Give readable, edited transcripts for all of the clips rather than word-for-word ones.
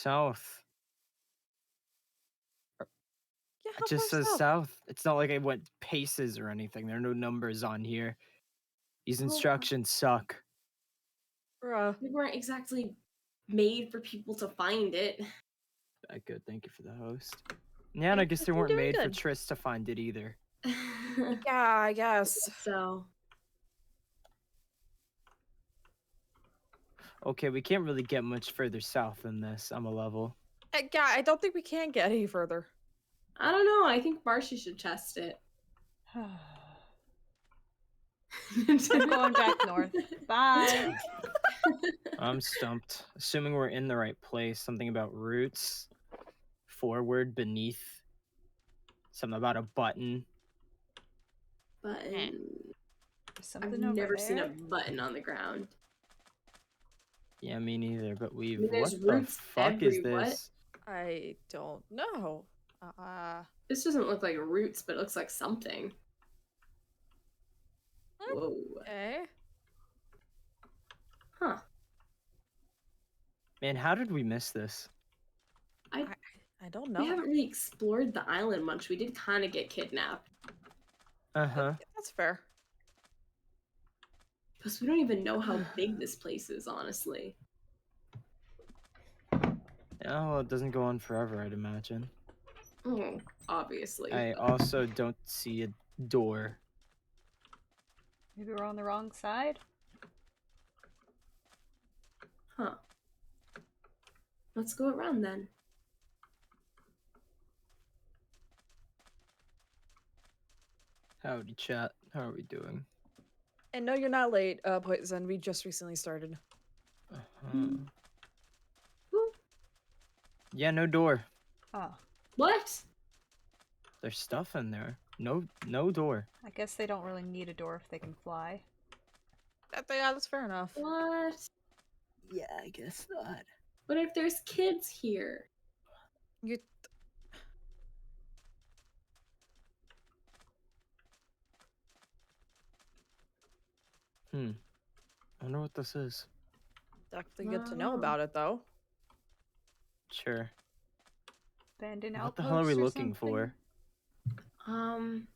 south. Yeah, It how just far says south? south. It's not like I went paces or anything. There are no numbers on here. These instructions suck. Bruh. They weren't exactly made for people to find it. Good. Thank you for the host. Yeah, and I guess they I'm weren't doing made for good. Triss to find it either. Yeah, I guess. So, Okay, we can't really get much further south than this. I'm a level. Yeah, I don't think we can get any further. I don't know. I think Marcy should test it. I'm going back north. Bye. I'm stumped. Assuming we're in the right place. Something about roots. Forward, beneath. Something about a button. Button. There's something I've over never seen a there. button on the ground. Yeah, me neither, but we've... I mean, there's what the roots fuck is every what? this? I don't know. This doesn't look like roots, but it looks like something. Whoa. Okay. Huh. Man, how did we miss this? I don't know. We haven't really explored the island much. We did kind of get kidnapped. Uh-huh. That's fair. Plus, we don't even know how big this place is, honestly. Oh, well, it doesn't go on forever, I'd imagine. Oh, obviously. I also don't see a door. Maybe we're on the wrong side? Huh. Let's go around then. Howdy, chat. How are we doing? And no, you're not late, Poison. We just recently started. Uh-huh. Woo. Yeah, no door. Oh, What? There's stuff in there. No door. I guess they don't really need a door if they can fly. Yeah, that's fair enough. What? Yeah, I guess not. What if there's kids here? You. I wonder what this is. Definitely good to know Wow. about it, though. Sure. Abandoned What the hell are we outposts or looking something? for?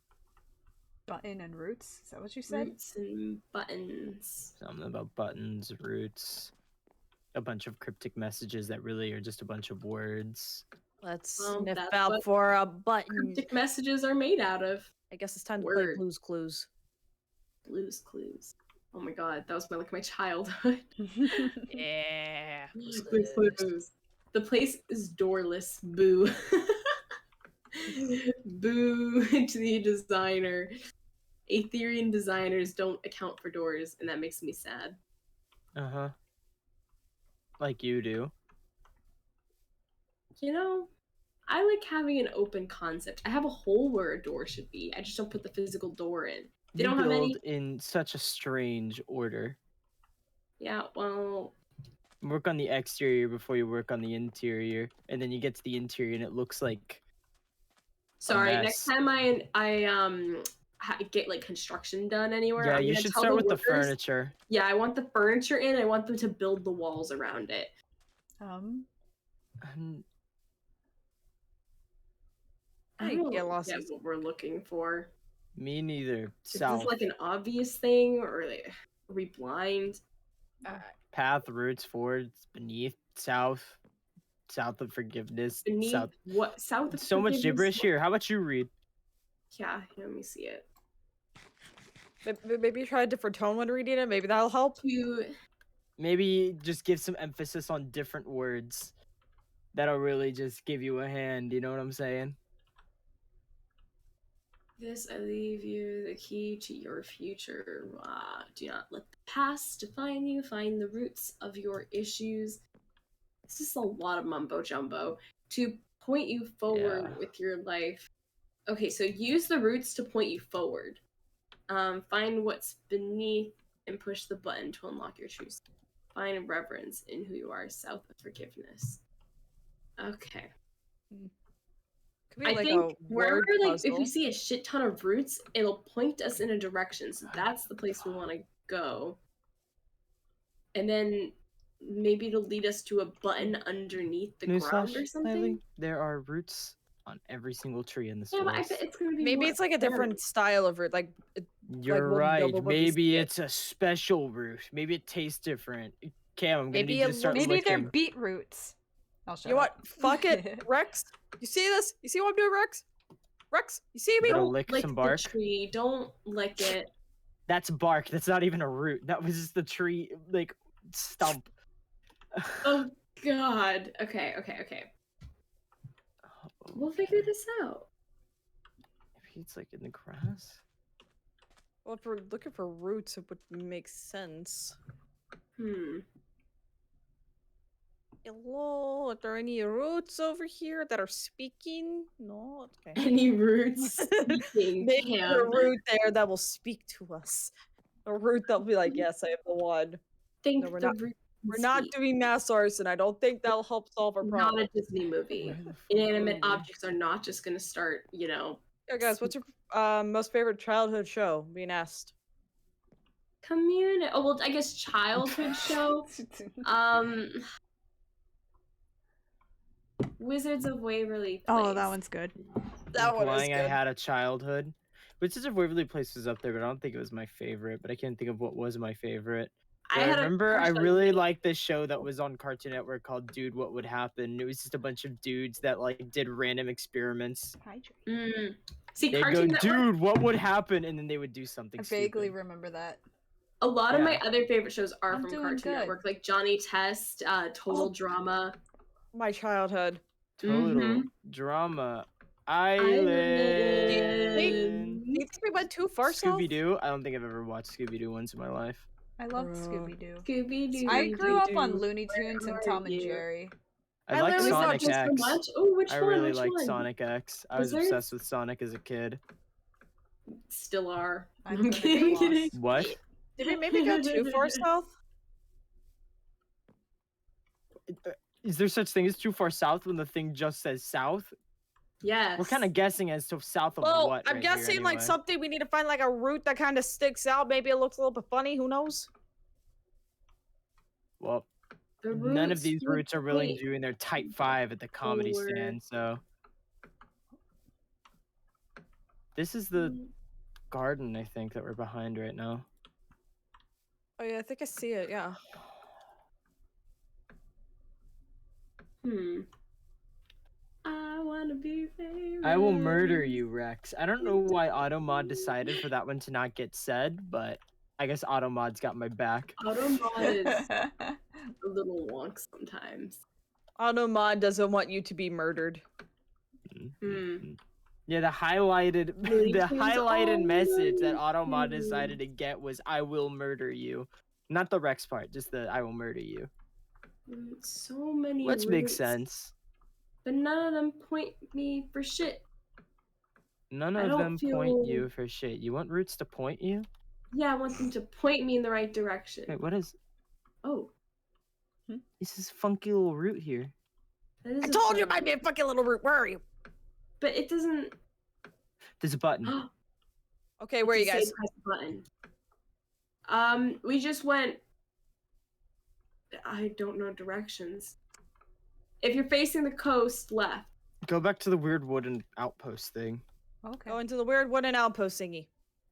Button and roots? Is that what you said? Roots and buttons. Something about buttons, roots, a bunch of cryptic messages that really are just a bunch of words. Let's Well, sniff that's out what for a button. Cryptic messages are made out of. I guess it's time to play Word. Blue's Clues. Blue's Clues. Oh my god, that was like my childhood. Yeah. Blue's Clues. The place is doorless. Boo. Boo to the designer. Aetherian designers don't account for doors, and that makes me sad. Uh-huh. Like you do. You know, I like having an open concept. I have a hole where a door should be. I just don't put the physical door in. They You don't have build any. in such a strange order. Yeah, well, Work on the exterior before you work on the interior, and then you get to the interior and it looks like sorry. mess. Next time I get like construction done anywhere, Yeah, I'm you gonna should tell start with the workers- furniture. Yeah, I want the furniture in. I want them to build the walls around it. Um, I I don't get lost. get what we're looking for. me neither. Is South. this like an obvious thing, or like, are we blind? Path, roots, forwards, beneath, south, south of forgiveness, Beneath south. what? South of So much forgiveness? gibberish here. How about you read? Yeah, here, let me see it. Maybe try a different tone when reading it. Maybe that'll help. Maybe just give some emphasis on different words. That'll really just give you a hand. You know what I'm saying? This I leave you the key to your future. Do not let the past define you. Find the roots of your issues. This is a lot of mumbo jumbo to point you forward with your life. Okay, so use the roots to point you forward. Find what's beneath and push the button to unlock your truth. Find reverence in who you are. South of forgiveness. Okay. Could be I like think a wherever, word like, if puzzle. we see a shit ton of roots, it'll point us in a direction. So that's the place we want to go. And then maybe to lead us to a button underneath the ground or something. There are roots on every single tree in this Yeah, but I forest. bet it's gonna be Maybe more it's like a apparent. different style of root, like You're we'll right. double what we Maybe see it. it's a special root. Maybe it tastes different. Cam, I'm gonna Maybe need you to it start looks- Maybe they're licking. beetroots. Oh, shut You know up. what? Fuck it, Rex. You see this? You see what I'm doing, Rex? Rex, you see me? Gotta Don't lick lick some the bark. tree. Don't lick it. That's bark. That's not even a root. That was just the tree, like, stump. Oh God. Okay. We'll figure this out. Maybe it's like in the grass. Well, if we're looking for roots, it would make sense. Hello, are there any roots over here that are speaking? No, okay. Any roots speaking? Maybe there's a Cam. root there that will speak to us. A root that'll be like, yes, I am the one. Think No, we're the not- root We're can not speak. doing mass arson. I don't think that'll help solve our problem. Not a Disney movie. Where the fuck Inanimate are we? objects are not just gonna start, Yeah, guys, what's your most favorite childhood show? Being asked. community. Oh well, I guess childhood show. Wizards of Waverly Place. Oh, that one's good. That one is Implying I good. had a childhood. Wizards of Waverly Place was up there, but I don't think it was my favorite. But I can't think of what was my favorite. I I had a remember I crush on really Nate. liked this show that was on Cartoon Network called Dude, What Would Happen? It was just a bunch of dudes that like did random experiments. Mm. See, They'd go, Cartoon Network. dude, what would happen? And then they would do something I vaguely stupid. remember that. A lot of my Yeah. other favorite shows are I'm from doing Cartoon good. Network, like Johnny Test, Total Oh. Drama. My childhood. Total drama. Island. Island. Do you think we went too far south? Scooby Doo. I don't think I've ever watched Scooby Doo once in my life. I loved Bro. Scooby Doo. Scooby Doo. I grew up on Scooby-Doo. Looney Tunes and Where Tom are and you? Jerry. I I like literally thought Sonic just X. so much. Oh, which I one? really Which liked one? Sonic X. I was Wizards? obsessed with Sonic as a kid. Still are. I'm I'm gonna get kidding. lost. What? Did we maybe go too far south? Is there such thing as too far south when the thing just says south? Yes. We're kind of guessing as to south of Well, what. I'm right here guessing like anyway. something we need to find like a root that kind of sticks out. Maybe it looks a little bit funny. Who knows? Well, The none of roots these would roots are really point doing their type 5 at the comedy forward. stand, so. This is the garden, I think, that we're behind right now. Oh yeah, I think I see it. Yeah. I wanna be famous. I will murder you, Rex. I don't know why Automod decided for that one to not get said, but I guess Automod's got my back. Automod is a little wonk sometimes. Automod doesn't want you to be murdered. Yeah, the highlighted Looney the Tunes highlighted all message that Looney Automod Tunes. decided to get was "I will murder you," not the Rex part, just the "I will murder you." So many Which makes roots, sense. but none of them point me for shit. None I of don't them point feel- you for shit. You want roots to point you? Yeah, I want them to point me in the right direction. Wait, what is? Oh, This is funky little root here. that is I a told you it fun- might be a fucking little root. Where are you? But it doesn't. There's a button. Okay, where are you It says guys? press the button. We just went. I don't know directions. If you're facing the coast, left. Go back to the weird wooden outpost thing. Okay. Go into the weird wooden outpost thingy.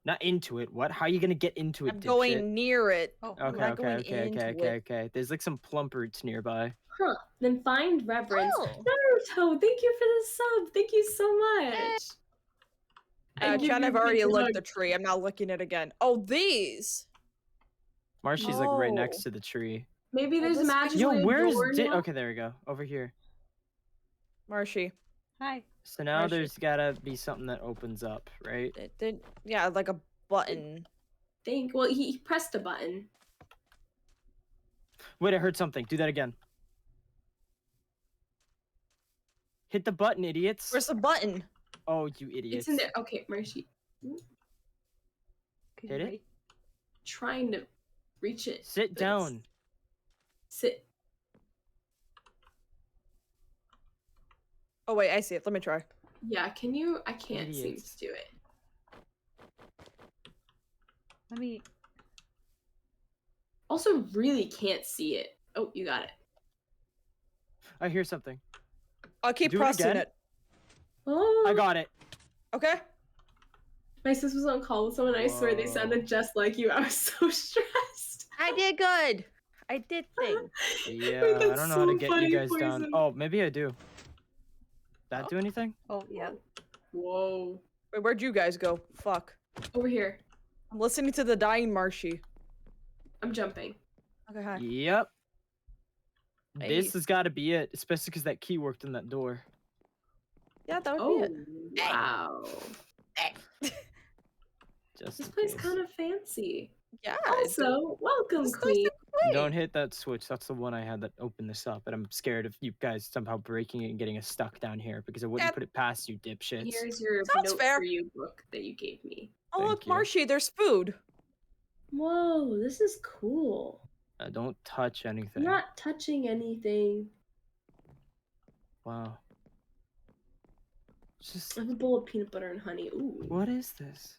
Not into it. What? How are you gonna get into it? I'm dipshit? going near it. Oh, I'm Okay, not okay, going okay, into okay, it. okay, okay. There's like some plump roots nearby. Huh. Then find reverence. Oh. Naruto, thank you for the sub. Thank you so much. I give Chad, you I've a already big licked the hug. tree. I'm not licking it again. Oh, these. Marshy's like right Oh. next to the tree. Maybe there's a this magic. Yo, where's now? Okay, there we go. Over here. Marshy. Hi. So now Marshy. there's gotta be something that opens up, right? Yeah, like a button. Think. Well, he pressed a button. Wait, I heard something. Do that again. Hit the button, idiots. Where's the button? Oh, you idiots. It's in there. Okay, Marshy. Could Hit you it? wait? Trying to reach it. Sit but it's- down. Sit. Oh wait, I see it. Let me try. Yeah, can you? I can't seem Idiots. to do it. Let me. Also, really can't see it. Oh, you got it. I hear something. I'll keep Do it pressing again? it. Oh, I got it. Okay. my sis was on call with someone. I swear they Whoa. sounded just like you. I was so stressed. I did good. I did things. Yeah, Wait, I that's don't know how to so get funny, you guys down. Poison. Oh, maybe I do. That do anything? Oh, yeah. Whoa. Wait, where'd you guys go? Fuck. Over here. I'm listening to the dying Marshy. I'm jumping. Okay, hi. Yep. Hey. This has got to be it, especially because that key worked in that door. Yeah, that would Oh, be it. wow. Just This in place case. kind of fancy. Yeah. Also, welcome, it's nice Queen. and clean. Don't hit that switch. That's the one I had that opened this up, and I'm scared of you guys somehow breaking it and getting us stuck down here because I wouldn't Yeah. put it past you, dipshits. Here's your Sounds note fair. for you book that you gave me. Oh, look, Thank you. Marshy, there's food. Whoa, this is cool. Don't touch anything. I'm not touching anything. Wow. Just I have a bowl of peanut butter and honey. Ooh. what is this?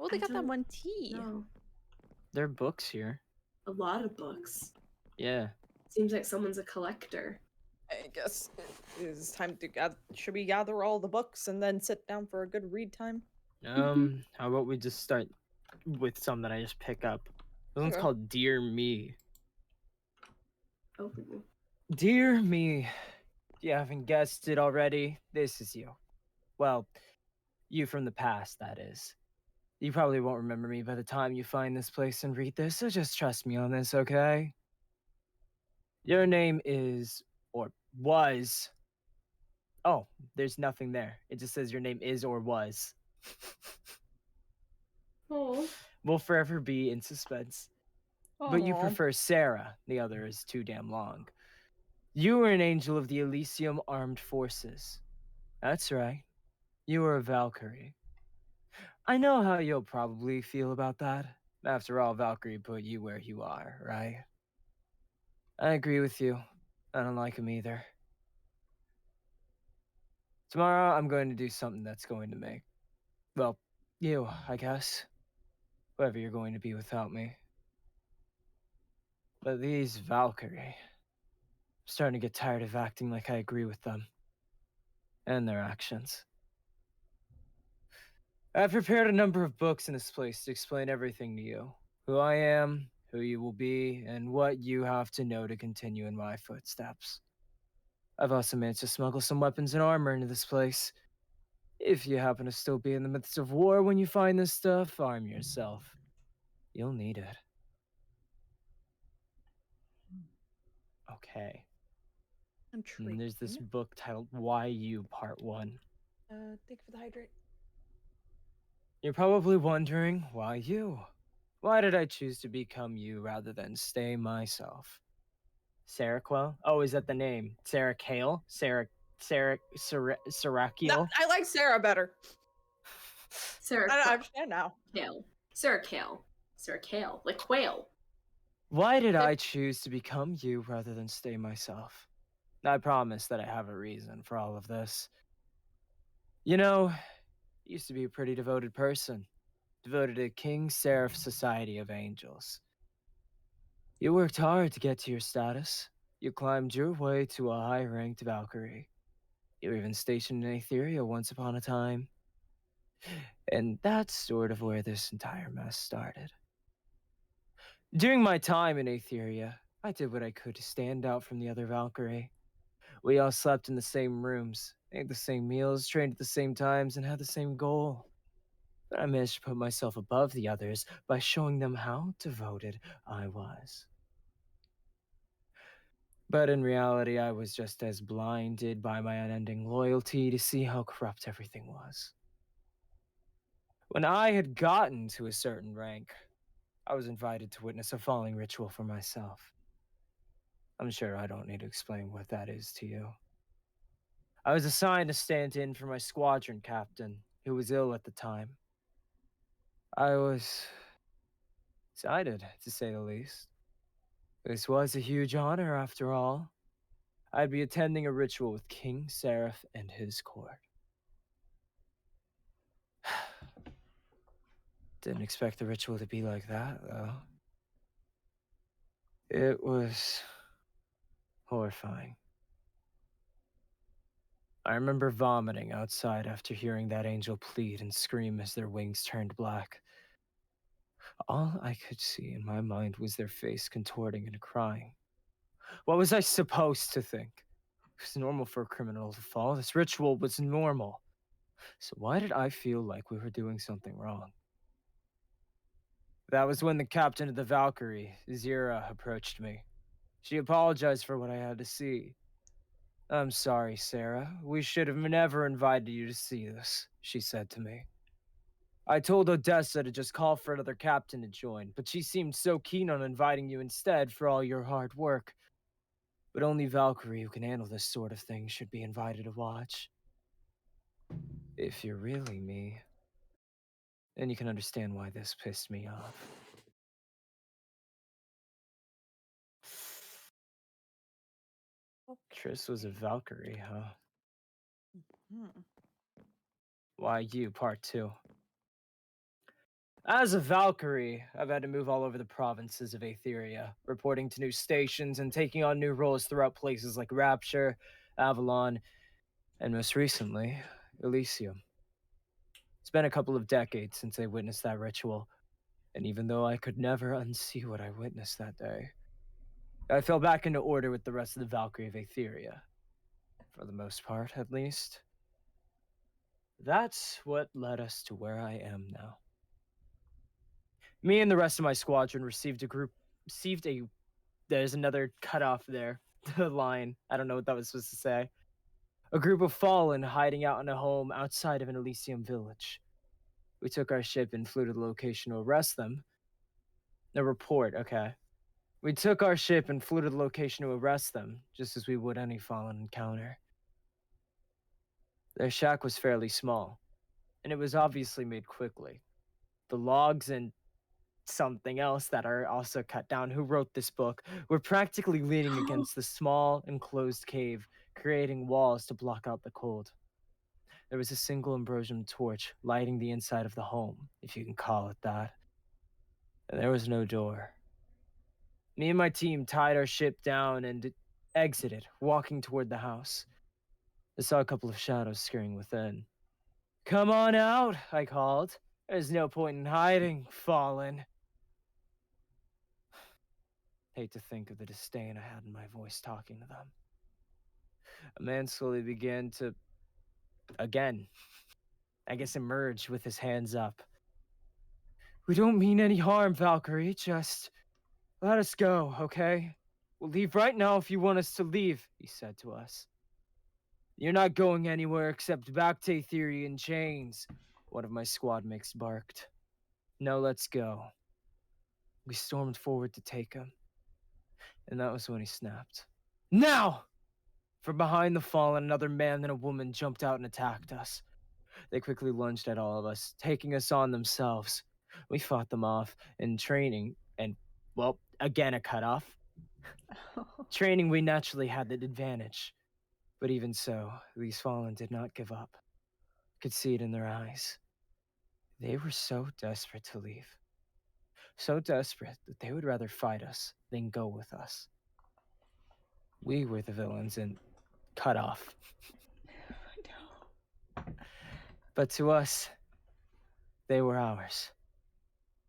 Oh, they I got that don't one tea. No. There are books here. A lot of books. Yeah. Seems like someone's a collector. I guess it is time to gather. Should we gather all the books and then sit down for a good read time? How about we just start with some that I just pick up? This one's Okay. called Dear Me. Oh. Dear Me. You haven't guessed it already. This is you. Well, you from the past, that is. You probably won't remember me by the time you find this place and read this, so just trust me on this, okay? Your name is, or was. Oh, there's nothing there. It just says your name is or was. Oh. Will forever be in suspense. But you Aw. prefer Sarah. The other is too damn long. You were an angel of the Elysium Armed Forces. That's right. You were a Valkyrie. I know how you'll probably feel about that. After all, Valkyrie put you where you are, right? I agree with you. I don't like him either. Tomorrow, I'm going to do something that's going to make, well, you, I guess. Whoever you're going to be without me. But these Valkyrie, I'm starting to get tired of acting like I agree with them. And their actions. I've prepared a number of books in this place to explain everything to you. Who I am, who you will be, and what you have to know to continue in my footsteps. I've also managed to smuggle some weapons and armor into this place. If you happen to still be in the midst of war when you find this stuff, arm yourself. You'll need it. Okay. And there's this book titled Why You Part 1. Thank you for the hydrate. You're probably wondering, why you? Why did I choose to become you rather than stay myself? Sarah Quell? Oh, is that the name? Sarah Kale? Sarakiel? I like Sarah better. Sarah I understand now. Kale. Sarah Kale. Sarah Kale. Like quail. Why did I choose to become you rather than stay myself? I promise that I have a reason for all of this. You know, you used to be a pretty devoted person. Devoted to King Seraph's Society of Angels. You worked hard to get to your status. You climbed your way to a high-ranked Valkyrie. You were even stationed in Aetheria once upon a time. And that's sort of where this entire mess started. During my time in Aetheria, I did what I could to stand out from the other Valkyrie. We all slept in the same rooms, ate the same meals, trained at the same times, and had the same goal. But I managed to put myself above the others by showing them how devoted I was. But in reality, I was just as blinded by my unending loyalty to see how corrupt everything was. When I had gotten to a certain rank, I was invited to witness a falling ritual for myself. I'm sure I don't need to explain what that is to you. I was assigned to stand in for my squadron captain, who was ill at the time. I was excited, to say the least. This was a huge honor, after all. I'd be attending a ritual with King Seraph and his court. Didn't expect the ritual to be like that, though. It was horrifying. I remember vomiting outside after hearing that angel plead and scream as their wings turned black. All I could see in my mind was their face contorting and crying. What was I supposed to think? It was normal for a criminal to fall. This ritual was normal. So why did I feel like we were doing something wrong? That was when the captain of the Valkyrie, Zira, approached me. She apologized for what I had to see. I'm sorry, Sarah. We should have never invited you to see this, she said to me. I told Odessa to just call for another captain to join, but she seemed so keen on inviting you instead for all your hard work. But only Valkyrie who can handle this sort of thing should be invited to watch. If you're really me, then you can understand why this pissed me off. Triss was a Valkyrie, huh? Hmm. Why you, part 2? As a Valkyrie, I've had to move all over the provinces of Aetheria, reporting to new stations and taking on new roles throughout places like Rapture, Avalon, and most recently, Elysium. It's been a couple of decades since I witnessed that ritual, and even though I could never unsee what I witnessed that day, I fell back into order with the rest of the Valkyrie of Aetheria. For the most part, at least. That's what led us to where I am now. Me and the rest of my squadron received a there's another cutoff there. The line. I don't know what that was supposed to say. A group of fallen hiding out in a home outside of an Elysium village. We took our ship and flew to the location to arrest them. A report, okay. We took our ship and flew to the location to arrest them, just as we would any fallen encounter. Their shack was fairly small, and it was obviously made quickly. The logs and something else that are also cut down who wrote this book were practically leaning against the small enclosed cave, creating walls to block out the cold. There was a single ambrosium torch lighting the inside of the home, if you can call it that. And there was no door. Me and my team tied our ship down and exited, walking toward the house. I saw a couple of shadows scurrying within. Come on out, I called. There's no point in hiding, fallen. Hate to think of the disdain I had in my voice talking to them. A man slowly began to, again, I guess emerge with his hands up. We don't mean any harm, Valkyrie, just let us go, okay? We'll leave right now if you want us to leave, he said to us. You're not going anywhere except back to Aetheria in chains, one of my squad mates barked. No, let's go. We stormed forward to take him, and that was when he snapped. Now! From behind the fallen, another man and a woman jumped out and attacked us. They quickly lunged at all of us, taking us on themselves. We fought them off in training, and, well, again a cutoff. Training, we naturally had the advantage. But even so, these fallen did not give up. Could see it in their eyes. They were so desperate to leave. So desperate that they would rather fight us than go with us. We were the villains and cut off. But to us, they were ours.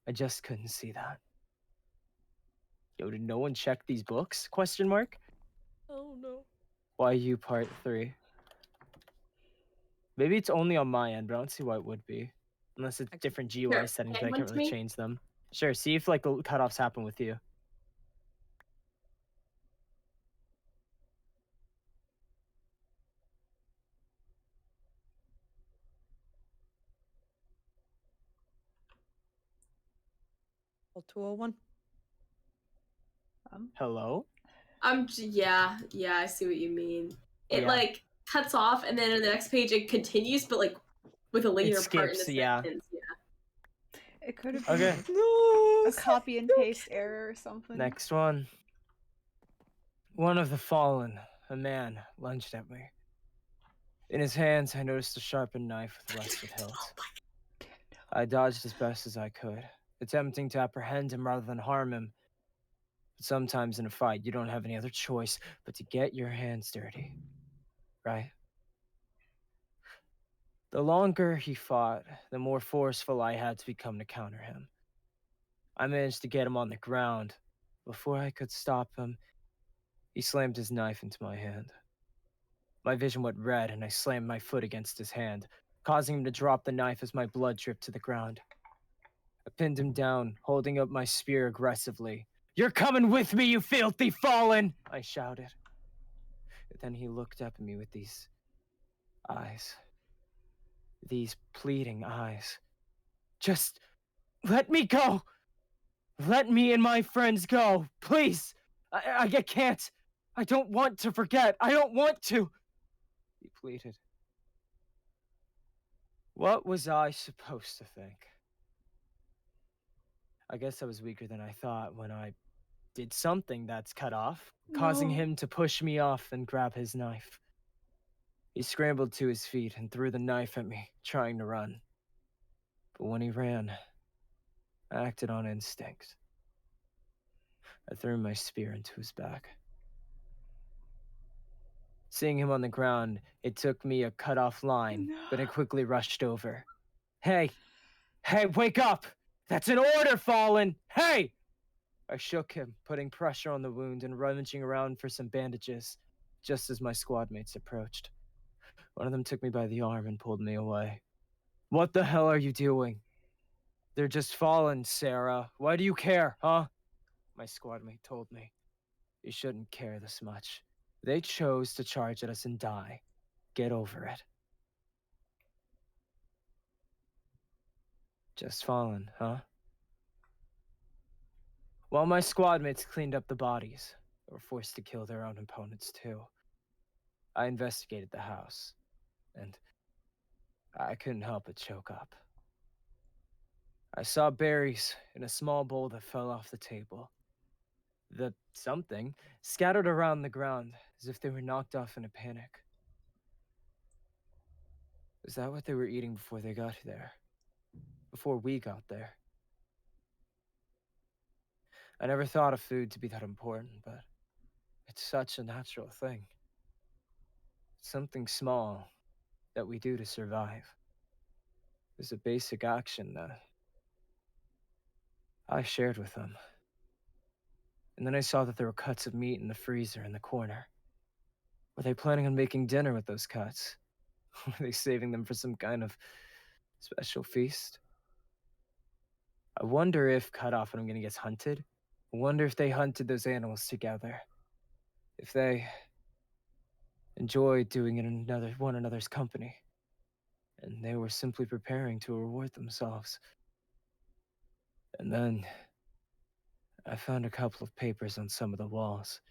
I just couldn't see that. Yo, did no one check these books? Question mark? Oh no. Why you part 3? Maybe it's only on my end, but I don't see why it would be. Unless it's different GUI Here, settings, hand but I one can't to really me. change them. Sure, see if like the cutoffs happen with you. Well, 201. Hello? Yeah, I see what you mean. It Yeah. like cuts off, and then in the next page it continues, but like with a later part in the skips, yeah. sentence. Yeah. It could have been Okay, No. a copy and paste error or something. next one. One of the fallen, a man, lunged at me. In his hands, I noticed a sharpened knife with rusted hilt. I dodged as best as I could, attempting to apprehend him rather than harm him. But sometimes in a fight, you don't have any other choice but to get your hands dirty, right? The longer he fought, the more forceful I had to become to counter him. I managed to get him on the ground. Before I could stop him, he slammed his knife into my hand. My vision went red, and I slammed my foot against his hand, causing him to drop the knife as my blood dripped to the ground. I pinned him down, holding up my spear aggressively. "You're coming with me, you filthy fallen!" I shouted. But then he looked up at me with these eyes. These pleading eyes. "Just let me go! Let me and my friends go, please! I can't! I don't want to forget! I don't want to!" He pleaded. What was I supposed to think? I guess I was weaker than I thought when I did something that's cut off, causing No. him to push me off and grab his knife. He scrambled to his feet and threw the knife at me, trying to run. But when he ran, I acted on instinct. I threw my spear into his back. Seeing him on the ground, it took me a cut-off line, but I quickly rushed over. Hey! Hey, wake up! That's an order, Fallen! Hey! I shook him, putting pressure on the wound and rummaging around for some bandages, just as my squad mates approached. One of them took me by the arm and pulled me away. "What the hell are you doing?" "They're just Fallen, Sarah. Why do you care, huh?" My squad mate told me. "You shouldn't care this much. They chose to charge at us and die. Get over it." Just Fallen, huh? While my squad mates cleaned up the bodies, they were forced to kill their own opponents too. I investigated the house, and I couldn't help but choke up. I saw berries in a small bowl that fell off the table. The something scattered around the ground as if they were knocked off in a panic. Was that what they were eating before they got there? Before we got there? I never thought of food to be that important, but it's such a natural thing. Something small that we do to survive. It's a basic action that I shared with them. And then I saw that there were cuts of meat in the freezer in the corner. Were they planning on making dinner with those cuts? Were they saving them for some kind of special feast? I wonder if cut off when I'm gonna get hunted. I wonder if they hunted those animals together. If they enjoyed doing it in one another's company. And they were simply preparing to reward themselves. And then I found a couple of papers on some of the walls.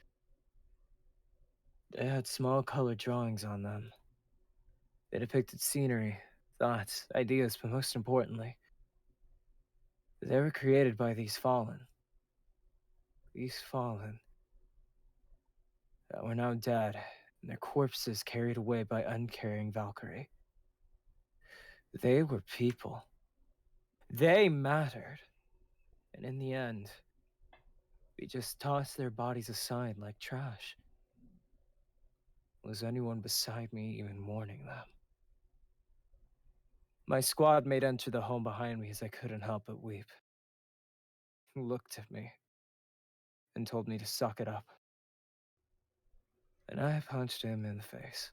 They had small colored drawings on them. They depicted scenery, thoughts, ideas, but most importantly, they were created by these fallen. These fallen that were now dead, and their corpses carried away by uncaring Valkyrie. They were people. They mattered. And in the end, we just tossed their bodies aside like trash. Was anyone beside me even mourning them? My squad mate entered the home behind me as I couldn't help but weep. He looked at me and told me to suck it up. And I punched him in the face.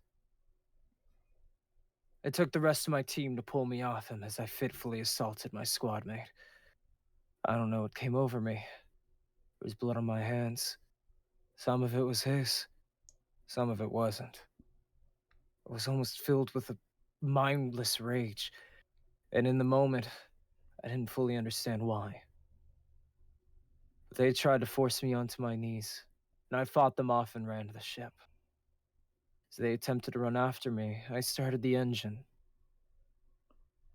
It took the rest of my team to pull me off him as I fitfully assaulted my squad mate. I don't know what came over me. There was blood on my hands. Some of it was his. Some of it wasn't. I was almost filled with a mindless rage. And in the moment, I didn't fully understand why. But they tried to force me onto my knees, and I fought them off and ran to the ship. As they attempted to run after me, I started the engine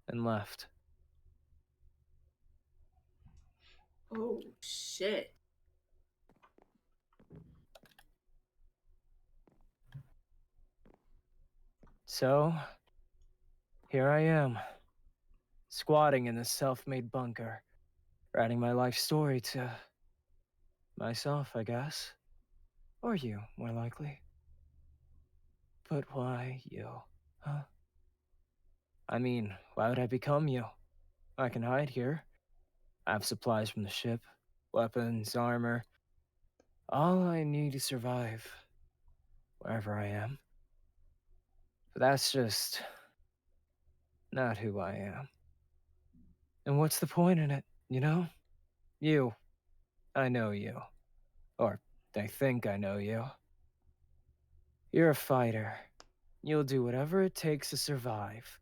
and left. Oh shit. So, here I am, squatting in this self-made bunker, writing my life story to Myself, I guess. Or you, more likely. But why you? Huh? I mean, why would I become you? I can hide here. I have supplies from the ship, weapons, armor. All I need to survive, wherever I am. But that's just not who I am. And what's the point in it, you know? You. I know you. Or I think I know you. You're a fighter. You'll do whatever it takes to survive.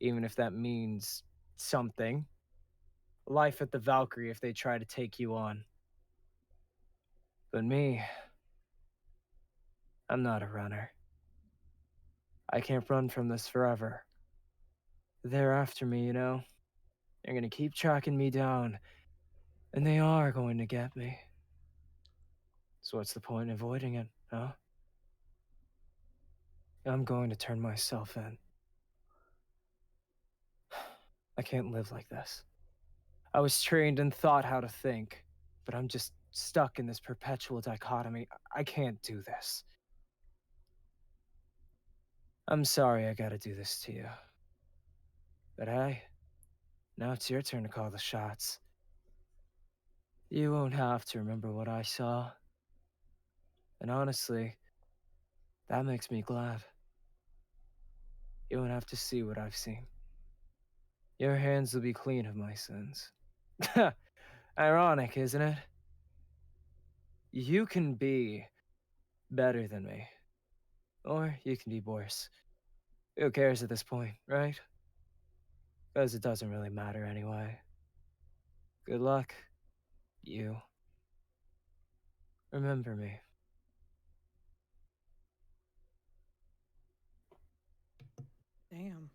Even if that means something. Life at the Valkyrie if they try to take you on. But me, I'm not a runner. I can't run from this forever. They're after me, you know? They're gonna keep tracking me down. And they are going to get me. So what's the point in avoiding it, huh? I'm going to turn myself in. I can't live like this. I was trained and taught how to think, but I'm just stuck in this perpetual dichotomy. I can't do this. I'm sorry I gotta do this to you. But hey, now it's your turn to call the shots. You won't have to remember what I saw. And honestly, that makes me glad. You won't have to see what I've seen. Your hands will be clean of my sins. Ironic, isn't it? You can be better than me. Or you can be worse. Who cares at this point, right? Because it doesn't really matter anyway. Good luck, you. Remember me. Damn.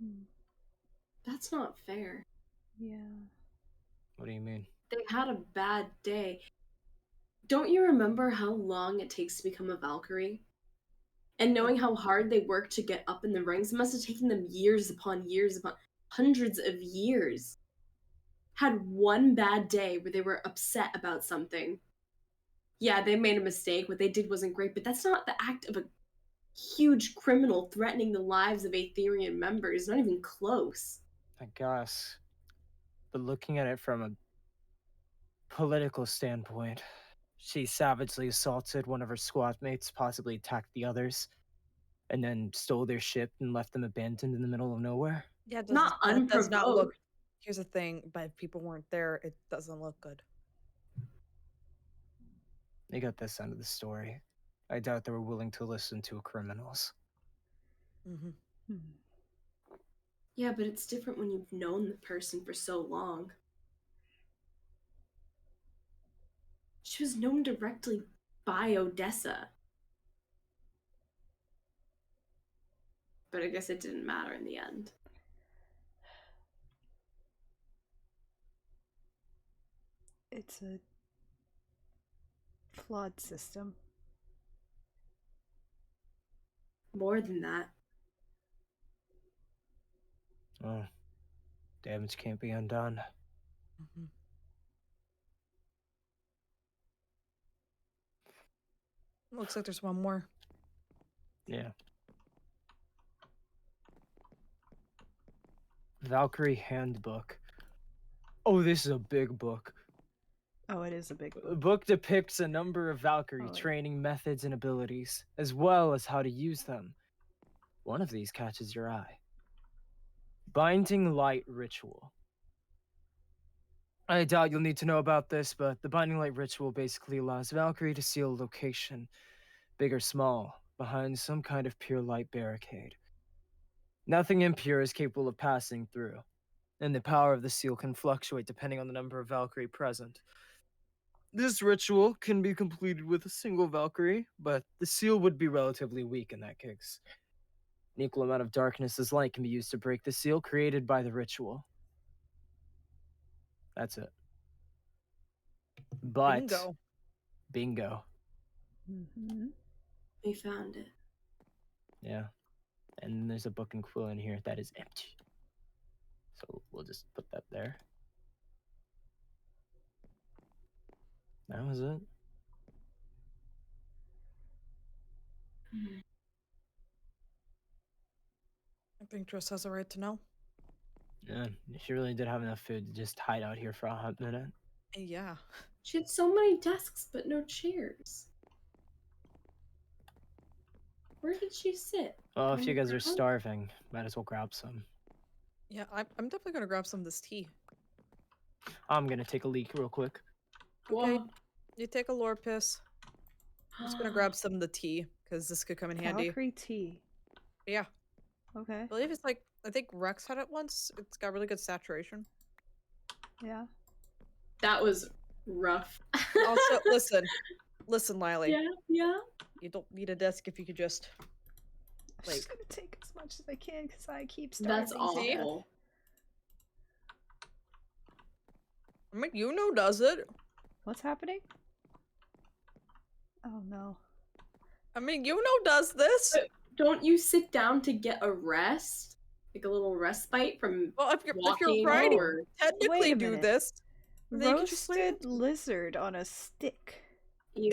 Hmm. That's not fair. Yeah. What do you mean? They had a bad day. Don't you remember how long it takes to become a Valkyrie? And knowing how hard they work to get up in the ranks, it must have taken them years upon hundreds of years. Had one bad day where they were upset about something. Yeah, they made a mistake. What they did wasn't great, but that's not the act of a huge criminal threatening the lives of Aetherian members. Not even close. I guess. But looking at it from a political standpoint, she savagely assaulted one of her squad mates, possibly attacked the others, and then stole their ship and left them abandoned in the middle of nowhere. Yeah, Not that does not look. unprovoked. Here's the thing, but if people weren't there, it doesn't look good. They got this end of the story. I doubt they were willing to listen to criminals. Mm-hmm. Hmm. Yeah, but it's different when you've known the person for so long. She was known directly by Odessa. But I guess it didn't matter in the end. It's a flawed system. More than that. Oh, damage can't be undone. Mm-hmm. Looks like there's one more. Yeah. Valkyrie Handbook. Oh, this is a big book. Oh, it is a big The book. book depicts a number of Valkyrie Oh, yeah. training methods and abilities, as well as how to use them. One of these catches your eye. Binding Light Ritual. I doubt you'll need to know about this, but the Binding Light Ritual basically allows Valkyrie to seal a location, big or small, behind some kind of pure light barricade. Nothing impure is capable of passing through, and the power of the seal can fluctuate depending on the number of Valkyrie present. This ritual can be completed with a single Valkyrie, but the seal would be relatively weak in that case. An equal amount of darkness as light can be used to break the seal created by the ritual. That's it. But bingo. Mm-hmm. We found it. Yeah. And there's a book and quill in here that is empty. So we'll just put that there. That was it. I think Triss has a right to know. Yeah, she really did have enough food to just hide out here for a hot minute. Yeah. She had so many desks, but no chairs. Where did she sit? Well, On if you the guys are ground? starving, might as well grab some. Yeah, I'm definitely gonna grab some of this tea. I'm gonna take a leak real quick. Okay, Whoa. you take a lore piss. I'm just gonna grab some of the tea, because this could come in handy. Valkyrie tea. Yeah. Okay. I believe it's like, I think Rex had it once. It's got really good saturation. Yeah. That was rough. Also, listen, Lily. Yeah, yeah. You don't need a desk if you could just. I'm just gonna take as much as I can because I keep That's starving to death. awful. I mean, does it. What's happening? Oh no. I mean, does this. But don't you sit down to get a rest? Like a little respite from Well, if you're walking right, you or... technically Wait a do minute. this. and then you can just leave Roasted lizard on a stick. You.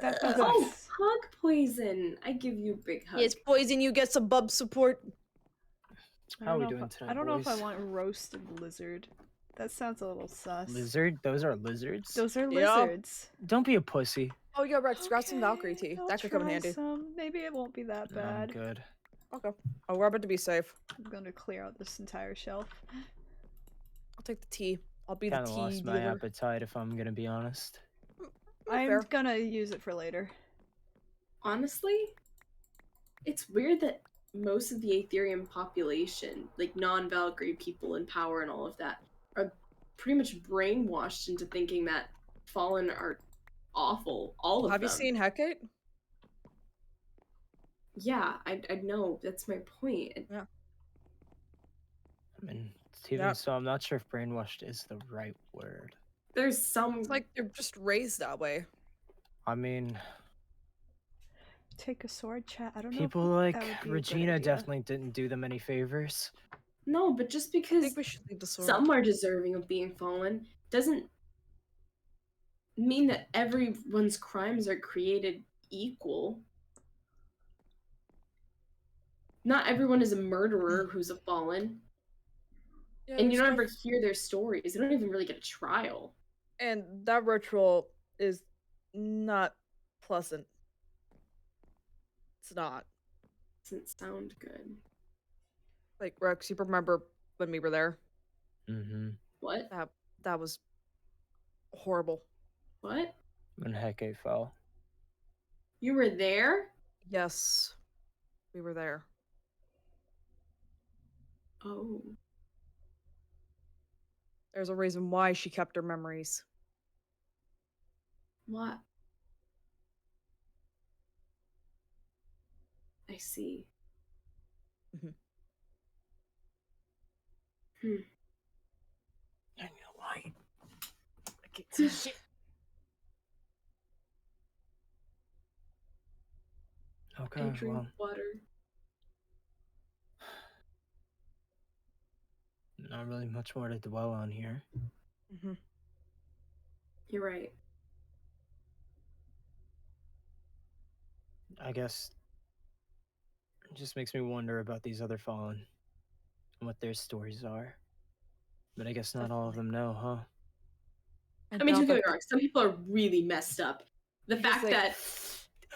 That doesn't. Oh, hug poison. I give you a big hug. Yes, poison. You get some bub support. How are we know doing if today, I don't know if I boys? want roasted lizard. That sounds a little sus. Lizard? Those are lizards? Those are Yeah. lizards. Don't be a pussy. Oh yeah, Rex, grab some Valkyrie Okay, tea. I'll That could come in try handy. some. Maybe it won't be that No, I'm bad. good. Okay. I'll grab it to be safe. I'm gonna clear out this entire shelf. I'll take the tea. I'll be Kind the of tea lost my dealer. appetite, if I'm gonna be honest. I'm Fair. gonna use it for later. Honestly, it's weird that most of the Aetherium population, like non-Valkyrie people in power and all of that, are pretty much brainwashed into thinking that Fallen are awful. All of Have them. you seen Hecate? Yeah, I know. That's my point. I mean, even so, I'm not sure if brainwashed is the right word. There's some... It's like they're just raised that way. I mean, Take a sword chat. I don't know. people if like that would be a good Regina idea. definitely didn't do them any favors. No, but just I because think we should leave the sword. some are deserving of being fallen doesn't mean that everyone's crimes are created equal. Not everyone is a murderer who's a fallen. Yeah, And you there's don't ever hear their stories. They don't even really get a trial. And that ritual is not pleasant. It's not. Doesn't sound good. Like, Rex, you remember when we were there? Mm-hmm. What? That was horrible. What? When Hecate fell. You were there? Yes, we were there. Oh. There's a reason why she kept her memories. What? I see. Mhm. I know why. I can't see shit. Okay, I drink well, water. not really much more to dwell on here. Mm-hmm. You're right. I guess it just makes me wonder about these other fallen and what their stories are. But I guess not all of them know, huh? I mean, don't get me wrong. Some people are really messed up. The Because fact they- that...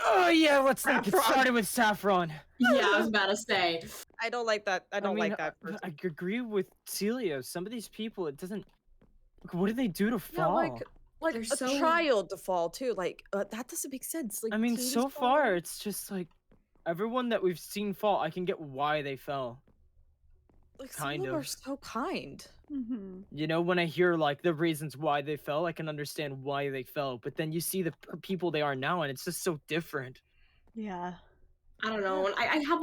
Oh yeah, let's not get Saffron. started with saffron. Yeah, I was about to say. I don't like that. I don't mean, like that person. I agree with Celia. Some of these people, it doesn't. What do they do to Yeah, fall? like They're a so- child to fall too. Like that doesn't make sense. Like I mean, teens so fall. far, it's just like everyone that we've seen fall. I can get why they fell. like kind some of them are of. so kind. Mm-hmm. You know, when I hear like the reasons why they fell, I can understand why they fell. But then you see the people they are now, and it's just so different. Yeah. I don't know. And I have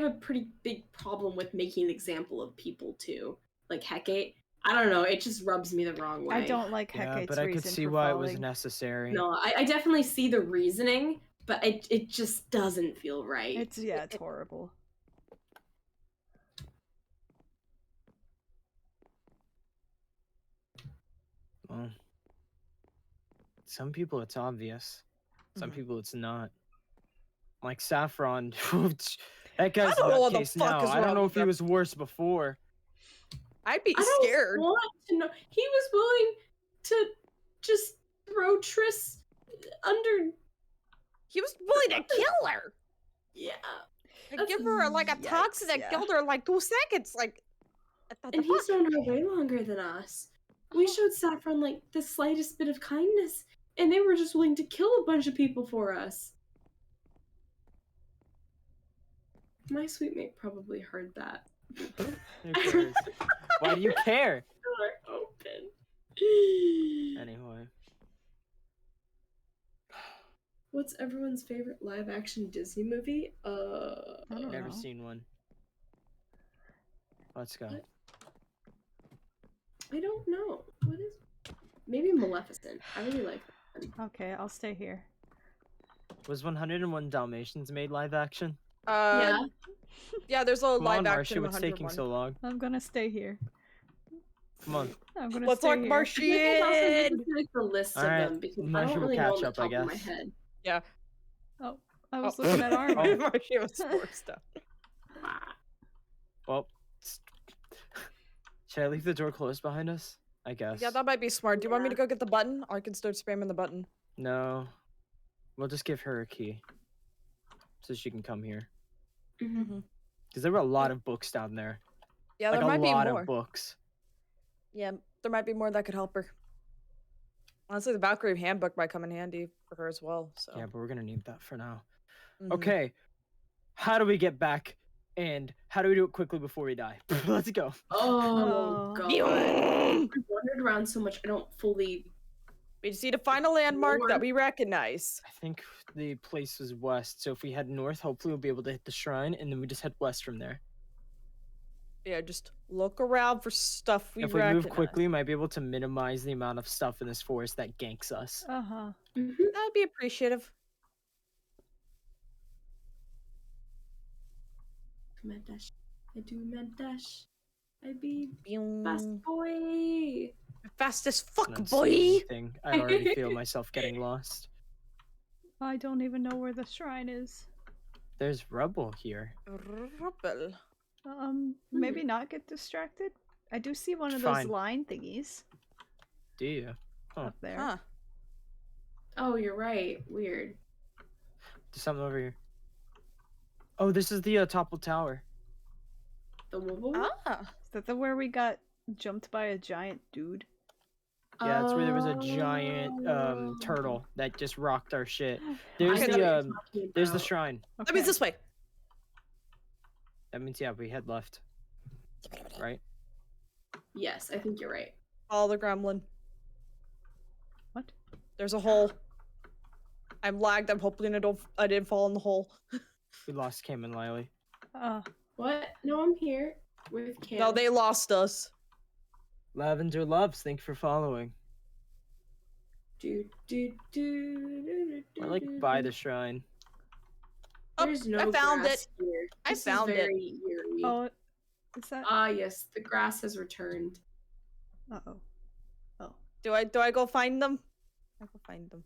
a pretty big problem with making an example of people too. Like Hecate. I don't know. It just rubs me the wrong way. I don't like Yeah, Hecate's but I could reason see for why falling. it was necessary. No, I definitely see the reasoning, but it just doesn't feel right. It's horrible. Well, some people it's obvious. Some Mhm. people it's not. Like Saffron, that guy's don't know what the nutcase fuck now. is I don't wrong know with if he him. was worse before. I'd be I don't scared. want to know. He was willing to just throw Triss under. He was willing to kill her. Yeah. And That's- give her like a toxin that yeah. killed her in like 2 seconds. Like, what the And he's fuck? known her way longer than us. We showed Saffron like the slightest bit of kindness, and they were just willing to kill a bunch of people for us. My sweet mate probably heard that. Who cares? Why do you care? Door open. Anyway. What's everyone's favorite live action Disney movie? I don't Never know. seen one. Let's go. What? I don't know. What is? Maybe Maleficent. I really like that one. Okay, I'll stay here. Was 101 Dalmatians made live action? Yeah. Yeah, there's a Come live on, action Marshy, what's taking 101. so long? I'm gonna stay here. Come on. I'm gonna Let's stay lock here. Marshy I think also in. just like the list All of right, them because I Marshy don't will really know catch on the up, I top of my guess. head. Yeah. Oh, I was Oh. looking at armor. Oh. Marshy was forced up. Well, should I leave the door closed behind us? I guess. Yeah, that might be smart. Do you want me to go get the button? Or I can start spamming the button. No. We'll just give her a key. So she can come here. Mhm. Because there were a lot of books down there. Yeah, Like there might a be lot more. of books. Yeah, there might be more that could help her. Honestly, the Valkyrie handbook might come in handy for her as well. So. Yeah, but we're gonna need that for now. Mhm. Okay. How do we get back? And how do we do it quickly before we die? Let's go. Oh, Oh. god. We I've wandered around so much I don't fully. just need to find a landmark that North. we recognize. I think the place was west, so if we head north, hopefully we'll be able to hit the shrine, and then we just head west from there. Yeah, just look around for stuff we If we recognize. move quickly, we might be able to minimize the amount of stuff in this forest that ganks us. Uh-huh. That'd be appreciative. Mad dash. I do mad dash. I be Pew. fast boy. Fast as I fuck, don't see boy. anything. I already feel myself getting lost. I don't even know where the shrine is. There's rubble here. Rubble. Maybe not get distracted. I do see one of Fine. those line thingies Do you? Huh. up there. Huh. Oh, you're right. Weird. There's something over here. Oh, this is the toppled tower. The wobble. Ah. Is that the where we got jumped by a giant dude? Yeah, that's where there was a giant Oh. turtle that just rocked our shit. I There's know what the you're talking there's the about. shrine. That means this way. That means yeah, we head left. Right? Yes, I think you're right. Follow the gremlin. What? There's a hole. I'm lagged. I'm hoping I didn't fall in the hole. We lost Cam and Lily. What? No, I'm here with Cam. No, they lost us. Lavender Loves, thank you for following. Do, do, do, do, We're do, like do, by do. the shrine. Oh, There's no I found grass it. here. I This is found it. very eerie. Oh, is that? Ah, yes, the grass has returned. Uh-oh. Do I go find them? I go find them.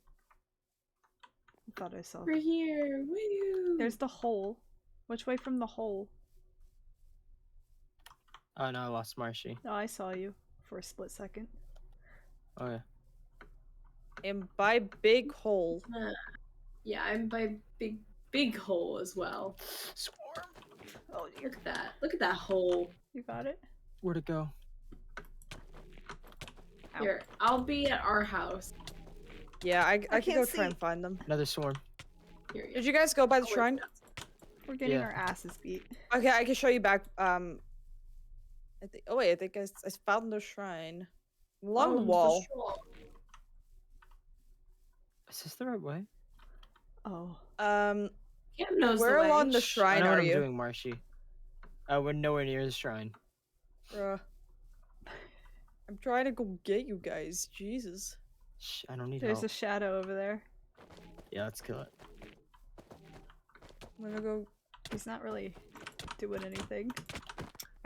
I thought I saw. We're here. Woo! There's the hole. Which way from the hole? Oh no, I lost Marshy. Oh, I saw you for a split second. Oh yeah. And by big hole. Yeah, I'm by big hole as well. Swarm. Oh, Look at that. Look at that hole. you got it. Where'd it go? Ow. Here, I'll be at our house. Yeah, I can can't go try see. and find them. Another swarm. Here you Did you guys go by the go. shrine? We're getting Yeah. our asses beat. Okay, I can show you back. I think I found the shrine along the for wall. sure. Is this the right way? Oh. Cam knows Where the way. along the I shrine know what are I'm you? doing, Marshy. We're nowhere near the shrine. Bruh. I'm trying to go get you guys. Jesus. Shh, I don't need There's help. a shadow over there. Yeah, let's kill it. I'm gonna go. He's not really doing anything.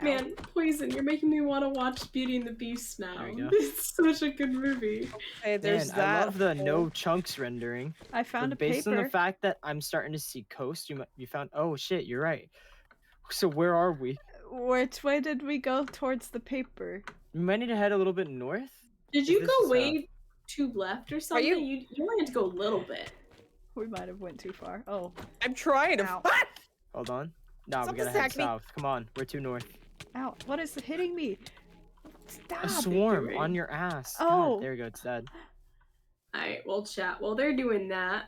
Man, Poison, you're making me want to watch Beauty and the Beast now. There we go. It's such a good movie. Hey, there's Man, that. I love the hole. no chunks rendering. I found a But based on the paper. fact that I'm starting to see coast, you found. Oh shit, you're right. So where are we? Which way did we go towards the paper? We might need to head a little bit north. Did you This go is, way too left or something? you- You only had to go a little bit. We might have went too far. Oh, I'm trying to. Ow. What? Hold on. No, we Something's gotta head attacking me. south. Come on, we're too north. ow! What is hitting me? Stop! A swarm doing? on your ass. Oh. God, there we go. It's dead. Alright, we'll chat. While they're doing that,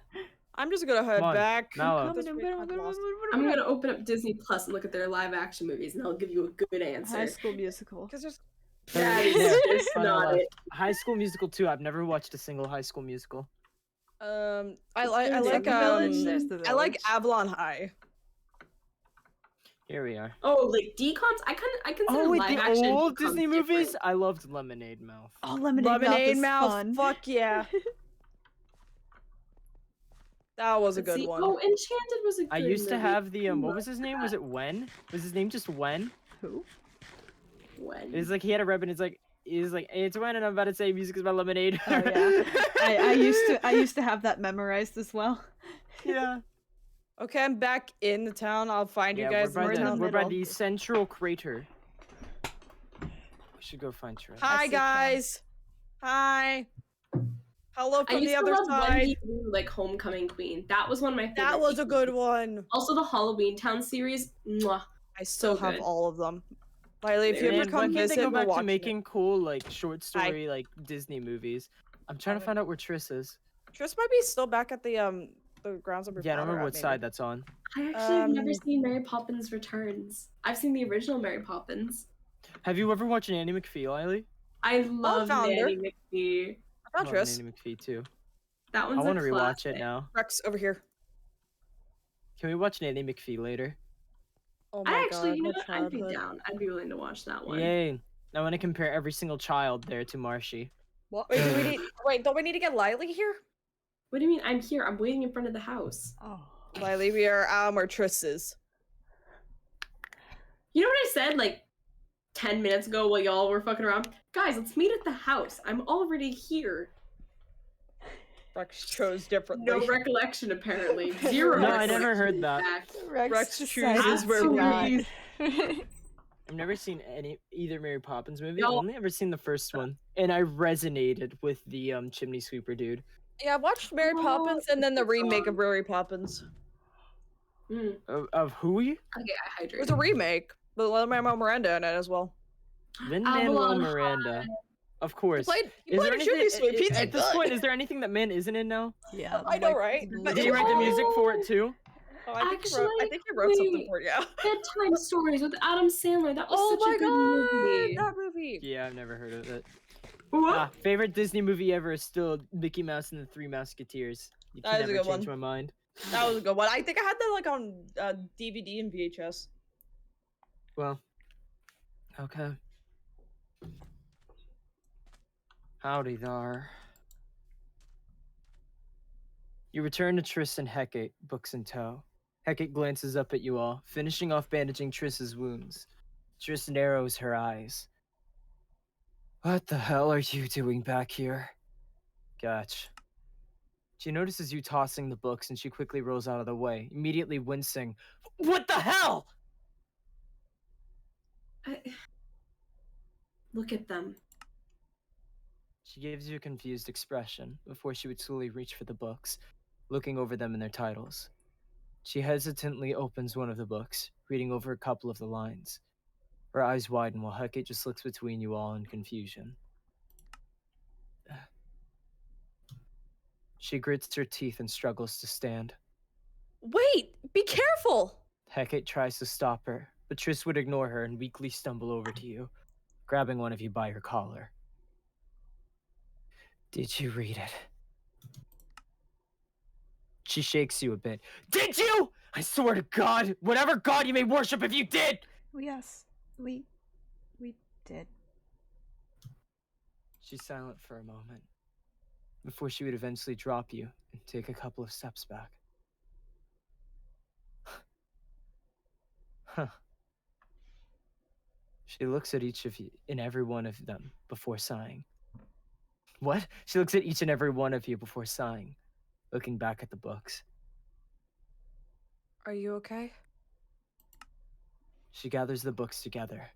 I'm just gonna head Come on, back. Mallow. This I'm week I've lost. I'm gonna open up Disney Plus and look at their live action movies, and I'll give you a good answer. High School Musical. 'Cause there's That Yeah, is just on our not left. it. High School Musical 2. I've never watched a single High School Musical. I There's like the Village, there's the I like Village. Avalon High. Here we are. Oh, like decons? I consider Oh, wait, live the action old decons Disney movies? different. I loved Lemonade Mouth. Oh, Lemonade Mouth is fun. Fuck yeah. That was a Let's good see. one. Oh, Enchanted was a good I used to movie. have the what Love was his name? that. Was it Wen? Was his name just Wen? Who? When? It's like he had a rep and it's like he's like, hey, it's Wen and I'm about to say music is about lemonade. Oh, yeah. I used to have that memorized as well. Yeah. Okay, I'm back in the town. I'll find you guys we're in by, the town. we're by middle. the central crater. We should go find Trent. Hi That's the plan. guys. Hi. Hello I from used the to other love side. Wendy Wu, like Homecoming Queen. That was one of my favorite. That was a TV good series. one. Also, the Halloween Town series. Mwah. I still So have good. all of them. Riley, if you Man, ever Man, come why can't they visit, go we're back to watching making cool like short Hi. story like Disney movies? I'm trying to Okay. find out where Triss is. it. Triss might be still back at the grounds of Yeah, I don't remember what side that's on. I actually have never Um, seen Mary Poppins Returns. I've seen the original Mary Poppins. Have you ever watched Nanny McPhee, Eiley? I love found her. Nanny McPhee. I found I love Triss. Nanny McPhee too. That I one's want a to rewatch classic. it now. Rex over here. Can we watch Nanny McPhee later? Oh my I actually, god, you know my what? I'd be childhood. down. I'd be willing to watch that one. Yay! I want to compare every single child there to Marshy. What? Wait, don't we need to get Lily here? What do you mean? I'm here. I'm waiting in front of the house. Oh. Lily, we are where Triss is. You know what I said like 10 minutes ago while y'all were fucking around? Guys, let's meet at the house. I'm already here. Rex chose differently. No recollection, apparently. Zero. No, I never recollection, heard that. in fact. Rex decided chooses where to we not. eat. I've never seen either Mary Poppins movie. No. I've only ever seen the first one, and I resonated with the chimney sweeper dude. Yeah, I watched Mary Oh, Poppins and then the it's remake of on. Mary Poppins. Mm. Of who? Okay, I hydrated. It was a remake, but Lin-Manuel Miranda in it as well. Lin-Manuel Avalon Miranda. High. Of He course. played, he Is played there a chimney anything- sweep. He's at this good. point, is there anything that man isn't in now? Yeah. I know, right? But Did he write the music for it too? Oh, I think he wrote Actually, something wait. for it, yeah. Bedtime Stories with Adam Sandler. That was Oh such my a good movie. god, that movie. Yeah, I've never heard of it. What? Favorite Disney movie ever is still Mickey Mouse and the Three Musketeers. You That can is a never good change one. my mind. That was a good one. I think I had that like on DVD and VHS. Well, okay. Howdy thar. You return to Triss and Hecate, books in tow. Hecate glances up at you all, finishing off bandaging Triss's wounds. Triss narrows her eyes. What the hell are you doing back here? Gotch. She notices you tossing the books and she quickly rolls out of the way, immediately wincing. What the hell? Look at them. She gives you a confused expression before she would slowly reach for the books, looking over them in their titles. She hesitantly opens one of the books, reading over a couple of the lines. Her eyes widen while Hecate just looks between you all in confusion. She grits her teeth and struggles to stand. Wait, be careful! Hecate tries to stop her, but Triss would ignore her and weakly stumble over to you, grabbing one of you by your collar. Did you read it? She shakes you a bit. Did you? I swear to God, whatever God you may worship if you did! Yes, we did. She's silent for a moment, before she would eventually drop you and take a couple of steps back. Huh. She looks at each of you and every one of them before sighing. What? She looks at each and every one of you before sighing, looking back at the books. Are you okay? She gathers the books together,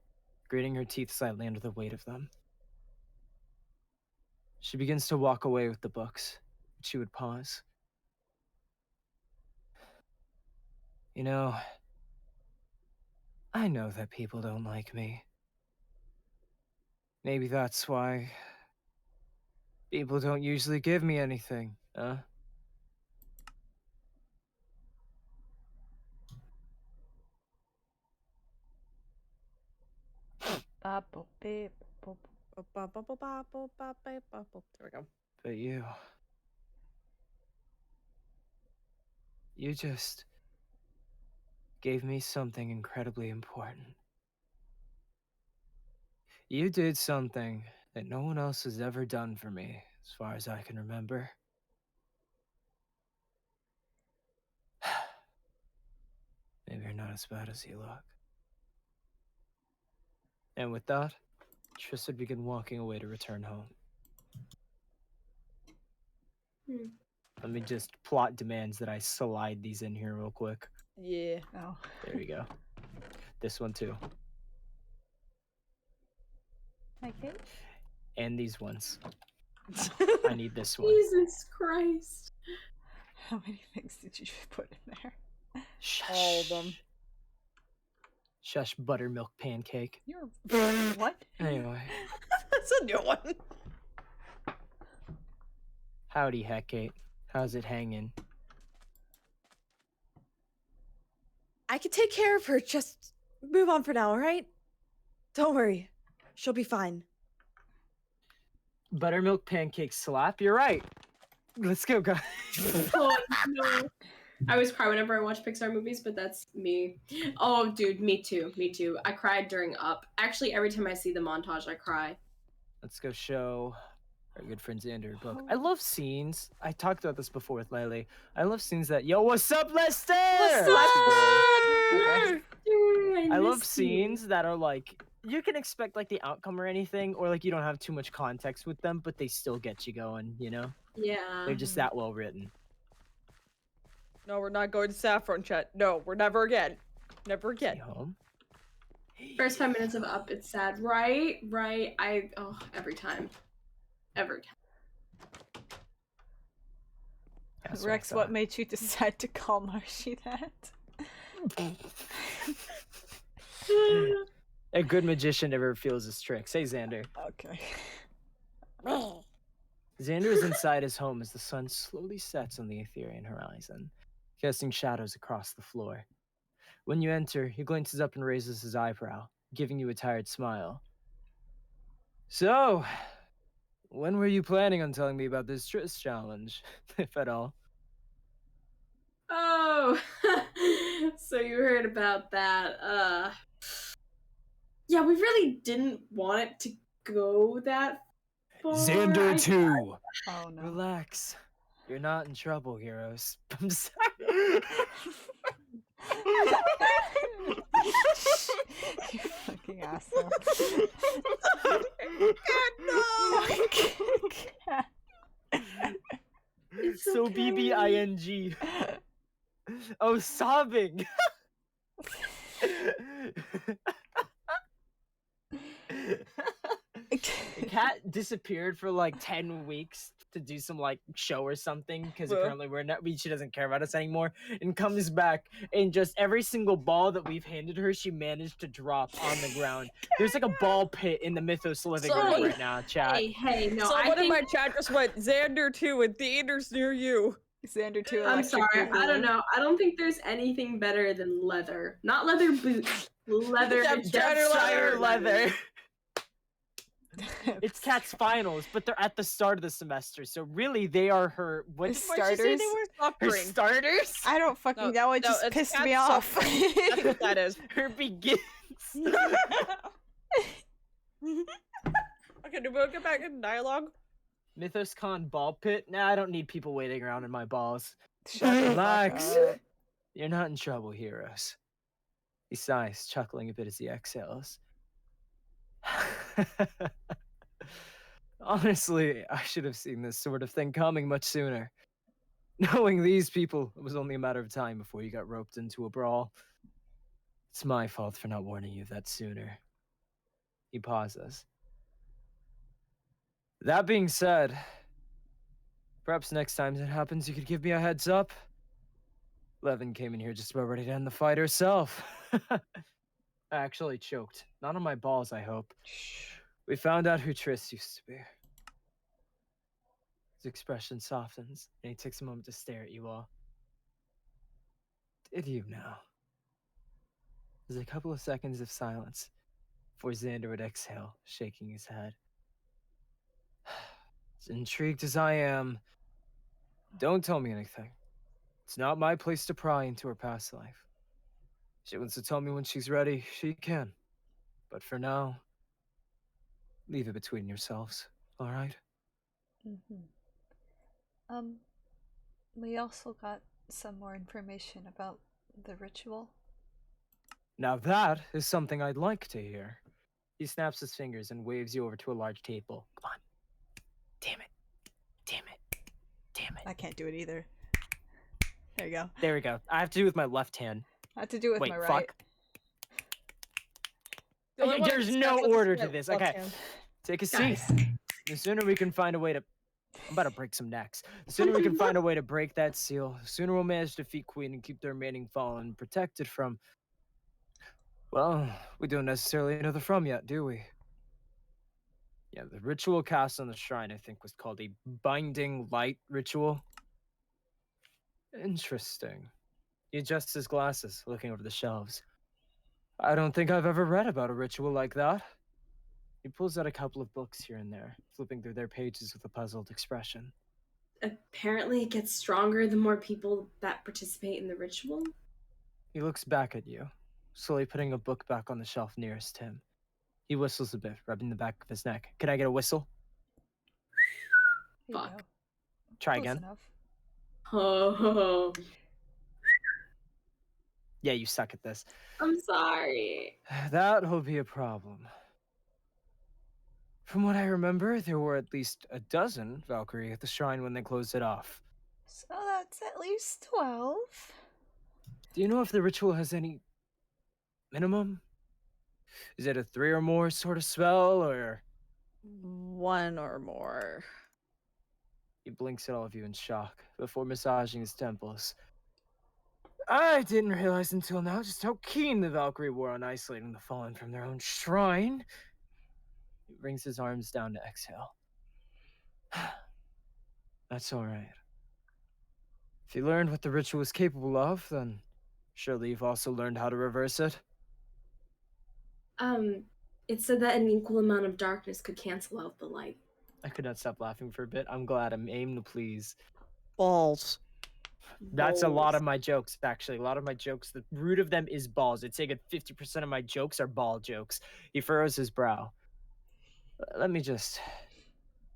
grating her teeth slightly under the weight of them. She begins to walk away with the books, but she would pause. You know, I know that people don't like me. Maybe that's why people don't usually give me anything, huh? Bop, beep, boop. There we go. But you just gave me something incredibly important. You did something that no one else has ever done for me, as far as I can remember. Maybe you're not as bad as you look. And with that, Triss would begin walking away to return home. Let me just plot demands that I slide these in here real quick. Yeah. Oh. There we go. This one too. Okay. And these ones. I need this one. Jesus Christ. How many things did you put in there? Shush. All of them. Shush, buttermilk pancake. You're what? Anyway. That's a new one. Howdy, Hecate. How's it hanging? I can take care of her. Just move on for now, alright? Don't worry. She'll be fine. Buttermilk pancake slap? You're right. Let's go, guys. Oh no. I always cry whenever I watch Pixar movies, but that's me. Oh, dude, me too. Me too. I cried during Up. Actually, every time I see the montage, I cry. Let's go show our good friend Xander a book. I love scenes. I talked about this before with Lily. I love scenes that, yo, what's up, Lester? What's Okay. Dude, I love missed you. scenes that are like, you can expect like the outcome or anything, or like you don't have too much context with them, but they still get you going, you know? Yeah. They're just that well written. No, we're not going to Saffron, Chet. No, we're never again. Never Is he again. home? First 5 minutes of Up, it's sad. Right? Every time. Every time. That's Rex, I what thought. made you decide to call Marshy that? A good magician never reveals his tricks. Hey, Xander. Okay. Xander is inside his home as the sun slowly sets on the Etherean horizon, casting shadows across the floor. When you enter, he glances up and raises his eyebrow, giving you a tired smile. So, when were you planning on telling me about this Triss challenge, if at all? Oh, so you heard about that. Yeah, we really didn't want it to go that far. Xander 2! Oh no. Relax. You're not in trouble, heroes. I'm sorry. You fucking asshole. It's So okay. BBING. Oh, sobbing. The cat disappeared for like 10 weeks to do some like show or something because apparently she doesn't care about us anymore, and comes back and just every single ball that we've handed her she managed to drop on the ground. There's like a ball pit in the Mythos living room Someone- right now, chat. Hey, no, Someone I in think, my chat just went, Xander 2 in theaters near you. Xander 2 I'm electric sorry, I don't boogaloo. know. I don't think there's anything better than leather. Not leather boots. Leather. Depthshire leather. It's Cat's finals, but they're at the start of the semester, so really they are her what His did she say they starters? were? Her Suffering. starters? I don't fucking know, it just it's pissed cat me off. suffering. That's what that is. Her begins. Okay, do we get back in dialogue? Mythos Con ball pit? Nah, I don't need people waiting around in my balls. Shut the fuck Relax. up. You're not in trouble, heroes. He sighs, chuckling a bit as he exhales. Honestly, I should have seen this sort of thing coming much sooner. Knowing these people, it was only a matter of time before you got roped into a brawl. It's my fault for not warning you that sooner. He pauses. That being said, perhaps next time that happens, you could give me a heads up. Levin came in here just about ready to end the fight herself. I actually choked. Not on my balls, I hope. We found out who Triss used to be. His expression softens, and he takes a moment to stare at you all. Did you now? There's a couple of seconds of silence before Xander would exhale, shaking his head. As intrigued as I am, don't tell me anything. It's not my place to pry into her past life. She wants to tell me when she's ready, she can. But for now, leave it between yourselves, alright? Mm-hmm. We also got some more information about the ritual. Now that is something I'd like to hear. He snaps his fingers and waves you over to a large table. Come on. Damn it. Damn it. Damn it. I can't do it either. There you go. There we go. I have to do it with my left hand. I have to do it with Wait, my right. fuck. The only one There's who no snaps at order the to this. left Okay. hand. Take a seat. Guys. The sooner we can find a way to... I'm about to break some necks. The sooner we can find a way to break that seal, the sooner we'll manage to defeat Queen and keep the remaining fallen protected from... Well, we don't necessarily know the from yet, do we? Yeah, the ritual cast on the shrine, I think, was called a Binding Light Ritual. Interesting. He adjusts his glasses, looking over the shelves. I don't think I've ever read about a ritual like that. He pulls out a couple of books here and there, flipping through their pages with a puzzled expression. Apparently, it gets stronger the more people that participate in the ritual. He looks back at you, slowly putting a book back on the shelf nearest him. He whistles a bit, rubbing the back of his neck. Can I get a whistle? There you Fuck. go. Try Close again. enough. Oh, Yeah, you suck at this. I'm sorry. That'll be a problem. From what I remember, there were at least a dozen Valkyrie at the shrine when they closed it off. So that's at least 12. Do you know if the ritual has any minimum? Is it a 3 or more sort of spell, or... One or more. He blinks at all of you in shock before massaging his temples. I didn't realize until now just how keen the Valkyrie were on isolating the fallen from their own shrine. He brings his arms down to exhale. That's all right. If you learned what the ritual is capable of, then surely you've also learned how to reverse it. It said that an equal amount of darkness could cancel out the light. I could not stop laughing for a bit. I'm glad I'm aimed to please. Balls. That's a lot Balls. of my jokes, actually. A lot of my jokes, the root of them is balls. I'd say a good 50% of my jokes are ball jokes. He furrows his brow. Let me just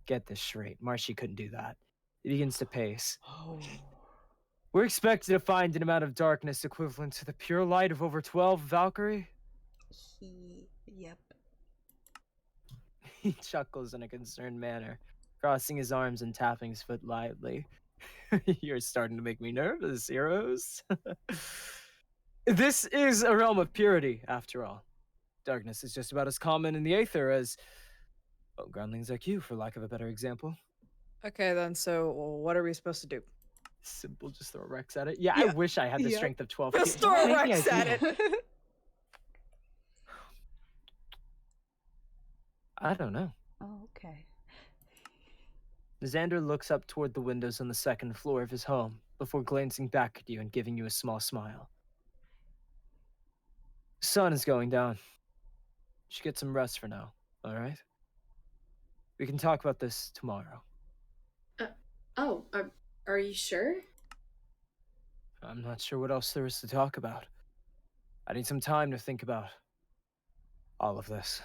get this straight. Marshy couldn't do that. He begins to pace. Oh. We're expected to find an amount of darkness equivalent to the pure light of over 12 Valkyrie? Yep. He chuckles in a concerned manner, crossing his arms and tapping his foot lightly. You're starting to make me nervous, heroes. This is a realm of purity, after all. Darkness is just about as common in the Aether as, well, groundlings like you, for lack of a better example. Okay, then, so what are we supposed to do? Simple, just throw Rex at it. Yeah, Yeah, I wish I had the yeah. strength of 12. Just Don't throw make me Rex at idea. it. I don't know. Oh, okay. Xander looks up toward the windows on the second floor of his home before glancing back at you and giving you a small smile. Sun is going down. You should get some rest for now, all right? We can talk about this tomorrow. Oh, are you sure? I'm not sure what else there is to talk about. I need some time to think about all of this.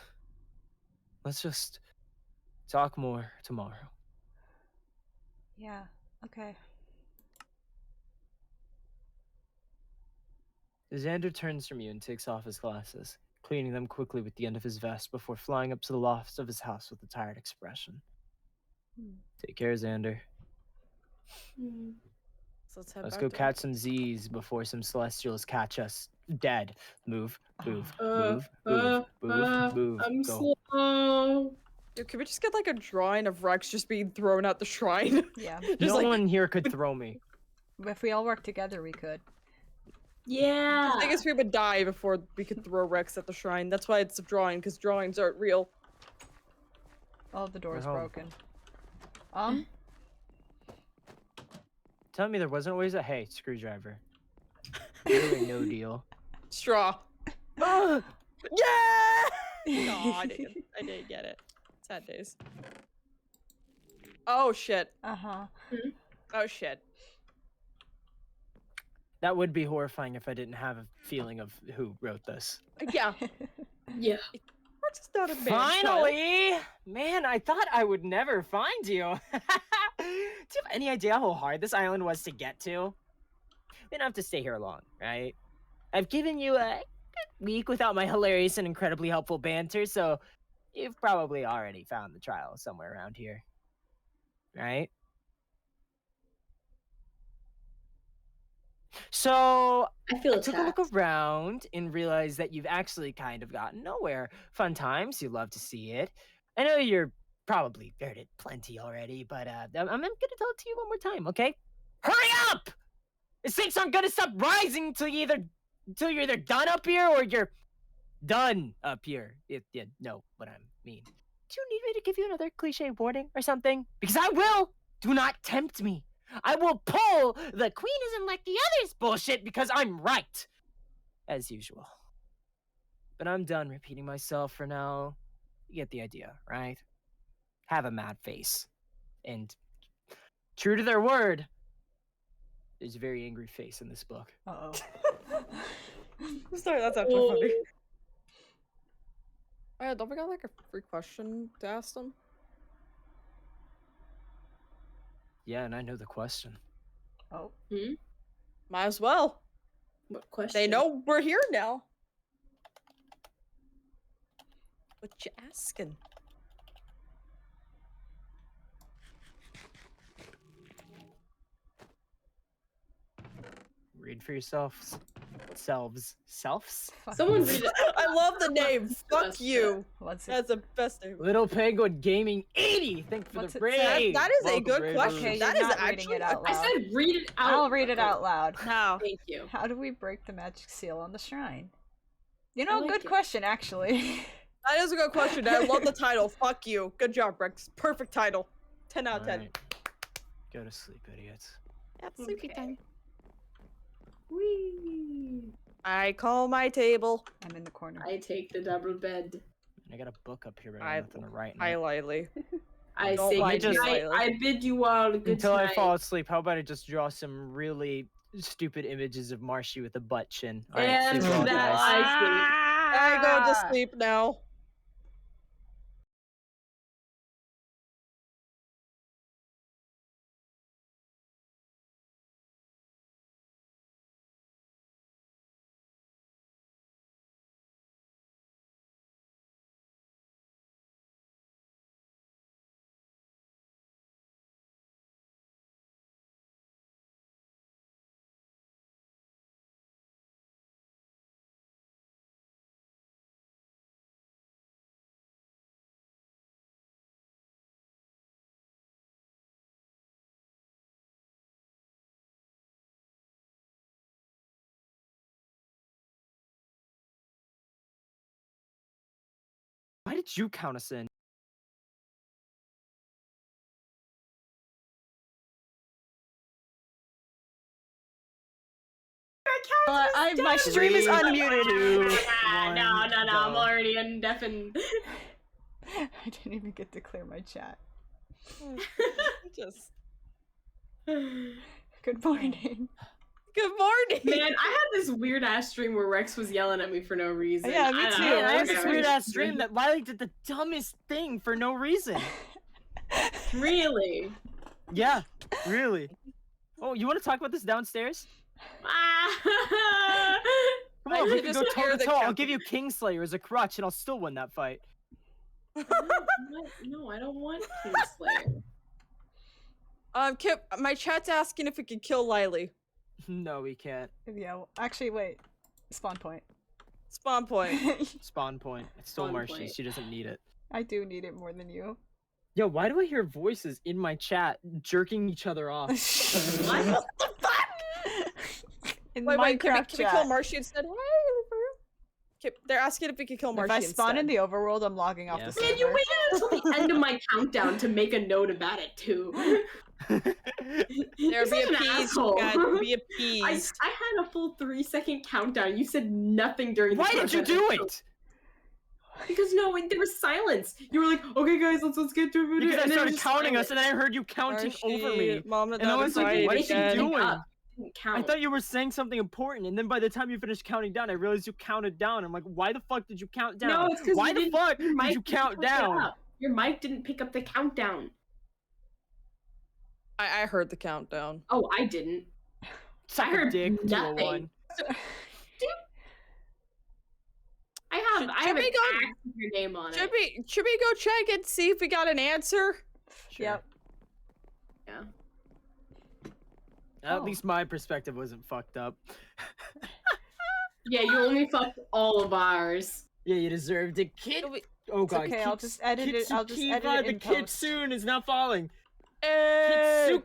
Let's just talk more tomorrow. Yeah, okay. Xander turns from you and takes off his glasses, cleaning them quickly with the end of his vest before flying up to the loft of his house with a tired expression. Take care, Xander. So let's head Let's back go to catch some Z's before some Celestials catch us dead. Move, move, Uh, move, move. I'm Go. slow. Dude, can we just get like a drawing of Rex just being thrown out the shrine? Yeah. Just No like, one here could throw me. If we all work together, we could. Yeah. I guess we would die before we could throw Rex at the shrine. That's why it's a drawing, because drawings aren't real. Oh, the door's home. broken. Tell me there wasn't always a hey screwdriver. Really no deal. Straw. Ah! Yeah! No, I didn't get it. Sad days. Oh shit. Uh-huh. Oh shit. That would be horrifying if I didn't have a feeling of who wrote this. Yeah. Yeah. Rex is not a man. Finally! Man, I thought I would never find you. Do you have any idea how hard this island was to get to? We don't have to stay here long, right? I've given you a good week without my hilarious and incredibly helpful banter, so you've probably already found the trial somewhere around here. Right? So I feel I took a attacked. look around and realized that you've actually kind of gotten nowhere. Fun times, you love to see it. I know you're probably heard it plenty already, but I'm gonna tell it to you one more time, okay? Hurry up! The stakes aren't gonna stop rising until you're either done up here or you're done up here. If you know what I mean. Do you need me to give you another cliche warning or something? Because I will! Do not tempt me. I will pull the queen isn't like the others bullshit because I'm right. As usual. But I'm done repeating myself for now. You get the idea, right? Have a mad face. And true to their word, there's a very angry face in this book. Uh-oh. Sorry, that's actually funny. Oh yeah, don't we got like a free question to ask them? Yeah, and I know the question. Oh. Might as well. What question? They know we're here now. What you asking? Read for yourselves. Selves. Fuck Someone you. read it. I love the name. What's Fuck question? you. What's it? That's the best name. Little Penguin Gaming 80. Thank for What's the it say? raid. That is a Welcome, good raiders. question. Okay, That you're is not reading actually it out I loud. said read it out. I'll read it out loud. How? Thank you. How do we break the magic seal on the shrine? You know, like good it. question, actually. That is a good question. I love the title. Fuck you. Good job, Rex. Perfect title. 10 out of 10. Alright. Go to sleep, idiots. That's sleepy Okay. time. Whee! I call my table. I'm in the corner. I take the double bed. I got a book up here, but I- I have nothing to write in Hi, it. Lightly. I Don't say lie good to me, night. Lightly. I bid you all good Until night. I fall asleep, how about I just draw some really stupid images of Marshy with a butt chin? Alright, And sleep well, that guys. I I go to sleep now. Why did you count us in? My stream is Three, unmuted. two, No, one, I'm go. already indefinite. I didn't even get to clear my chat. Just. Good morning. Good morning. Man, I had this weird ass stream where Rex was yelling at me for no reason. Yeah, me I don't too. know. Man, I had this Whatever. weird ass dream that Lily did the dumbest thing for no reason. Really? Yeah, really. Oh, you want to talk about this downstairs? Ah, Come I on, we should can just go hear toe to the toe. I'll count. give you Kingslayer as a crutch, and I'll still win that fight. No, I don't want Kingslayer. Kip, my chat's asking if we could kill Lily. No, we can't. Yeah, actually, wait. Spawn point. Spawn point. Spawn point. It's still Spawn Marshy. point. She doesn't need it. I do need it more than you. Yo, why do I hear voices in my chat jerking each other off? What? In Wait, Minecraft can we chat. kill Marshy instead? Hey, Kip, they're asking if we could kill Marshy If I spawn in instead. the overworld, I'm logging off Yeah. the server. Man, you waited until the end of my countdown to make a note about it too. There, You're be such an appeased, asshole. guys. Be I appeased. had a full 3-second countdown. You said nothing during the Why did you do countdown. it? Because no, there was silence. You were like, okay guys, let's get to it. Because I And then it started was counting us, silent. and I heard you counting over Marshy, me. Mom And I was like, what is she It didn't doing? up. It didn't count. I thought you were saying something important, and then by the time you finished counting down, I realized you counted down. I'm like, why the fuck did you count down? No, it's because why the fuck your did mic you didn't count pick it down? up. Your mic didn't pick up the countdown. I heard the countdown. Oh, I didn't. Suck I a heard dick, nothing. 201. I have Should an we go- axe with your name on Should it. we go check and see if we got an answer? Sure. Yep. Yeah. At Oh. least my perspective wasn't fucked up. Yeah, you only fucked all of ours. Yeah, you deserved it, kid. Do we- Oh It's god, okay, I'll just edit it. I'll just edit Kitsukiva, it the in post. kitsune is not falling. Hey!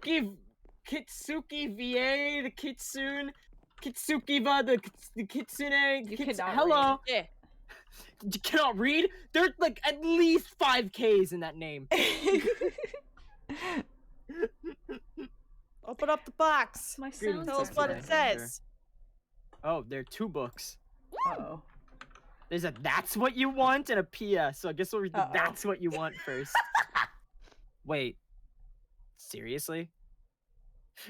Kitsuki VA, the kitsune. Kitsukiva, the kitsune. You Kits- cannot Hello. Yeah. You cannot read? There's like at least 5 Ks in that name. Open up the box. My Greetings, sound Tell us Sexy what Life it Xander. says. Oh, there are 2 books. Uh-oh. There's a that's what you want and a PS. So I guess we'll read the Uh-oh. that's what you want first. Wait. Seriously?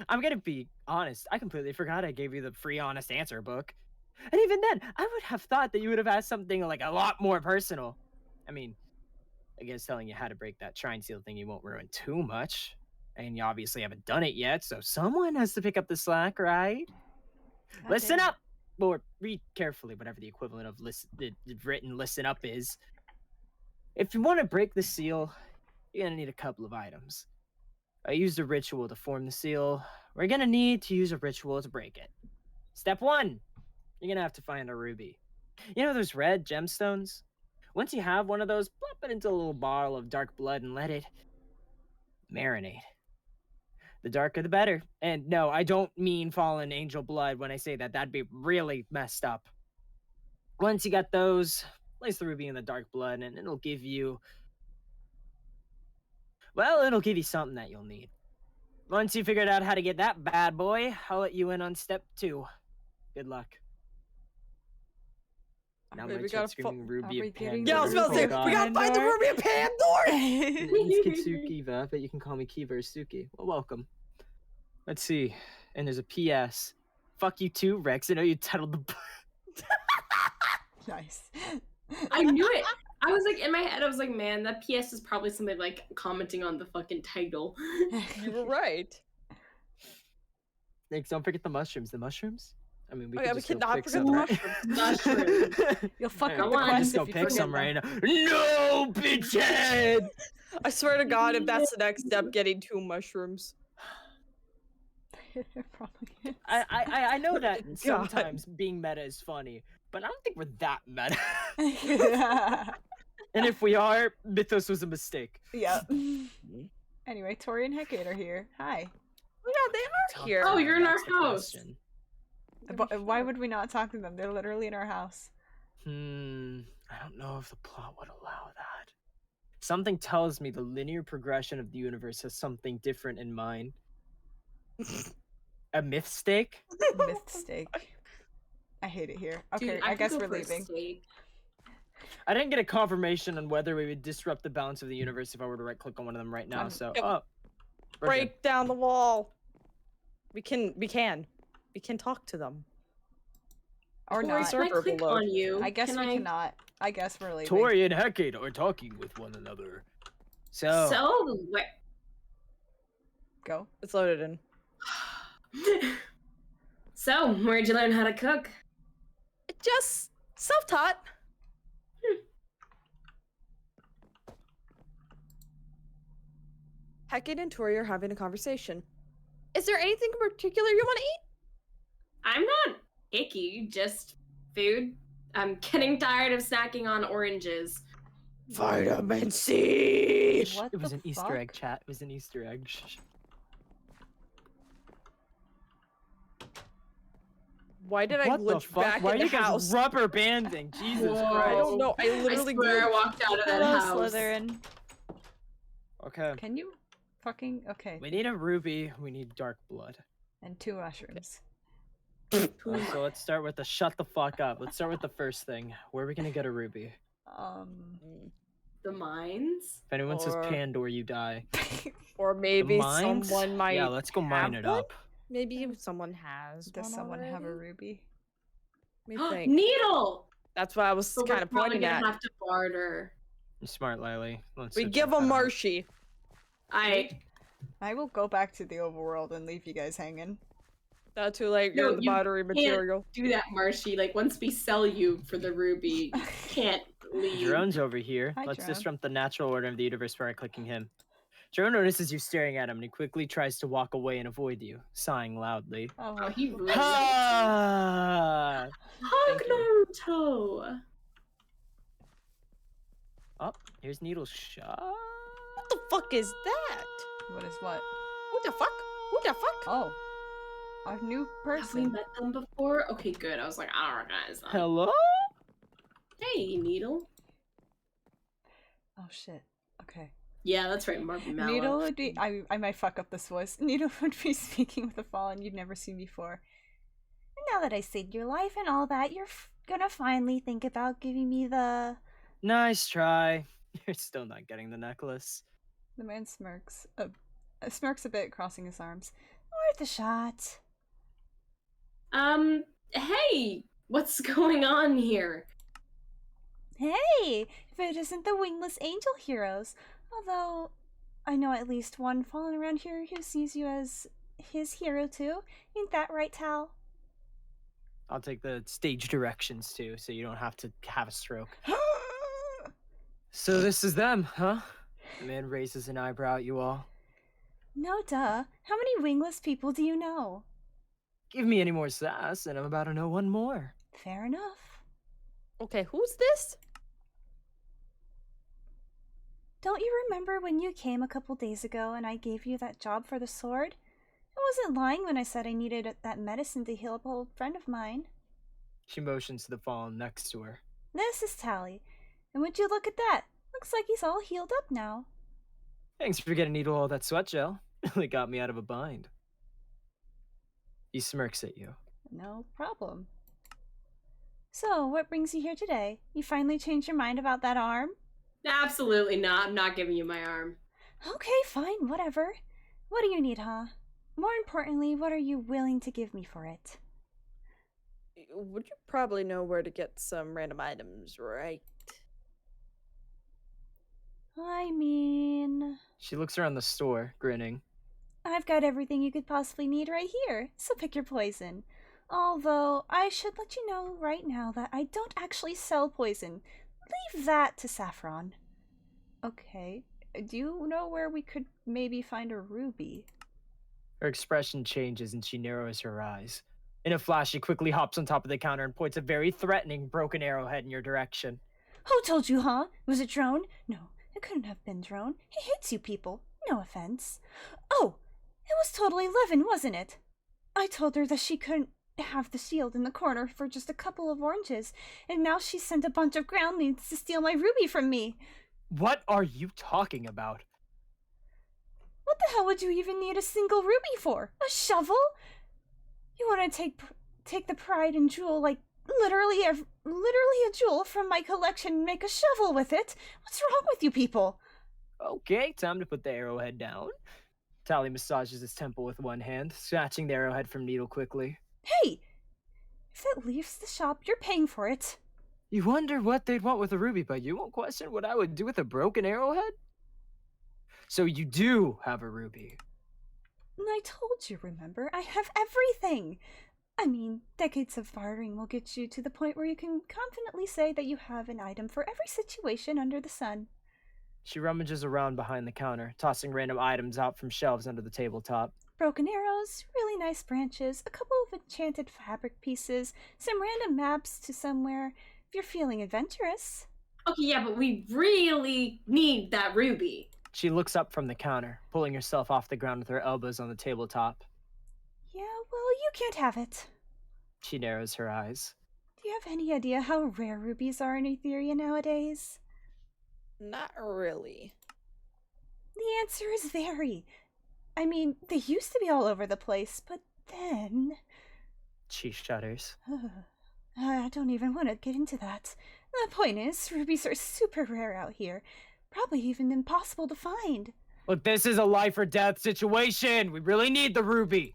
I'm gonna be honest. I completely forgot I gave you the free honest answer book. And even then, I would have thought that you would have asked something like a lot more personal. I mean, I guess telling you how to break that shrine seal thing you won't ruin too much. And you obviously haven't done it yet, so someone has to pick up the slack, right? God Listen damn. up! Or read carefully, whatever the equivalent of the written listen up is. If you want to break the seal, you're gonna need a couple of items. I used a ritual to form the seal. We're gonna need to use a ritual to break it. Step 1, you're gonna have to find a ruby. You know those red gemstones? Once you have one of those, plop it into a little bottle of dark blood and let it marinate. The darker the better. And no, I don't mean fallen angel blood when I say that. That'd be really messed up. Once you got those, place the ruby in the dark blood and it'll give you... Well, it'll give you something that you'll need. Once you figured out how to get that bad boy, I'll let you in on step 2. Good luck. Now Wait, my we chat gotta screaming Are Ruby we of getting Pandora. Yeah, I was about to say, Oh, God. we gotta find the Pandora? Ruby of Pandora! It's Kitsukiva, but you can call me Kiva or Suki. Well, welcome. Let's see. And there's a PS. Fuck you too, Rex. I know you titled the book. Nice. I knew it. I was like, in my head, I was like, man, that PS is probably somebody like commenting on the fucking title. You were right. Thanks, don't forget the mushrooms. The mushrooms? I mean, we Oh, could yeah, we just go cannot pick forget some, the right? Mushrooms. You'll fuck Hey, up I the wanna quest just go if you pick forget some them. right now. No, bitchhead! I swear to God, if that's the next step, getting 2 mushrooms. It probably is. I know that God. sometimes being meta is funny, but I don't think we're that meta. And if we are, Mythos was a mistake. Yeah. Anyway, Tori and Hecate are here. Hi. Oh yeah, they are here. Oh, you're in our That's the house. question. Why would we not talk to them? They're literally in our house. I don't know if the plot would allow that. Something tells me the linear progression of the universe has something different in mind. A myth stake? Myth steak. I hate it here. Okay, Dude, I could guess go we're for a leaving. steak. I didn't get a confirmation on whether we would disrupt the balance of the universe if I were to right click on one of them right now, so Yep. we're good. Break down the wall. We can talk to them. Or Tori, not. sir. Can I Server click below. on you? I guess Can we I... cannot. I guess we're leaving. Tori and Hecate are talking with one another. So, So, where... Go. It's loaded in. So, where'd you learn how to cook? Just self-taught. Hecate and Tori are having a conversation. Is there anything in particular you want to eat? I'm not icky, just food. I'm getting tired of snacking on oranges. Vitamin C. What It was the an Easter fuck? egg, chat. It was an Easter egg. Shh. Why did I What the glitch fuck? back Why are in the you guys house? rubber banding? Jesus Whoa. I Christ. don't know. I I literally swear I glitched. walked out of that Hello, house. Slytherin. Okay. Can you fucking okay? We need a ruby. We need dark blood. And 2 mushrooms. So let's start with the shut the fuck up. Let's start with the first thing. Where are we gonna get a ruby? The mines? If anyone says Or- Pandora, you die. Or maybe mines? someone might. Yeah, let's go mine have it one? up. Maybe someone has. Does one someone have a already? ruby? Let me think. Needle! That's what I was But kind we're of probably pointing gonna at. have to barter. You're smart, Lily. Let's We switch give that them out. Marshy. I will go back to the overworld and leave you guys hanging. That's too late. No, You're the you battery material. Do that, Marshy. Like, once we sell you for the ruby, you can't leave. Jerome's over here. Hi, Let's Jerome. disrupt the natural order of the universe by clicking him. Jerome notices you staring at him and he quickly tries to walk away and avoid you, sighing loudly. Oh, he really Ha! Hug Thank you. Naruto! Oh, here's Needle's shot. What the fuck is that? What is what? Who the fuck? Who the fuck? Oh, a new Have we person. met them before? Okay, good. I was like, I don't recognize them. Hello? Hey, Needle. Oh shit. Okay. Yeah, that's right, Marvin Mallow. Needle would be. I might fuck up this voice. Needle would be speaking with a fallen you've never seen before. Now that I saved your life and all that, you're gonna finally think about giving me the. Nice try. You're still not getting the necklace. The man smirks. Smirks a bit, crossing his arms. Worth a shot. Hey! What's going on here? Hey, if it isn't the wingless angel heroes. Although, I know at least one fallen around here who sees you as his hero too. Ain't that right, Tal? I'll take the stage directions too, so you don't have to have a stroke. So this is them, huh? The man raises an eyebrow at you all. No, duh. How many wingless people do you know? Give me any more sass, and I'm about to know one more. Fair enough. Okay, who's this? Don't you remember when you came a couple days ago and I gave you that job for the sword? I wasn't lying when I said I needed that medicine to heal up an old friend of mine. She motions to the fallen next to her. This is Tally. And would you look at that? Looks like he's all healed up now. Thanks for getting Needle all that sweat gel. Really got me out of a bind. He smirks at you. No problem. So, what brings you here today? You finally changed your mind about that arm? Absolutely not. I'm not giving you my arm. Okay, fine, whatever. What do you need, huh? More importantly, what are you willing to give me for it? Would you probably know where to get some random items, right? I mean, She looks around the store, grinning. I've got everything you could possibly need right here, so pick your poison. Although, I should let you know right now that I don't actually sell poison. Leave that to Saffron. Okay, do you know where we could maybe find a ruby? Her expression changes and she narrows her eyes. In a flash, she quickly hops on top of the counter and points a very threatening broken arrowhead in your direction. Who told you, huh? Was it Drone? No, it couldn't have been Drone. He hates you people. No offense. Oh, it was totally Levin, wasn't it? I told her that she couldn't have the shield in the corner for just a couple of oranges, and now she sent a bunch of groundlings to steal my ruby from me. What are you talking about? What the hell would you even need a single ruby for? A shovel? You want to take the pride and jewel, like literally a jewel from my collection and make a shovel with it? What's wrong with you people? Okay, time to put the arrowhead down. Tally massages his temple with one hand, snatching the arrowhead from Needle quickly. Hey! If it leaves the shop, you're paying for it. You wonder what they'd want with a ruby, but you won't question what I would do with a broken arrowhead? So you do have a ruby. And I told you, remember? I have everything. I mean, decades of bartering will get you to the point where you can confidently say that you have an item for every situation under the sun. She rummages around behind the counter, tossing random items out from shelves under the tabletop. Broken arrows, really nice branches, a couple of enchanted fabric pieces, some random maps to somewhere, if you're feeling adventurous. Okay, yeah, but we really need that ruby. She looks up from the counter, pulling herself off the ground with her elbows on the tabletop. Yeah, well, you can't have it. She narrows her eyes. Do you have any idea how rare rubies are in Etheria nowadays? Not really. The answer is very. I mean, they used to be all over the place, but then. She shudders. I don't even want to get into that. The point is, rubies are super rare out here. Probably even impossible to find. Look, this is a life or death situation. We really need the ruby.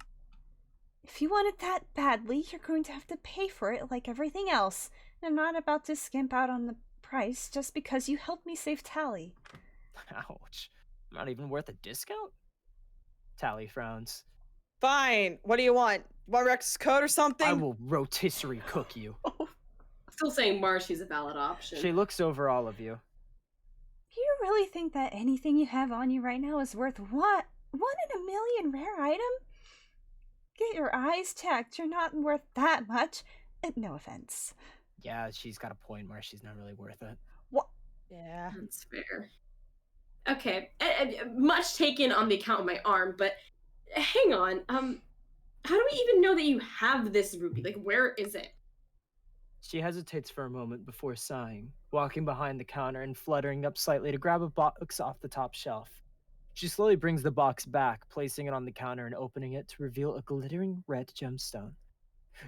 If you want it that badly, you're going to have to pay for it like everything else. And I'm not about to skimp out on the price just because you helped me save Tally. Ouch. Not even worth a discount? Tally frowns. Fine. What do you want? Want Rex's code or something? I will rotisserie cook you. Still saying Marshy's a valid option. She looks over all of you. Do you really think that anything you have on you right now is worth what? 1 in a million rare item? Get your eyes checked. You're not worth that much. No offense. Yeah, she's got a point where she's not really worth it. What? Yeah. That's fair. Okay, much taken on the account of my arm, but hang on. How do we even know that you have this ruby? Like, where is it? She hesitates for a moment before sighing, walking behind the counter and fluttering up slightly to grab a box off the top shelf. She slowly brings the box back, placing it on the counter and opening it to reveal a glittering red gemstone.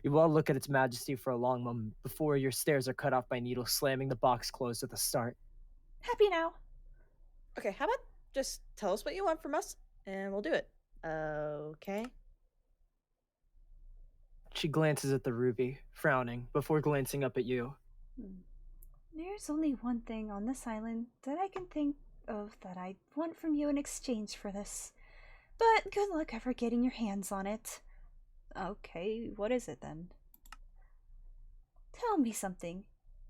You all look at its majesty for a long moment before your stares are cut off by Needle slamming the box closed at the start. Happy now. Okay, how about just tell us what you want from us and we'll do it. Okay. She glances at the ruby, frowning, before glancing up at you. There's only one thing on this island that I can think of that I want from you in exchange for this. But good luck ever getting your hands on it. Okay, what is it then? Tell me something.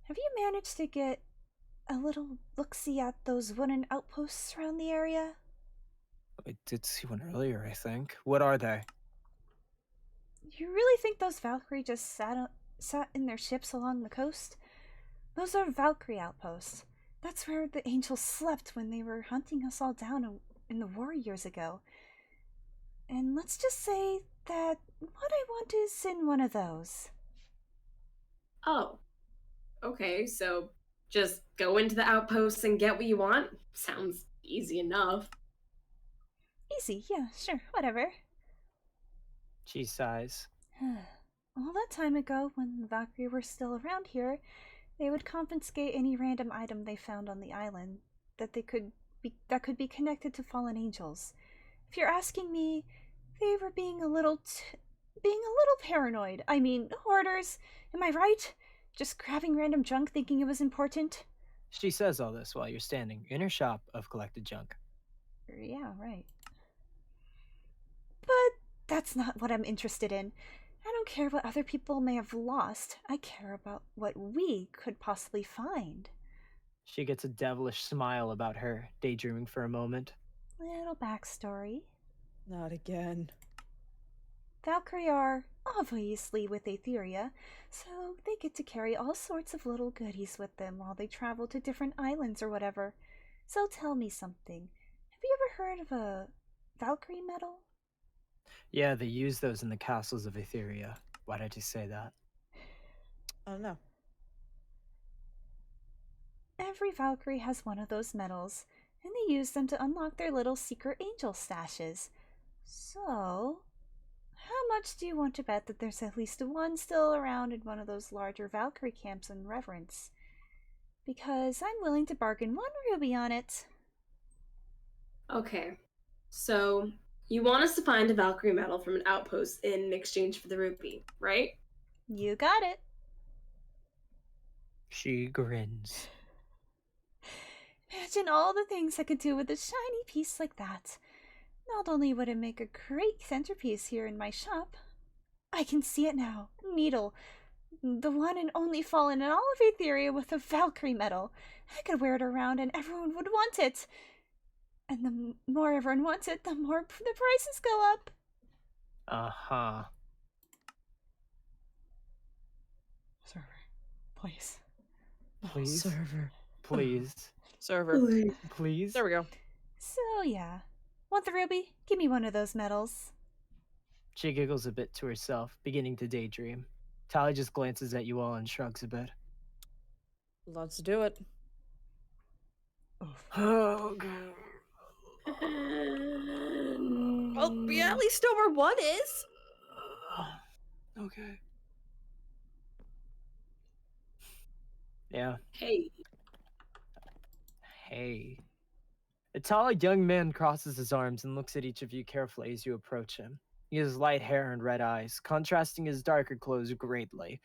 Have you managed to get a little look-see at those wooden outposts around the area? I did see one earlier, I think. What are they? You really think those Valkyrie just sat in their ships along the coast? Those are Valkyrie outposts. That's where the angels slept when they were hunting us all down in the war years ago. And let's just say that what I want is in one of those. Oh. Okay, so just go into the outposts and get what you want? Sounds easy enough. Easy, yeah, sure, whatever. She sighs. All that time ago, when the Valkyrie were still around here, they would confiscate any random item they found on the island that could be connected to fallen angels. If you're asking me, they were being a little paranoid. I mean, hoarders. Am I right? Just grabbing random junk thinking it was important? She says all this while you're standing in her shop of collected junk. Yeah, right. But that's not what I'm interested in. I don't care what other people may have lost. I care about what we could possibly find. She gets a devilish smile about her, daydreaming for a moment. Little backstory. Not again. Valkyrie are obviously with Etheria, so they get to carry all sorts of little goodies with them while they travel to different islands or whatever. So tell me something. Have you ever heard of a Valkyrie medal? Yeah, they use those in the castles of Etheria. Why did you say that? I don't know. Every Valkyrie has one of those medals, and they use them to unlock their little secret angel stashes. So, how much do you want to bet that there's at least one still around in one of those larger Valkyrie camps in Reverence? Because I'm willing to bargain 1 ruby on it. Okay, so you want us to find a Valkyrie medal from an outpost in exchange for the ruby, right? You got it. She grins. Imagine all the things I could do with a shiny piece like that. Not only would it make a great centerpiece here in my shop, I can see it now. Needle. The one and only fallen in all of Aetheria with a Valkyrie medal. I could wear it around and everyone would want it. And the more everyone wants it, the more the prices go up. Uh-huh. Server, please. Please? Server. Please. Server. Please? There we go. So, yeah. Want the ruby? Give me one of those medals. She giggles a bit to herself, beginning to daydream. Tally just glances at you all and shrugs a bit. Let's do it. Oof. Okay. Well, yeah, at least know where one is. Okay. Yeah. Hey. Hey. A tall young man crosses his arms and looks at each of you carefully as you approach him. He has light hair and red eyes, contrasting his darker clothes greatly.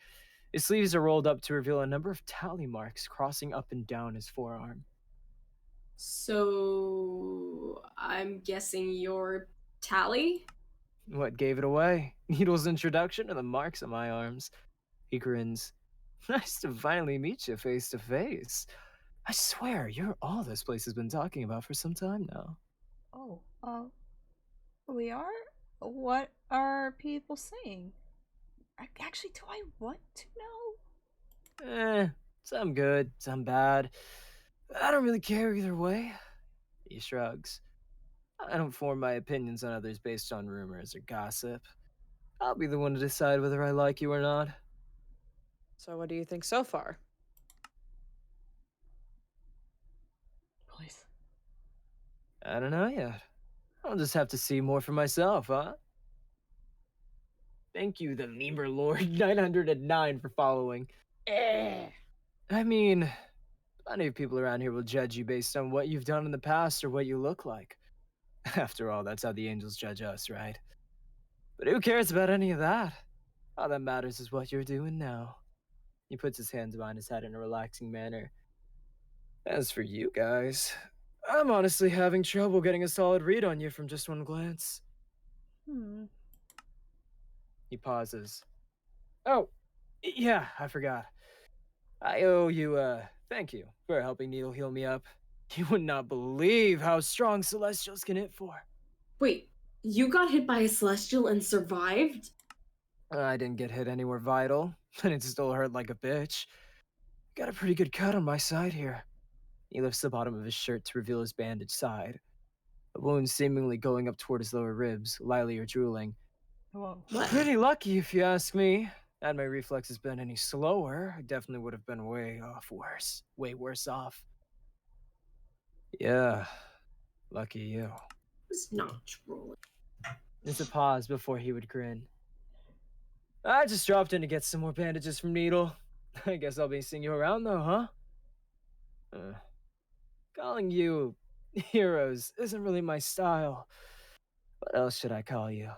His sleeves are rolled up to reveal a number of tally marks crossing up and down his forearm. So I'm guessing you're Tally? What gave it away? Needle's introduction or the marks on my arms? He grins. Nice to finally meet you face to face. I swear, you're all this place has been talking about for some time now. Oh, we are? What are people saying? Actually, do I want to know? Some good, some bad. I don't really care either way. He shrugs. I don't form my opinions on others based on rumors or gossip. I'll be the one to decide whether I like you or not. So what do you think so far? Please. I don't know yet. I'll just have to see more for myself, huh? Thank you, the Lemur Lord 909 for following. I mean, plenty of people around here will judge you based on what you've done in the past or what you look like. After all, that's how the angels judge us, right? But who cares about any of that? All that matters is what you're doing now. He puts his hands behind his head in a relaxing manner. As for you guys, I'm honestly having trouble getting a solid read on you from just one glance. He pauses. Oh, yeah, I forgot. I owe you a thank you for helping Needle heal me up. You would not believe how strong Celestials can hit for. Wait, you got hit by a celestial and survived? I didn't get hit anywhere vital, and it still hurt like a bitch. Got a pretty good cut on my side here. He lifts the bottom of his shirt to reveal his bandaged side. A wound seemingly going up toward his lower ribs, Lily are drooling. Whoa. What? Pretty lucky if you ask me. Had my reflexes been any slower, I definitely would have been way worse off. Yeah, lucky you. It's not trolling. There's a pause before he would grin. I just dropped in to get some more bandages from Needle. I guess I'll be seeing you around though, huh? Calling you heroes isn't really my style. What else should I call you?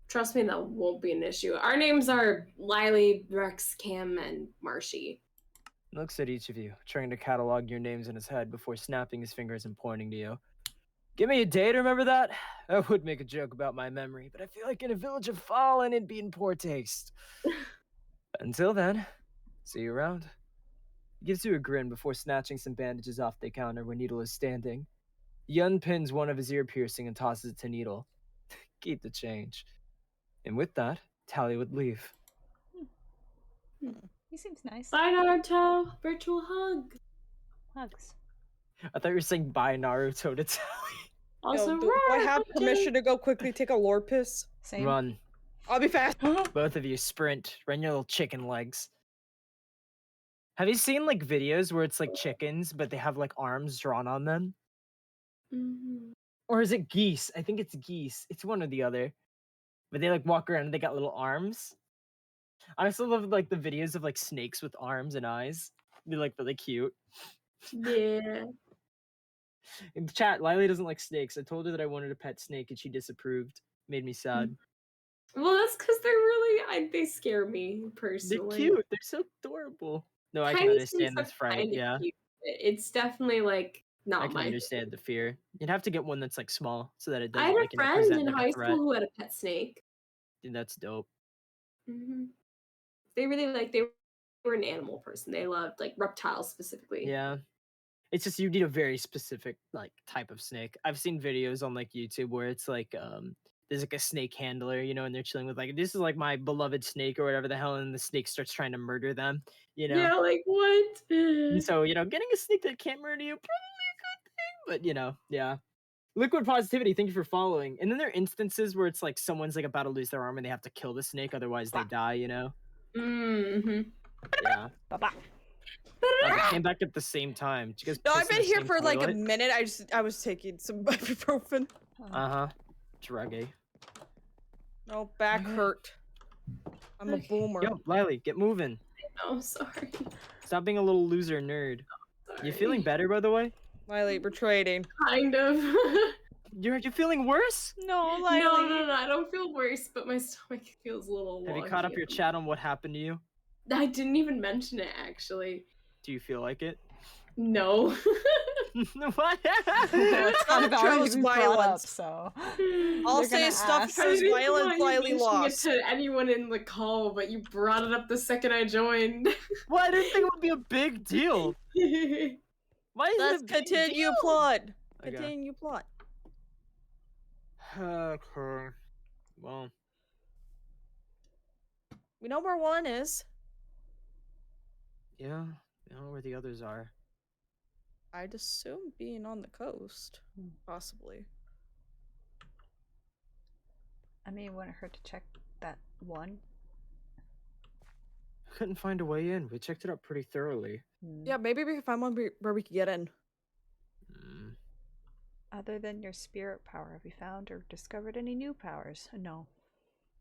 Trust me, that won't be an issue. Our names are Lily, Rex, Cam, and Marshy. Looks at each of you, trying to catalog your names in his head before snapping his fingers and pointing to you. Give me a day to remember that? I would make a joke about my memory, but I feel like in a village of fallen it'd be in poor taste. Until then, see you around. He gives you a grin before snatching some bandages off the counter where Needle is standing. He unpins one of his ear piercing and tosses it to Needle. Keep the change. And with that, Tally would leave. He seems nice. Bye, Naruto. Virtual hug. Hugs. I thought you were saying bye Naruto to Tally. Also, Yo, do I have Naruto. permission to go quickly take a lore piss? Same. Run. I'll be fast. Both of you sprint. Run your little chicken legs. Have you seen like videos where it's like chickens, but they have like arms drawn on them? Mhm. Or is it geese? I think it's geese. It's one or the other. But they like walk around and they got little arms. I also love like the videos of like snakes with arms and eyes. They're like really cute. Yeah. In the chat, Lily doesn't like snakes. I told her that I wanted a pet snake and she disapproved. Made me sad. Well, that's because they're really, they scare me personally. They're cute. They're so adorable. No, I can Tiny understand snakes this are fright. kinda Yeah, cute. It's definitely like not I can my understand the fear. You'd have to get one that's like small so that it I had doesn't a like friend present in like high a threat. school who had a pet snake. Dude, that's dope. Hmm. They really they were an animal person. They loved like reptiles specifically. Yeah. It's just you need a very specific like type of snake. I've seen videos on like YouTube where it's like there's like a snake handler, and they're chilling with like this is like my beloved snake or whatever the hell, and the snake starts trying to murder them, Yeah, like what? And so, getting a snake that can't murder you probably a good thing, but yeah. Liquid Positivity, thank you for following. And then there are instances where it's like someone's like about to lose their arm and they have to kill the snake, otherwise they die, Mm-hmm. Yeah. Bye-bye. They came back at the same time. Did you guys No, piss I've in been the here same for like a toilet? minute. I was taking some ibuprofen. Uh-huh. Druggy. No, back Okay. hurt. I'm a Okay. boomer. Yo, Lily, get moving. Oh, sorry. Stop being a little loser nerd. Sorry. You feeling better, by the way? Miley, we're trading. Kind of. You feeling worse? No, No, Lily. no, I don't feel worse, but my stomach feels a little Have you wonky caught up at your the chat on what happened to you? I didn't even mention it, actually. Do you feel like it? No. What? Well, it's not about Chose who brought up, violence. so. I'll They're say gonna stuff ask. I chose didn't violence, want you Miley mentioning lost. it to anyone in the call, but you brought it up the second I joined. Well, I didn't think it would be a big deal. Why is Let's it a big continue deal? plot. Okay. Continue plot. Okay. Well, We know where one is. yeah. I don't know where the others are. I'd assume being on the coast. Possibly. I mean, it wouldn't hurt to check that one. Couldn't find a way in. We checked it out pretty thoroughly. Yeah, maybe we can find one where we can get in. Mm. Other than your spirit power, have you found or discovered any new powers? No.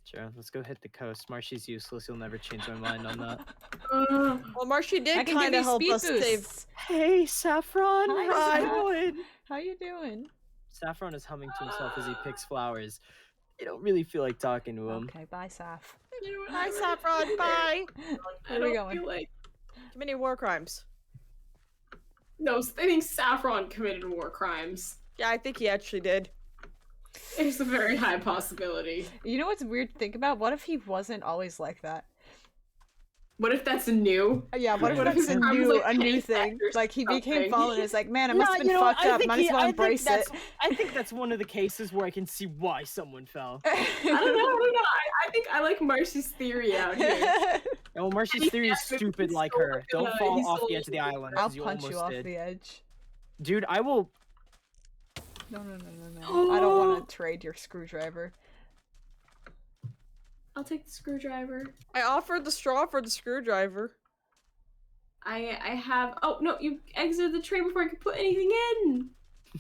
Sure, let's go hit the coast. Marshy's useless. You'll never change my mind on that. Well, Marshy I did can give kind you of help speed us save. boosts. Hey, Saffron! Hi, How's it Saff. going? How you doing? Saffron is humming to himself as he picks flowers. You don't really feel like talking to him. Okay, bye, Saf. You know what, Hi, I really Saffron. Bye. I Where are we don't going? feel like... Committing war crimes. No, I think Saffron committed war crimes. Yeah, I think he actually did. There's a very high possibility. You know what's weird to think about? What if he wasn't always like that? What if that's new? Yeah, what if What if that's a he's I was, new, like, a new petty thing? theft or Like he became something. fallen and is like, man, I must have been you know, fucked I up. think Might as he- well I think embrace it. I think that's one of the cases where I can see why someone fell. I don't know. I think I like Marcy's theory out here. Oh, Marshy's theory is Yeah, stupid he's like so her. like, Don't fall he's off so the edge of the like- island. I'll 'cause you punch you almost off did. the edge. Dude, I will. No. I don't want to trade your screwdriver. I'll take the screwdriver. I offered the straw for the screwdriver. I have. Oh no! You exited the tray before I could put anything in.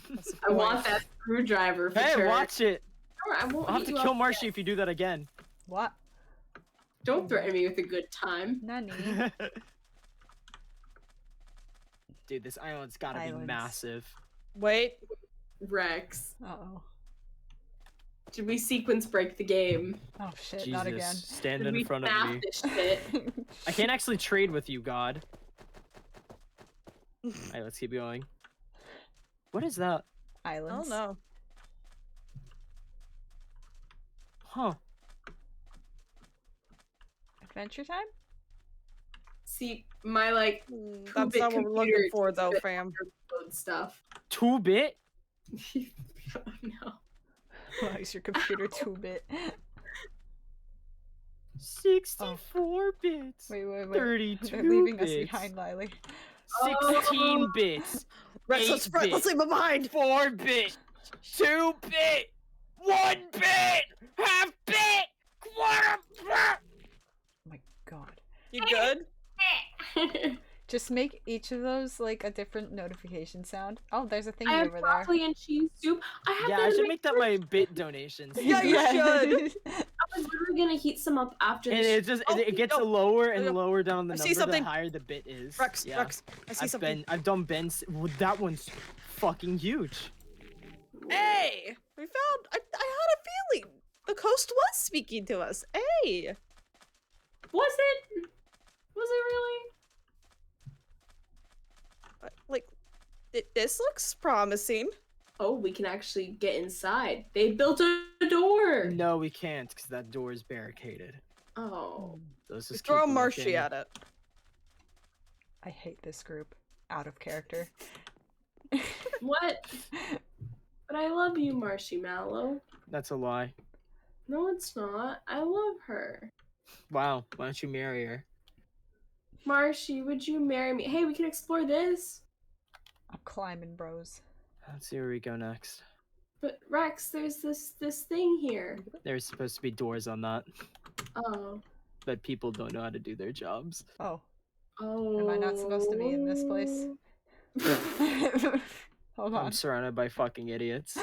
That's the I want point. that screwdriver for Hey, sure. watch it. I won't I'll have hit to you kill up Marshy yet. if you do that again. What? Don't threaten me with a good time. Nani? Dude, this island's gotta be Islands. massive. Wait. Rex, Uh-oh. did we sequence break the game? Oh shit, Jesus, not again. stand Did in we front of snap me. this shit? I can't actually trade with you, God. Alright, let's keep going. What is that? I Islands. don't know. Huh. Adventure time? See, my like That's not what we're looking computer for, though, just fam. load stuff. 2-bit? No. Why is your computer 2-bit? 64 bits. Wait. 32 They're leaving us bits. behind, Lily. 16 bits. Rex, 8 let's bit, leave him behind. 4 bit, 2 bit, 1 bit, half bit, quarter bit. Oh my god. You good? Just make each of those like a different notification sound. Oh, there's a thingy I have over there. broccoli and cheese soup. I have Yeah, that I in should my make that my bit donations. Yeah, you should. I was literally gonna heat some up after And this. it just Oh, it gets no. lower and No, no. lower down the I number see something. the higher the bit is. Rex, yeah. Rex, I see something. I've done Ben's. Well, that one's fucking huge. Hey, we found. I had a feeling the coast was speaking to us. Hey, Was it? Was it really? like, this looks promising. Oh, we can actually get inside. They built a door. No, we can't because that door is barricaded. Oh. Those just Throw keep Marshy looking. at it. I hate this group. Out of character. What? But I love you, Marshmallow. That's a lie. No, it's not. I love her. Wow, why don't you marry her? Marshy, would you marry me? Hey, we can explore this. I'm climbing, bros. Let's see where we go next. But Rex, there's this thing here. There's supposed to be doors on that, Oh. but people don't know how to do their jobs. Oh. Oh. Am I not supposed to be in this place? Hold on. I'm surrounded by fucking idiots.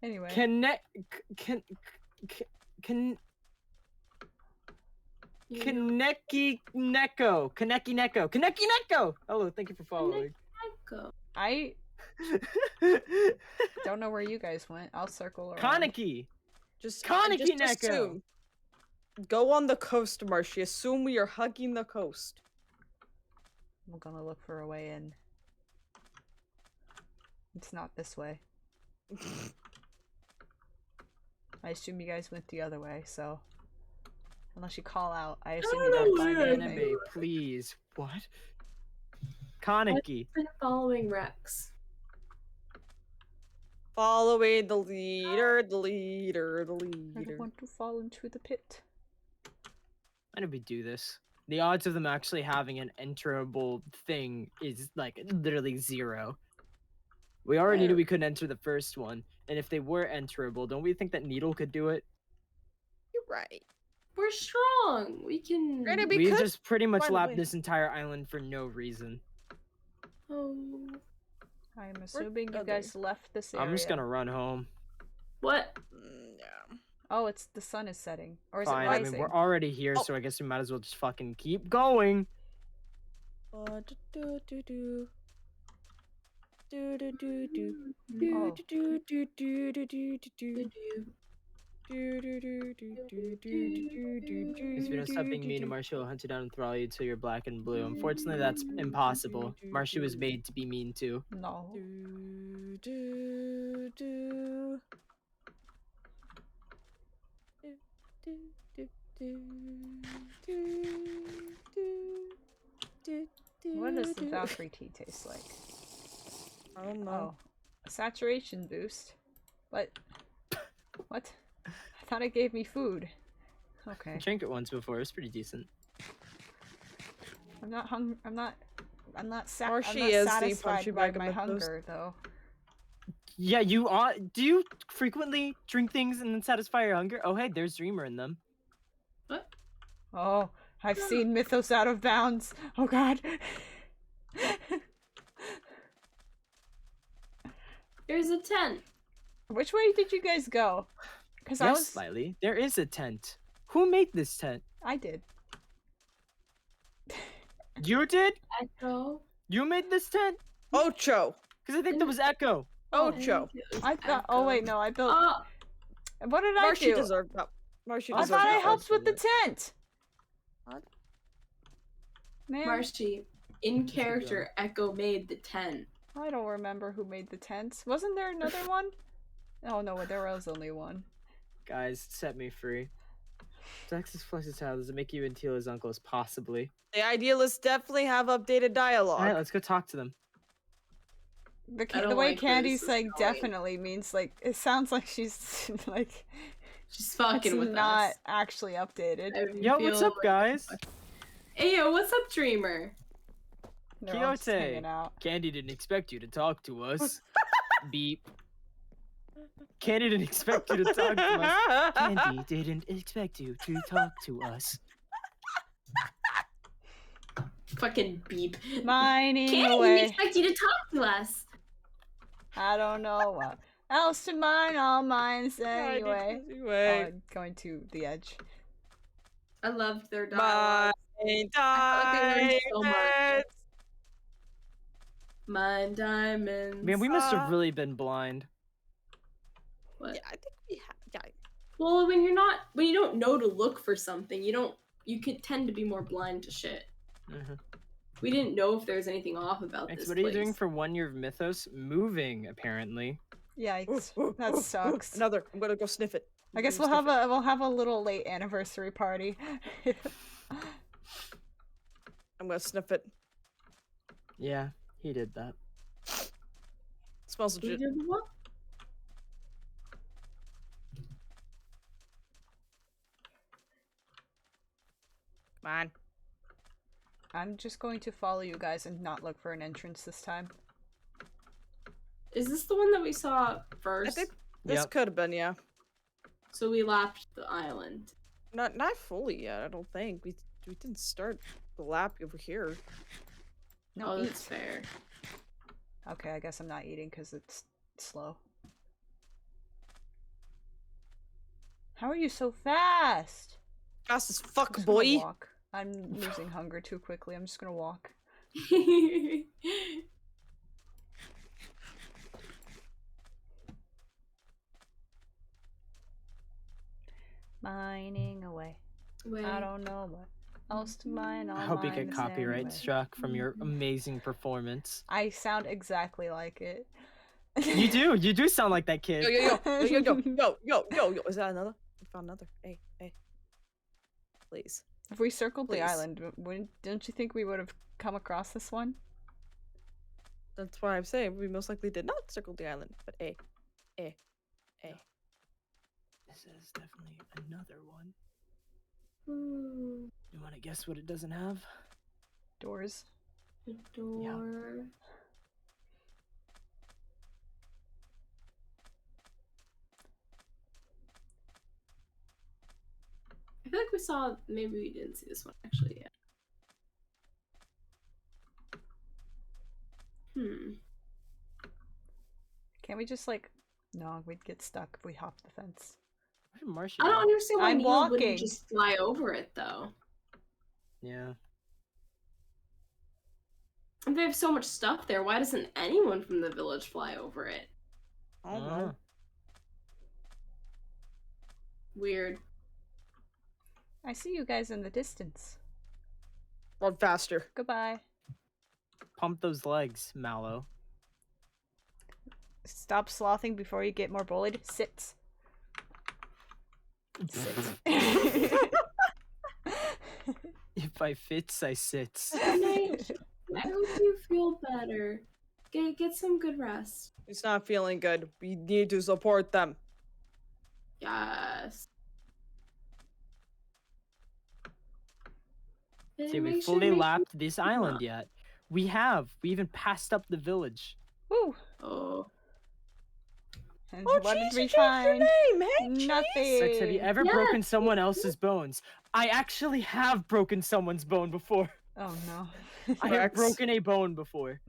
Anyway. Kaneki Neko. Hello, thank you for following. Go. I don't know where you guys went. I'll circle around. Kaneki. Just Kaneki Neko. assume. Go on the coast, Marshy. Assume we are hugging the coast. I'm gonna look for a way in. It's not this way. I assume you guys went the other way, so unless you call out, I assume you don't find anything. Anime, please. What? Kaneki. I've been following Rex. Following the leader, the I don't leader. want to fall into the pit. Why did we do this? The odds of them actually having an enterable thing is like literally 0. We already knew we couldn't enter the first one, and if they were enterable, don't we think that Needle could do it? You're right. We're strong. We can. Granted, We could just pretty much find a way. lapped this entire island for no reason. Oh. I'm assuming you other? guys left this area. I'm just gonna run home. What? Yeah. Oh, it's the sun is setting. Or is Fine, it I rising? mean, we're already here, Oh. so I guess we might as well just fucking keep going. Do-do-do-do. Do-do-do-do. Oh. Do-do-do-do-do-do-do-do. If you don't stop being mean to Marsha, will hunt you down and throttle you till you're black and blue. Unfortunately, that's impossible. Marsha was made to be mean to. No. What does the Valkyrie tea taste like? I don't know. Oh. A saturation boost. What? What? I thought it gave me food. I Okay. drank it once before. It was pretty decent. I'm not hung. I'm not Or I'm she not is the satisfied punchy by bag of my Mythos. hunger, though. Yeah, you are. Do you frequently drink things and then satisfy your hunger? Oh, hey, there's Dreamer in them. What? Oh, I've seen Mythos out of bounds. Oh God. There's a tent. Which way did you guys go? Because I Yes, was. slightly. There is a tent. Who made this tent? I did. You did? Echo. You made this tent? Ocho. Because I think that was Echo. Ocho. I thought. Oh wait, no, I built. Oh, What did I Marshy do? deserved that. Marshy I deserved thought I that helped one. with the tent. What? Man, Marshy. In character, Echo made the tent. I don't remember who made the tents. Wasn't there another one? Oh no, there was only one. Guys, set me free. Texas Flex's child. Does it make you and Tila's uncles? Possibly. The idealists definitely have updated dialogue. Alright, let's go talk to them. The, I the don't way like where Candy's this is saying going. definitely means like it sounds like she's like She's fucking it's with not us. actually updated. I Yo, what's feel up, like- guys? Hey, yo, what's up, Dreamer? They're all just Quixote. hanging out. Candy didn't expect you to talk to us. Beep. Candy didn't expect you to talk to us. Candy didn't expect you to talk to us. Fucking beep. Mining Candy didn't away. expect you to talk to us. I don't know what else to mine. All mines anyway. Oh, Anyway. I'm going to the edge. I loved their My dialogue. I feel like they learned so much. diamonds. Mine diamonds. Man, we must have really been blind. What? Yeah, I think we have. Yeah. Well, when you don't know to look for something, you could tend to be more blind to shit. Mhm. We didn't know if there was anything off about Max, this what are you doing place. for 1 year of Mythos? Moving, apparently. Yikes. That sucks. Another. I'm gonna go sniff it. I guess we'll have a little late anniversary party. I'm gonna sniff it. Yeah, he did that. Smells You legit. did what? Come on. I'm just going to follow you guys and not look for an entrance this time. Is this the one that we saw I first? think this Yep. could have been, yeah. So we lapped the island. Not fully yet. I don't think we didn't start the lap over here. No, Oh, eat. that's fair. Okay, I guess I'm not eating because it's slow. How are you so fast? Fast as I'm fuck, just gonna boy. walk. I'm losing hunger too quickly. I'm just gonna walk. Mining away. Wait. I don't know what else to mine. I I'll hope you mine get this copyright anyway. struck from your amazing performance. I sound exactly like it. You do. You do sound like that kid. Yo. Is that another? We found another. Hey. Please. If we circled the Please. island, don't you think we would have come across this one? That's why I'm saying we most likely did not circle the island. But hey. This is definitely another one. Ooh, You want to guess what it doesn't have? Doors. the door. I feel like we saw. Maybe we didn't see this one actually yet. Can't we just like? No, we'd get stuck if we hopped the fence. Where'd Marcia I go? don't understand why I'm Neil walking. wouldn't just fly over it though. Yeah. If they have so much stuff there, why doesn't anyone from the village fly over it? I don't know. Weird. I see you guys in the distance. Run faster. Goodbye. Pump those legs, Mallow. Stop slothing before you get more bullied. Sit. If I fits, I sits. Good night. I hope you feel better. Get some good rest. He's not feeling good. We need to support them. Yes. See, we fully lapped this island yet. We have. We even passed up the village. Woo. Oh. And Oh, what jeez, did we you changed your find? name. Hey, Nothing. Sex, have you ever Yeah. broken someone else's bones? I actually have broken someone's bone before. Oh no. I have Rex. broken a bone before.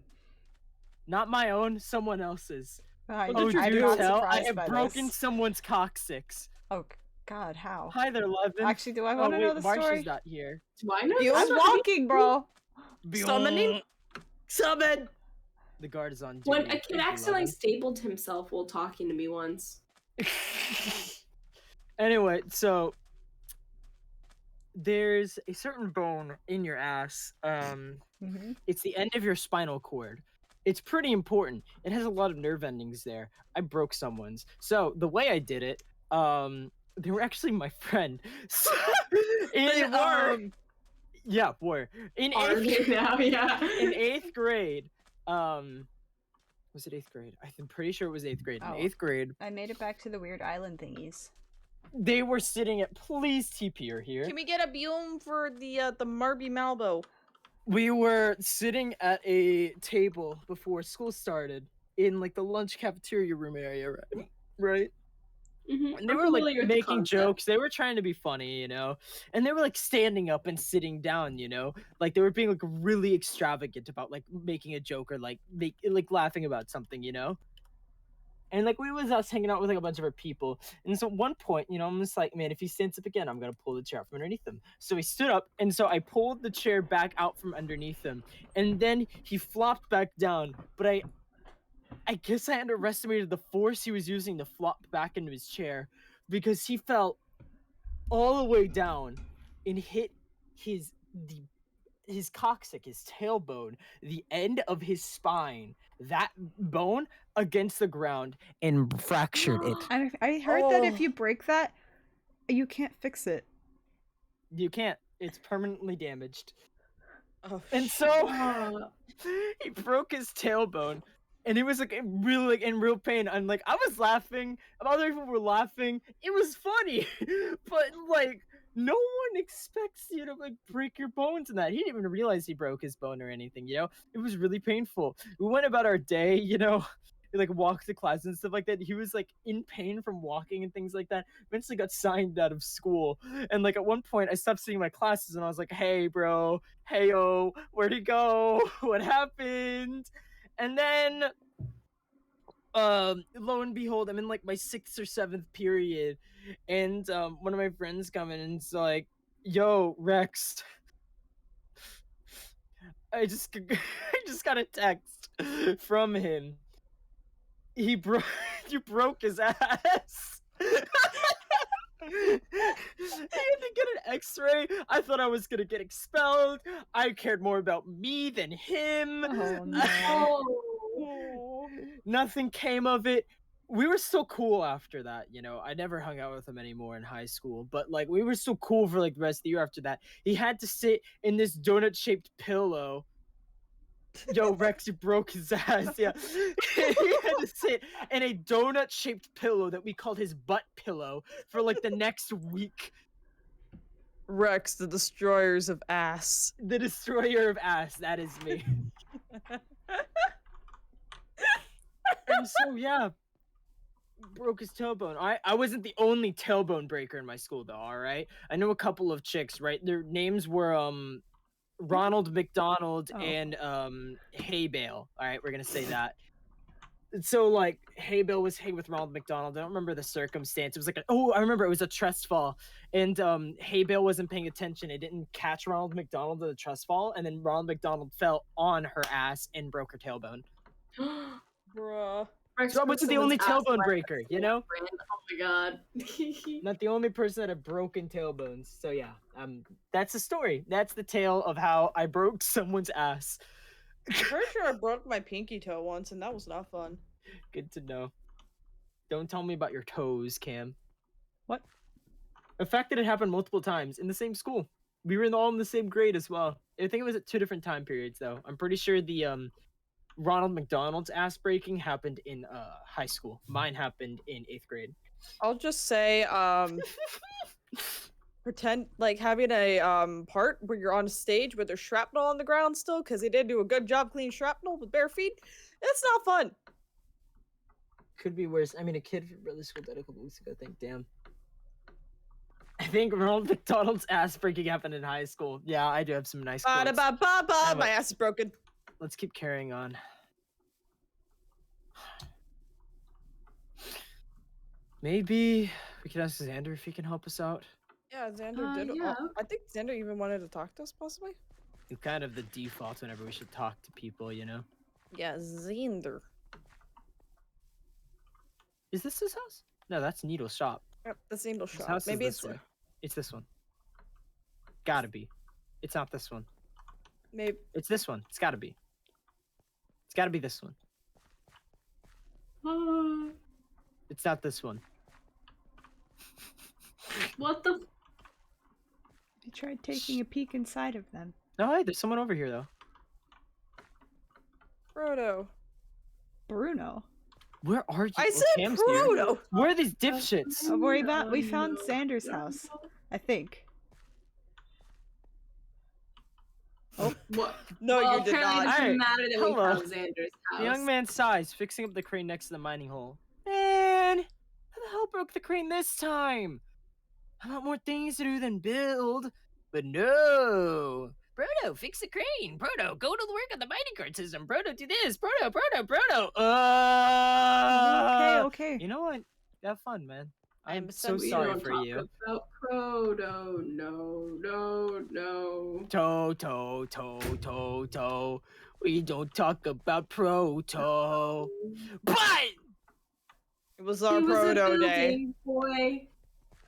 Not my own, someone else's. What Oh, did you do do? you not tell? I surprised have by broken this. someone's coccyx. Oh God, how? Hi there, Levin. Actually, do I Oh want to wait, know the Marcia's story? not here. Do I know? You- this I'm story? walking, bro. Summoning? Summon! The guard is on duty. When a Thank kid you, accidentally Levin. stabled himself while talking to me once. Anyway, so there's a certain bone in your ass. Mm-hmm. It's the end of your spinal cord. It's pretty important. It has a lot of nerve endings there. I broke someone's. So the way I did it, they were actually my friend. So, They were? Yeah, were. In Are they eighth, now? Yeah. in 8th grade, was it 8th grade? I'm pretty sure it was 8th grade. Oh. In 8th grade, I made it back to the weird island thingies. they were sitting at, please TP are here. Can we get a biome for the Marby Malbo? We were sitting at a table before school started in like the lunch cafeteria room area, right? Mhm. And they I'm were like familiar with the making concept. jokes. They were trying to be funny, you know, and they were like standing up and sitting down, you know, like they were being like really extravagant about like making a joke or like laughing about something, you know. And like we was us hanging out with like a bunch of our people, and so at one point, you know, I'm just like, man, if he stands up again, I'm gonna pull the chair out from underneath him. So he stood up, and so I pulled the chair back out from underneath him, and then he flopped back down. But I guess I underestimated the force he was using to flop back into his chair, because he fell all the way down and hit the his coccyx, his tailbone, the end of his spine, that bone against the ground and fractured it. I heard that if Oh. you break that, you can't fix it. You can't. It's permanently damaged. Oh, And shit. so Uh, he broke his tailbone, and he was like really like in real pain. And like I was laughing, other people were laughing. It was funny, but like no one expects you to like break your bones in that. He didn't even realize he broke his bone or anything. You know, it was really painful. We went about our day. You know. We, like walked to class and stuff like that. He was like in pain from walking and things like that. Eventually got signed out of school. And like at one point I stopped seeing my classes and I was like, hey bro, hey yo, where'd he go? What happened? And then lo and behold, I'm in like my 6th or 7th period, and one of my friends come in and it's like, yo, Rex, I just I just got a text from him. He broke you broke his ass. I had to get an x-ray. I thought I was gonna get expelled. I cared more about me than him. Oh no. oh. Nothing came of it. We were still cool after that, you know. I never hung out with him anymore in high school, but like we were still cool for like the rest of the year after that. He had to sit in this donut-shaped pillow. Yo, Rex, you broke his ass. Yeah, he had to sit in a donut-shaped pillow that we called his butt pillow for like the next week. Rex, the destroyers of ass. The destroyer of ass. That is me. And so yeah, broke his tailbone. I wasn't the only tailbone breaker in my school though. All right, I know a couple of chicks. Right, their names were Ronald McDonald Oh. and Hay Bale. All right, we're gonna say that. So like Hay Bale was Hay with Ronald McDonald. I don't remember the circumstance. It was like I remember it was a trust fall, and Hay Bale wasn't paying attention. It didn't catch Ronald McDonald in the trust fall, and then Ronald McDonald fell on her ass and broke her tailbone. Bruh. Rex So I broke wasn't the only someone's ass tailbone by breaker, you know? accident. Oh my god. Not the only person that had broken tailbones. So yeah, that's the story. That's the tale of how I broke someone's ass. I'm pretty sure I broke my pinky toe once, and that was not fun. Good to know. Don't tell me about your toes, Cam. What? The fact that it happened multiple times in the same school. We were all in the same grade as well. I think it was at 2 different time periods though. I'm pretty sure the Ronald McDonald's ass breaking happened in high school. Mine happened in 8th grade. I'll just say, pretend like having a part where you're on stage where there's shrapnel on the ground still, because they did do a good job cleaning shrapnel with bare feet. It's not fun. Could be worse. I mean, a kid from brother school died a couple weeks ago. I think, damn. I think Ronald McDonald's ass breaking happened in high school. Yeah, I do have some nice quotes. Ba-da-ba-ba-ba, my ass is broken. Let's keep carrying on. Maybe we can ask Xander if he can help us out. Yeah, Xander did. yeah. I think Xander even wanted to talk to us, possibly. It's kind of the default whenever we should talk to people, you know? Yeah, Xander. Is this his house? No, that's Needle's shop. Yep, that's Angel's His shop. house Maybe is it's this way. It's this one. Gotta be. It's not this one. maybe. It's this one. It's gotta be. It's gotta be this one. It's not this one. What the? I tried taking a peek inside of them. No, hey, there's someone over here though. Frodo. Bruno. Where are you? I Oh, said Cam's here. Frodo. Where are these dipshits? Don't worry about. We found Xander's house. I think. What? No, well, you did apparently not. It doesn't Alright, matter that we hello. found Xander's house. The young man sighs, fixing up the crane next to the mining hole. Man, how the hell broke the crane this time? I got more things to do than build. But no. Brodo, fix the crane. Brodo, go to the work on the mining cart system. Brodo, do this. Brodo. Okay. You know what? Have fun, man. I am I'm so We sorry don't for talk you. About Proto, no. Toe. We don't talk about Proto. But It was our He was a Frodo day. building boy.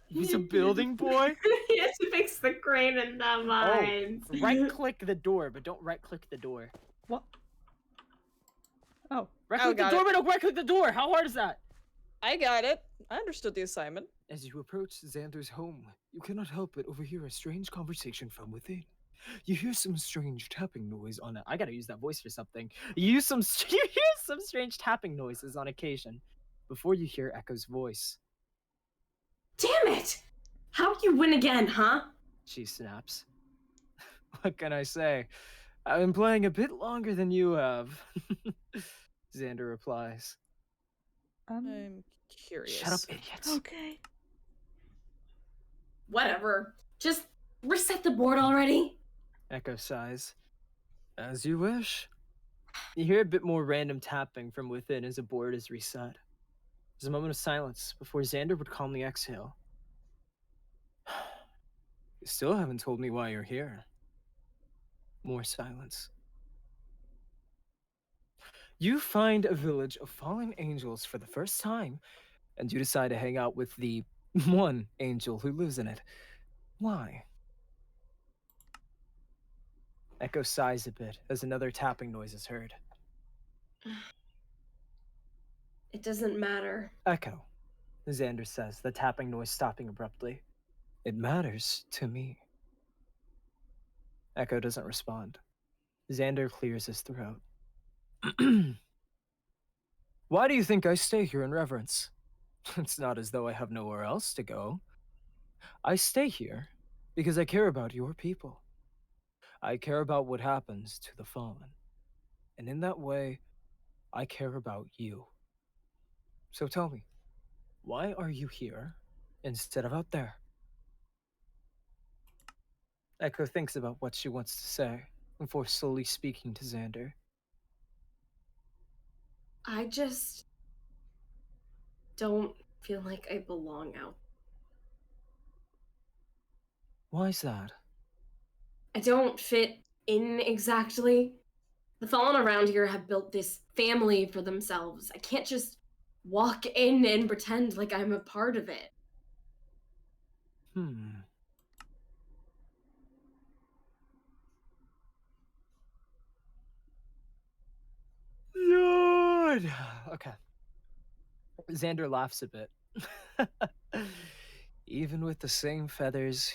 he's a building boy. He had to fix the crane in the mines. Right-click the door, but don't right-click the door. What? Oh. Right-click the got door, it. but don't right-click the door! How hard is that? I got it. I understood the assignment. As you approach Xander's home, you cannot help but overhear a strange conversation from within. You hear some strange tapping noise on it. I gotta use that voice for something. You hear some strange tapping noises on occasion before you hear Echo's voice. Damn it! How'd you win again, huh? She snaps. What can I say? I've been playing a bit longer than you have. Xander replies. I'm curious. Shut up, idiots. Okay. Whatever. Just reset the board already. Echo sighs. As you wish. You hear a bit more random tapping from within as the board is reset. There's a moment of silence before Xander would calmly exhale. You still haven't told me why you're here. More silence. You find a village of fallen angels for the first time, and you decide to hang out with the one angel who lives in it. Why? Echo sighs a bit as another tapping noise is heard. It doesn't matter. Echo, Xander says, the tapping noise stopping abruptly. It matters to me. Echo doesn't respond. Xander clears his throat. Why do you think I stay here in reverence? It's not as though I have nowhere else to go. I stay here because I care about your people. I care about what happens to the fallen. And in that way, I care about you. So tell me, why are you here instead of out there? Echo thinks about what she wants to say before slowly speaking to Xander. I just don't feel like I belong out. Why's that? I don't fit in exactly. The fallen around here have built this family for themselves. I can't just walk in and pretend like I'm a part of it. Lord! Okay. Xander laughs a bit. Even with the same feathers,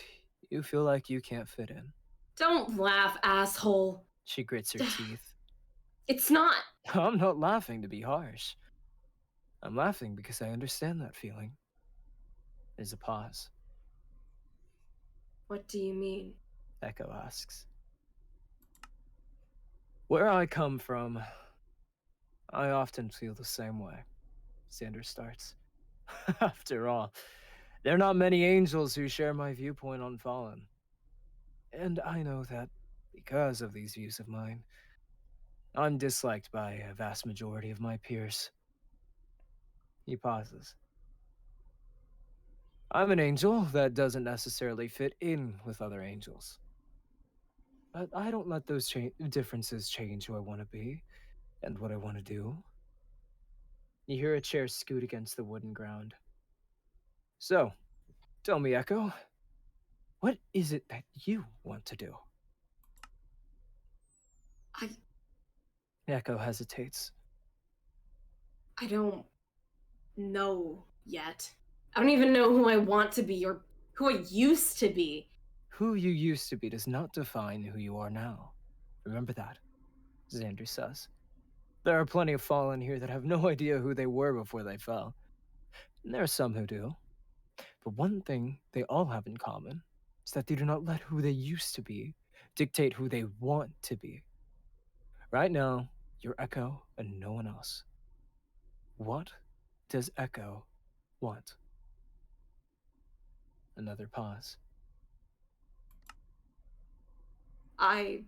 you feel like you can't fit in. Don't laugh, asshole. She grits her teeth. It's not. I'm not laughing to be harsh. I'm laughing because I understand that feeling. There's a pause. What do you mean? Echo asks. Where I come from, I often feel the same way. Xander starts. After all, there are not many angels who share my viewpoint on Fallen. And I know that because of these views of mine, I'm disliked by a vast majority of my peers. He pauses. I'm an angel that doesn't necessarily fit in with other angels. But I don't let those differences change who I want to be and what I want to do. You hear a chair scoot against the wooden ground. So, tell me, Echo, what is it that you want to do? Echo hesitates. I don't know yet. I don't even know who I want to be or who I used to be. Who you used to be does not define who you are now. Remember that, Xander says. There are plenty of fallen here that have no idea who they were before they fell. And there are some who do. But one thing they all have in common is that they do not let who they used to be dictate who they want to be. Right now, you're Echo and no one else. What does Echo want? Another pause. I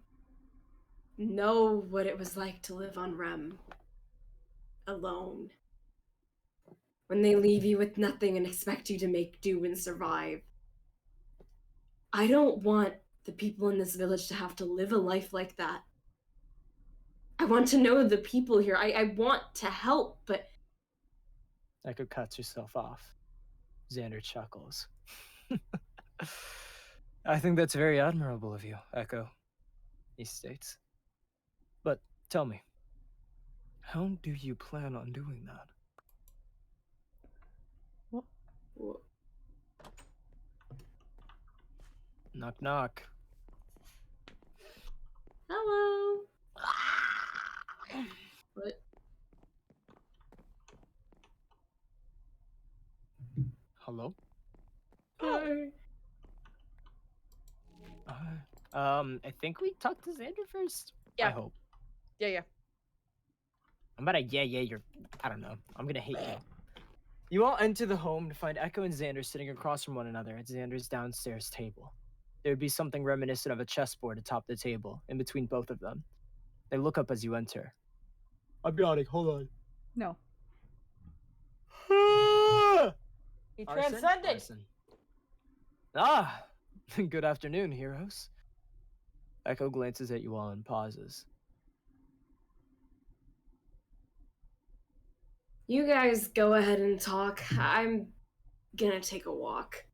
know what it was like to live on Rem. Alone. When they leave you with nothing and expect you to make do and survive. I don't want the people in this village to have to live a life like that. I want to know the people here. I want to help, but... Echo cuts herself off. Xander chuckles. I think that's very admirable of you, Echo, he states. But tell me, how do you plan on doing that? Wh- Knock knock. Hello. What? Hello? Hi. I think we talked to Xander first. I Yeah. hope. Yeah. I'm about to your. I don't know. I'm gonna hate you. You all enter the home to find Echo and Xander sitting across from one another at Xander's downstairs table. There would be something reminiscent of a chessboard atop the table, in between both of them. They look up as you enter. I'm yawning. Hold No. on. He Arson? transcended. Arson. Ah, good afternoon, heroes. Echo glances at you all and pauses. You guys go ahead and talk. I'm gonna take a walk.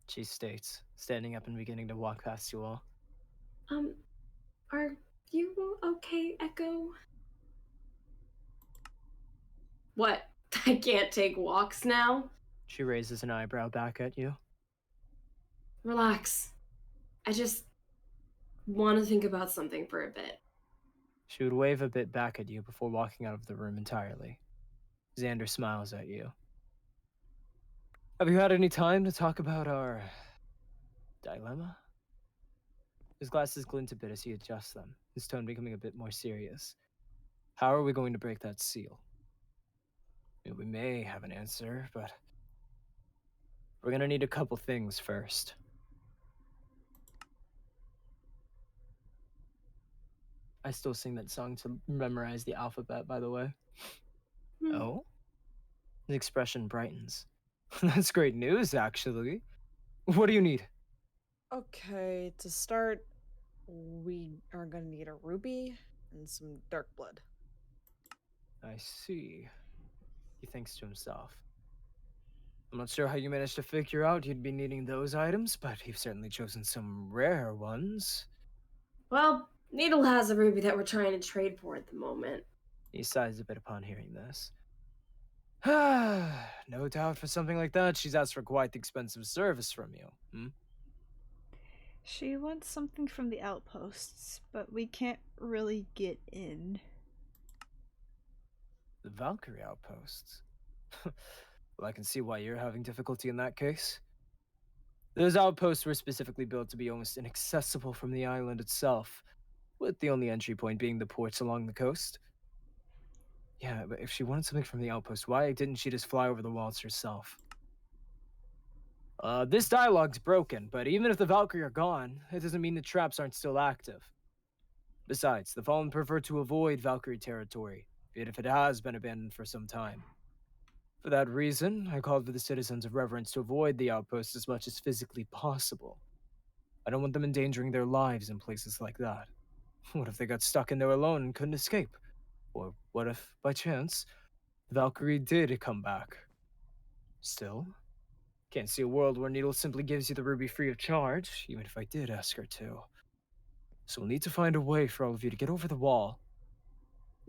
She states, standing up and beginning to walk past you all. Are you okay, Echo? What? I can't take walks now? She raises an eyebrow back at you. Relax. I just want to think about something for a bit. She would wave a bit back at you before walking out of the room entirely. Xander smiles at you. Have you had any time to talk about our dilemma? His glasses glint a bit as he adjusts them, his tone becoming a bit more serious. How are we going to break that seal? We may have an answer, but we're gonna need a couple things first. I still sing that song to memorize the alphabet, by the way. Oh? His expression brightens. That's great news, actually. What do you need? Okay, to start, we are gonna need a ruby and some dark blood. I see. He thinks to himself. I'm not sure how you managed to figure out you'd be needing those items, but you've certainly chosen some rare ones. Well, Needle has a ruby that we're trying to trade for at the moment. He sighs a bit upon hearing this. No doubt for something like that, she's asked for quite the expensive service from you. She wants something from the outposts, but we can't really get in. The Valkyrie outposts. Well, I can see why you're having difficulty in that case. Those outposts were specifically built to be almost inaccessible from the island itself, with the only entry point being the ports along the coast. Yeah, but if she wanted something from the outpost, why didn't she just fly over the walls herself? This dialogue's broken, but even if the Valkyrie are gone, it doesn't mean the traps aren't still active. Besides, the Fallen prefer to avoid Valkyrie territory, even if it has been abandoned for some time. For that reason, I called for the citizens of Reverence to avoid the outpost as much as physically possible. I don't want them endangering their lives in places like that. What if they got stuck in there alone and couldn't escape? Or what if, by chance, Valkyrie did come back? Still, can't see a world where Needle simply gives you the ruby free of charge, even if I did ask her to. So we'll need to find a way for all of you to get over the wall.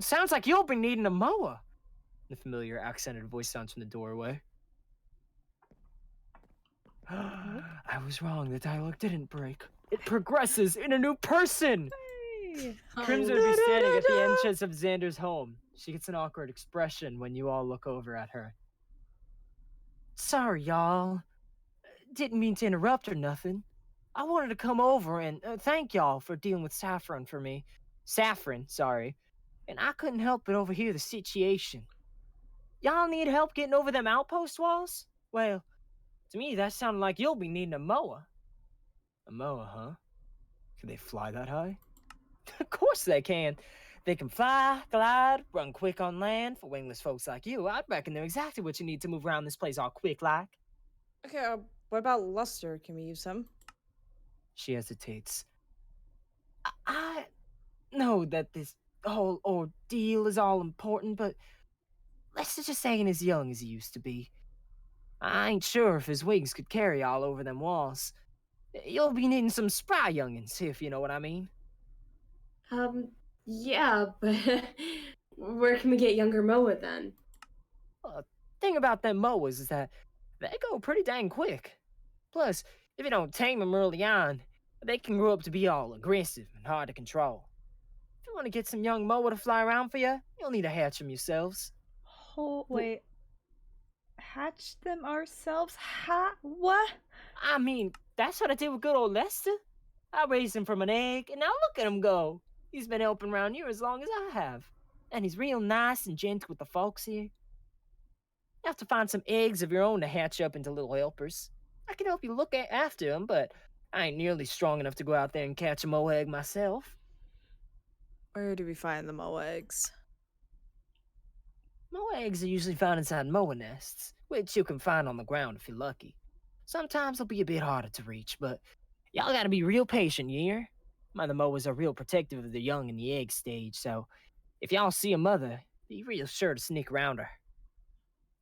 Sounds like you'll be needing a mower. The familiar accented voice sounds from the doorway. I was wrong. The dialogue didn't break. It progresses in a new person. Hey! Crimson would be standing at the entrance of Xander's home. She gets an awkward expression when you all look over at her. Sorry, y'all. Didn't mean to interrupt or nothing. I wanted to come over and thank y'all for dealing with Saffron for me. Saffron, sorry. And I couldn't help but overhear the situation. Y'all need help getting over them outpost walls? Well, to me that sounded like you'll be needing a mower. A mower, huh? Can they fly that high? Of course they can. They can fly, glide, run quick on land. For wingless folks like you, I'd reckon they're exactly what you need to move around this place all quick like. Okay, what about luster? Can we use him? She hesitates. I know that this whole ordeal is all important, but let's just say he ain't as young as he used to be. I ain't sure if his wings could carry all over them walls. You'll be needing some spry youngins, if you know what I mean. Yeah, but where can we get younger Moa then? Thing about them mowers is that they go pretty dang quick. Plus, if you don't tame them early on, they can grow up to be all aggressive and hard to control. If you want to get some young mower to fly around for you, you'll need to hatch them yourselves. Wait. Hatch them ourselves? What? I mean, that's what I did with good old Lester. I raised him from an egg, and now look at him go. He's been helping around here as long as I have. And he's real nice and gentle with the folks here. You have to find some eggs of your own to hatch up into little helpers. I can help you look after them, but I ain't nearly strong enough to go out there and catch a moe egg myself. Where do we find the moe eggs? Moe eggs are usually found inside moa nests, which you can find on the ground if you're lucky. Sometimes they'll be a bit harder to reach, but y'all gotta be real patient, you hear? Mother moas are real protective of the young in the egg stage, so if y'all see a mother, be real sure to sneak around her.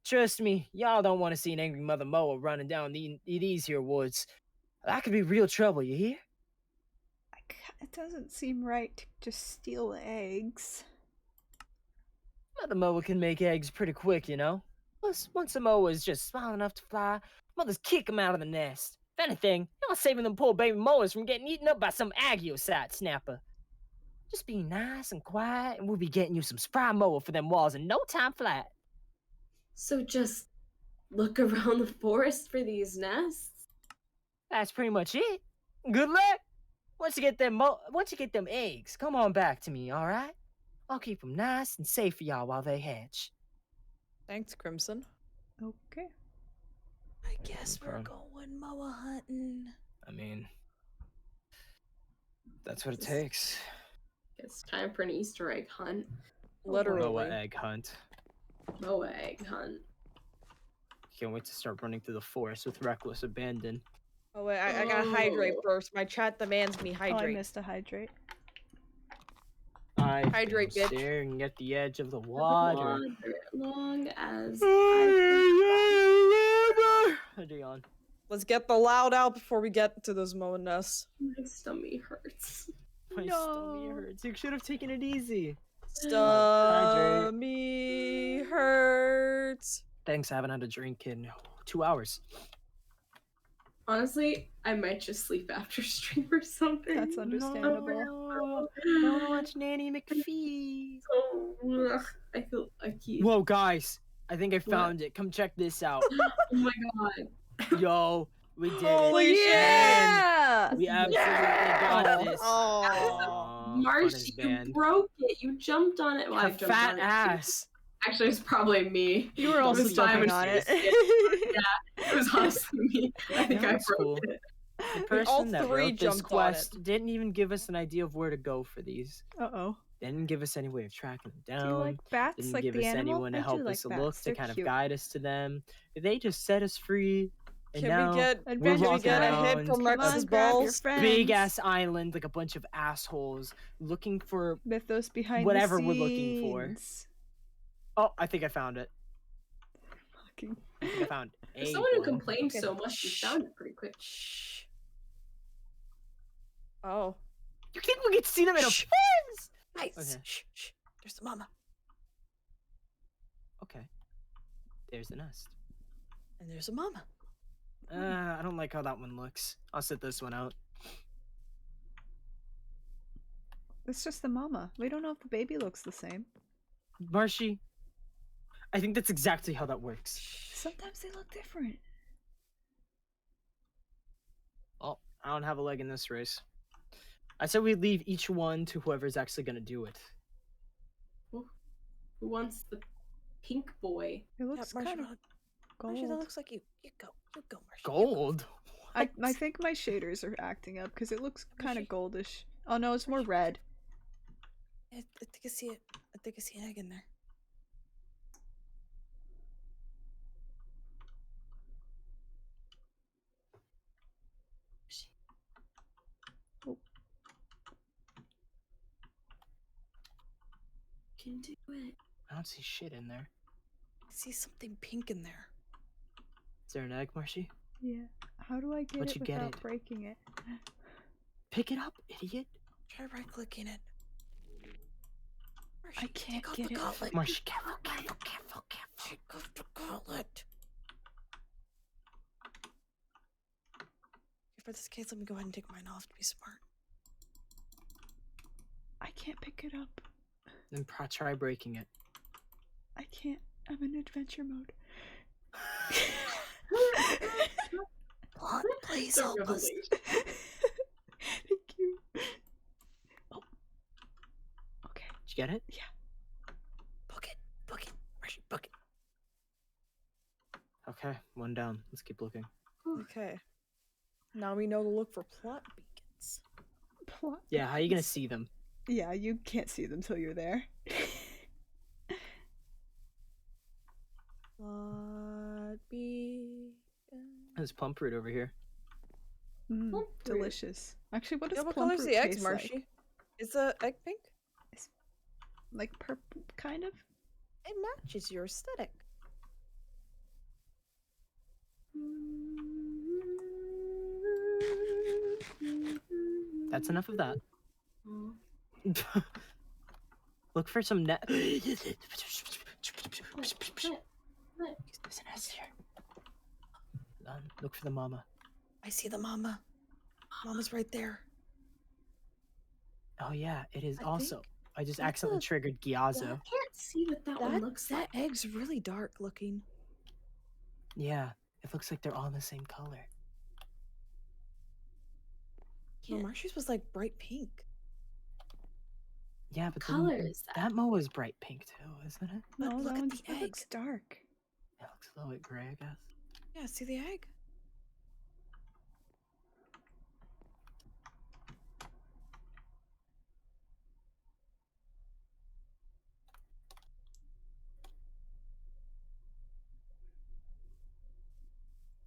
Trust me, y'all don't want to see an angry mother moa running down these here woods. That could be real trouble, you hear? It doesn't seem right to just steal eggs. Mother moa can make eggs pretty quick, you know? Plus, once a moa is just small enough to fly, mothers kick them out of the nest. If anything, y'all saving them poor baby moas from getting eaten up by some agiosite snapper. Just be nice and quiet, and we'll be getting you some spry moa for them walls in no time flat. So just look around the forest for these nests? That's pretty much it. Good luck. Once you get them eggs, come on back to me, all right? I'll keep them nice and safe for y'all while they hatch. Thanks, Crimson. Okay. I guess we're Okay. going moa hunting. I mean, that's what it takes. It's time for an Easter egg hunt. Literally. Moa egg hunt. Moa egg hunt. Can't wait to start running through the forest with reckless abandon. Oh wait, I gotta hydrate Oh. first. My chat demands me Oh, I hydrate. missed a hydrate. I've Hydrate, been bitch. staring at the edge of the water. Long as Hang on. Let's get the loud out before we get to those moa nests. my stomach hurts. My stomach hurts. You should have taken it easy. Stomach hurts. Thanks, I haven't had a drink in 2 hours. Honestly, I might just sleep after stream or something. That's understandable. No, I want to watch Nanny McPhee. Oh, ugh, I feel icky. Whoa, guys. I think I found it. Come check this out. Oh my god. Yo, we did Holy it. shit. Yeah! We absolutely got this. Oh. Aw, Marcy, fun as you band. broke it. You jumped on it. Well, I Her jumped fat on it. ass. Actually, it was probably me. You were also was jumping Simon's on it. It was honestly me. I think I That's broke cool. it. The all person that three wrote this jumped on it. quest didn't even give us an idea of where to go for these. Uh-oh. Didn't give us any way of tracking them Do you down. like bats? Didn't Like give the us animal? anyone to I do help like us bats. look to They're kind of cute. guide us to them. They just set us free. And Can now we get we're Adventure can we walking get a hit around from Come Rex's on, grab your balls? friends. big ass island like a bunch of assholes looking for. Mythos behind whatever the we're looking for. scenes. Oh, I think I found it. Fucking. I think I found For a someone who one. complained Okay. so much, you found it pretty quick. Shh. Oh. You think we could see them in a Shh. fence? Nice. Okay. Shh, shh. There's the mama. Okay. There's the nest. And there's a mama. I don't like how that one looks. I'll sit this one out. It's just the mama. We don't know if the baby looks the same. Marshy, I think that's exactly how that works. Sometimes they look different. Oh, I don't have a leg in this race. I said we leave each one to whoever's actually gonna do it. Who wants the pink boy? It looks kind of gold. Marcia, that looks like you. You go, Marcia. Gold? I think my shaders are acting up because it looks kind of goldish. Oh no, it's more red. I think I see it. I think I see an egg in there. Can do it. I don't see shit in there. I see something pink in there. Is there an egg, Marshy? Yeah. How do I get Once it you get without it. breaking it? Pick it up, idiot. Try right-clicking it. I Marcy, can't take out get the it. gauntlet. Marsh, careful, careful, careful, careful. Take off the gauntlet. Okay, for this case, let me go ahead and take mine off to be smart. I can't pick it up. Then try breaking it. I can't. I'm in adventure mode. Plot, please The help us. revelation. Thank you. Oh. Okay. Did you get it? Yeah. Book it. Book it. Marcy, book it. Okay, one down. Let's keep looking. Okay. Now we know to look for plot beacons. Plot. Yeah, how are you gonna see them? Yeah, you can't see them till you're there. Plot beacon. There's plum fruit over here. Mm, Plump fruit. delicious. Actually, what does Yeah, what plum color's fruit the eggs, taste Marshy? like? Is the egg pink? Like purple, kind of? It matches your aesthetic. That's enough of that. Oh. Look for some net. There's What? an S here. Look for the mama. I see the mama. Mama's right there. Oh yeah, it is I also. think I just that's accidentally a- triggered I Gyazo. can't see what that one looks like. That egg's really dark looking. Yeah, it looks like they're all the same color. No, Can't- Marshy's was like bright pink. Yeah, What but color is that? that Moa is bright pink too, isn't it? But No, look that at one's the that looks egg. dark. It looks a little bit gray, I guess. Yeah, see the egg?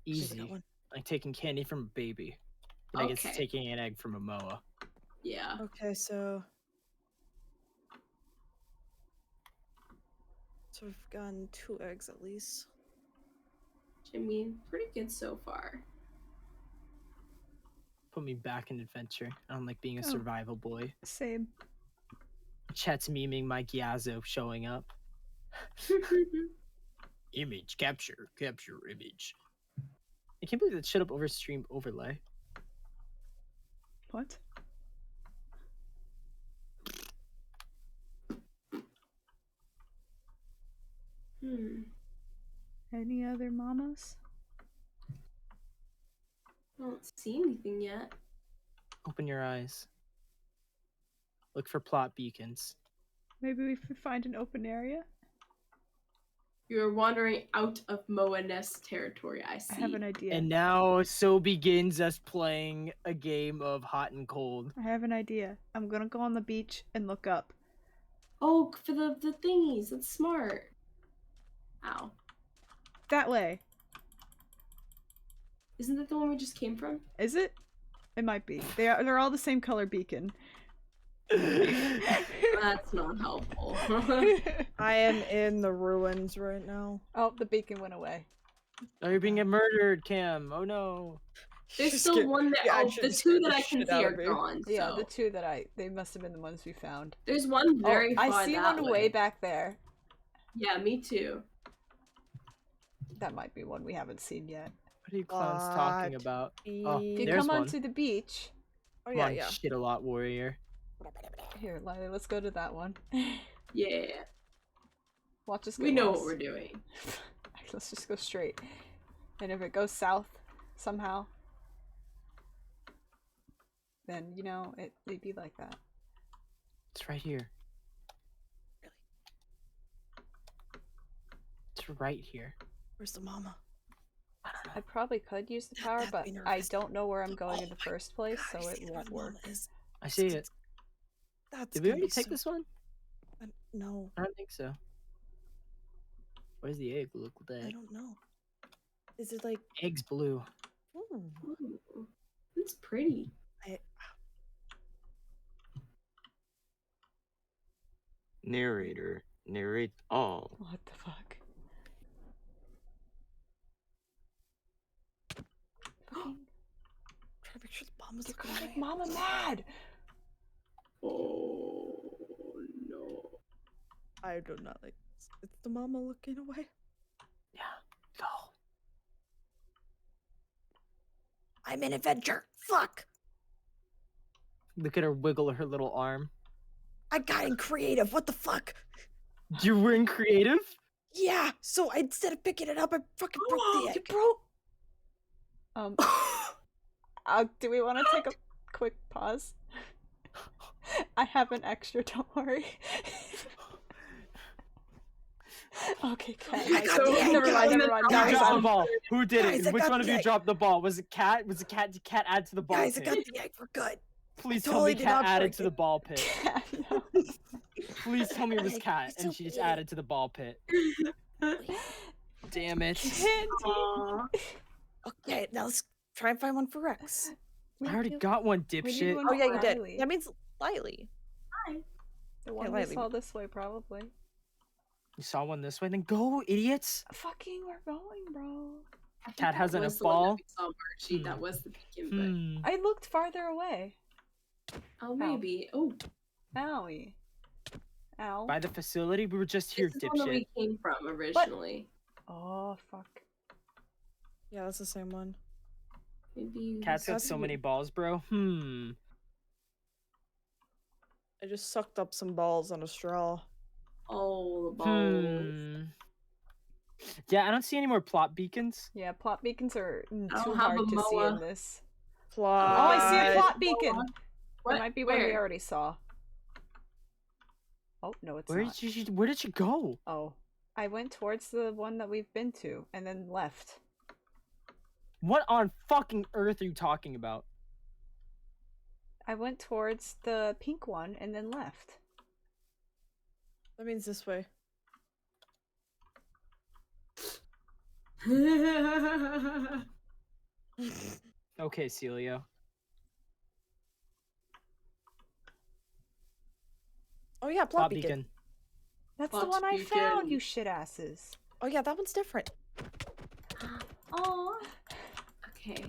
Here's the Easy. one. Like taking candy from a baby. And I guess Okay. it's taking an egg from a Moa. Yeah. Okay, so we've gotten 2 eggs at least. I mean, pretty good so far. Put me back in adventure. I don't like being a Oh. survival boy. Same. Chat's memeing my Gyazo showing up. Image capture image. I can't believe that shut up over stream overlay. What? Any other mamas? I don't see anything yet. Open your eyes. Look for plot beacons. Maybe we could find an open area? You're wandering out of Moa Nest territory, I see. I have an idea. And now so begins us playing a game of hot and cold. I have an idea. I'm gonna go on the beach and look up. Oh, for the thingies. That's smart. Ow. That way. Isn't that the one we just came from? Is it? It might be. They're all the same color beacon. That's not helpful. I am in the ruins right now. Oh, the beacon went away. Oh, you're being murdered, Cam. Oh no. There's Just still get- one that. yeah, I Oh, should the just two get that the I can shit see out are of here. gone. Yeah, so. the two that they must have been the ones we found. There's one very Oh, far I see that one way back there. Yeah, me too. That might be one we haven't seen yet. What are you clowns talking What? about? If you There's come one. onto the beach, Oh Come yeah, on, yeah. shit a lot, warrior. here, Lily, let's go to that one. Yeah. Watch us get We know lost. what we're doing. Let's just go straight. And if it goes south somehow, then you know it'd be like that. It's right here. Really? It's right here. Where's the mama? I don't know. I probably could use the That- power, that'd but be I nervous. don't know where I'm going Oh in the my first place, God, so I it see where won't the mama work. is. I see it. That's Did we gonna already be take so- this one? No, I don't think so. Where's the egg? Look at I that. don't know. Is it like? Egg's blue. Ooh, Ooh, it's pretty. Narrator, narrate all. What the fuck? trying to make sure the mama's You're looking gonna away. make Mama mad. Oh no. I do not like this. It's the mama looking away. Yeah, go. I'm an adventure. Fuck. Look at her wiggle her little arm. I got in creative. What the fuck? You were in creative? Yeah. So instead of picking it up, I fucking broke the egg. You broke. Do we want to take a quick pause? I have an extra. Don't worry. Okay, Cat. I got the egg, Never mind. guys. Never mind. Who Now he's dropped the on. ball? Who did Guys, I it? Which got one of the you egg. dropped the ball? Was it Cat? Was it Cat? Did Cat add to the ball Guys, I pit? got the egg. We're good. Please totally tell did me Cat not added break to the it. ball pit. Cat, no. Please tell me it was Cat It's and she just okay. added to the ball pit. Damn it. Aw. Okay, now let's try and find one for Rex. I already got one, We need dipshit. one Oh yeah, for you did. Riley. That means Lily. The one we Riley. saw this way, probably. You saw one this way? Then go, idiots. Fucking, we're going, bro. I think Cat that hasn't a was the one that ball? we saw, Marchie. That was the beacon, Hmm. I looked farther away. but oh maybe. Oh, Owie. Ow. By the facility? We were just here, this is the one that dipshit. we came from originally. Oh, fuck. Yeah, that's the same one. Maybe Cat's got That's so you. many balls, bro. I just sucked up some balls on a straw. all the balls. Yeah, I don't see any more plot beacons. Yeah, plot beacons are too don't have hard a to see in Moa. this. Plot. Oh, I see a Uh, plot beacon! What? It might be one we Where? already saw. Oh, no, it's Where not. did you where did you go? Oh. I went towards the one that we've been to, and then left. What on fucking earth are you talking about? I went towards the pink one, and then left. That means this way. Okay, Celio. Oh yeah, plot beacon. That's the Plot one I beacon. found, you shit asses. Oh yeah, that one's different. Aw. Okay.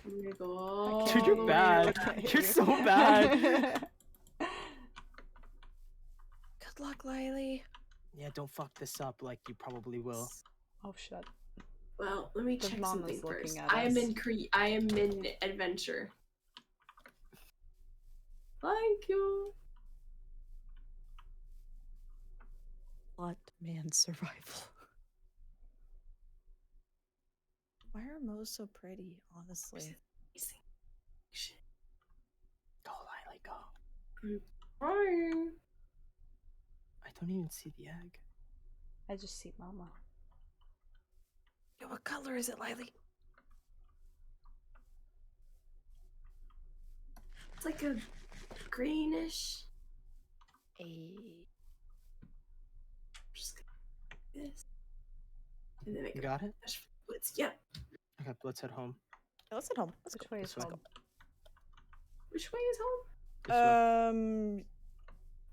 I'm gonna go all Dude, the you're way bad. around. can't You're hear so bad. Good luck, Lily. Yeah, don't fuck this up like you probably will. Oh, shut. Well, let me The check mom something is looking first. at I am us. in I am in adventure. Thank you. Plot man survival. Why are Mo's so pretty, honestly? Shit. Go, Lily, go. Fine. I don't even see the egg. I just see Mama. Yo, what color is it, Lily? It's like a greenish. Just gonna do this. And then make You a got it? dash for the blitz. Yeah. Okay, let's head home. Yeah, let's head home. Let's Which go. way is This way. home? Which way is home? This way.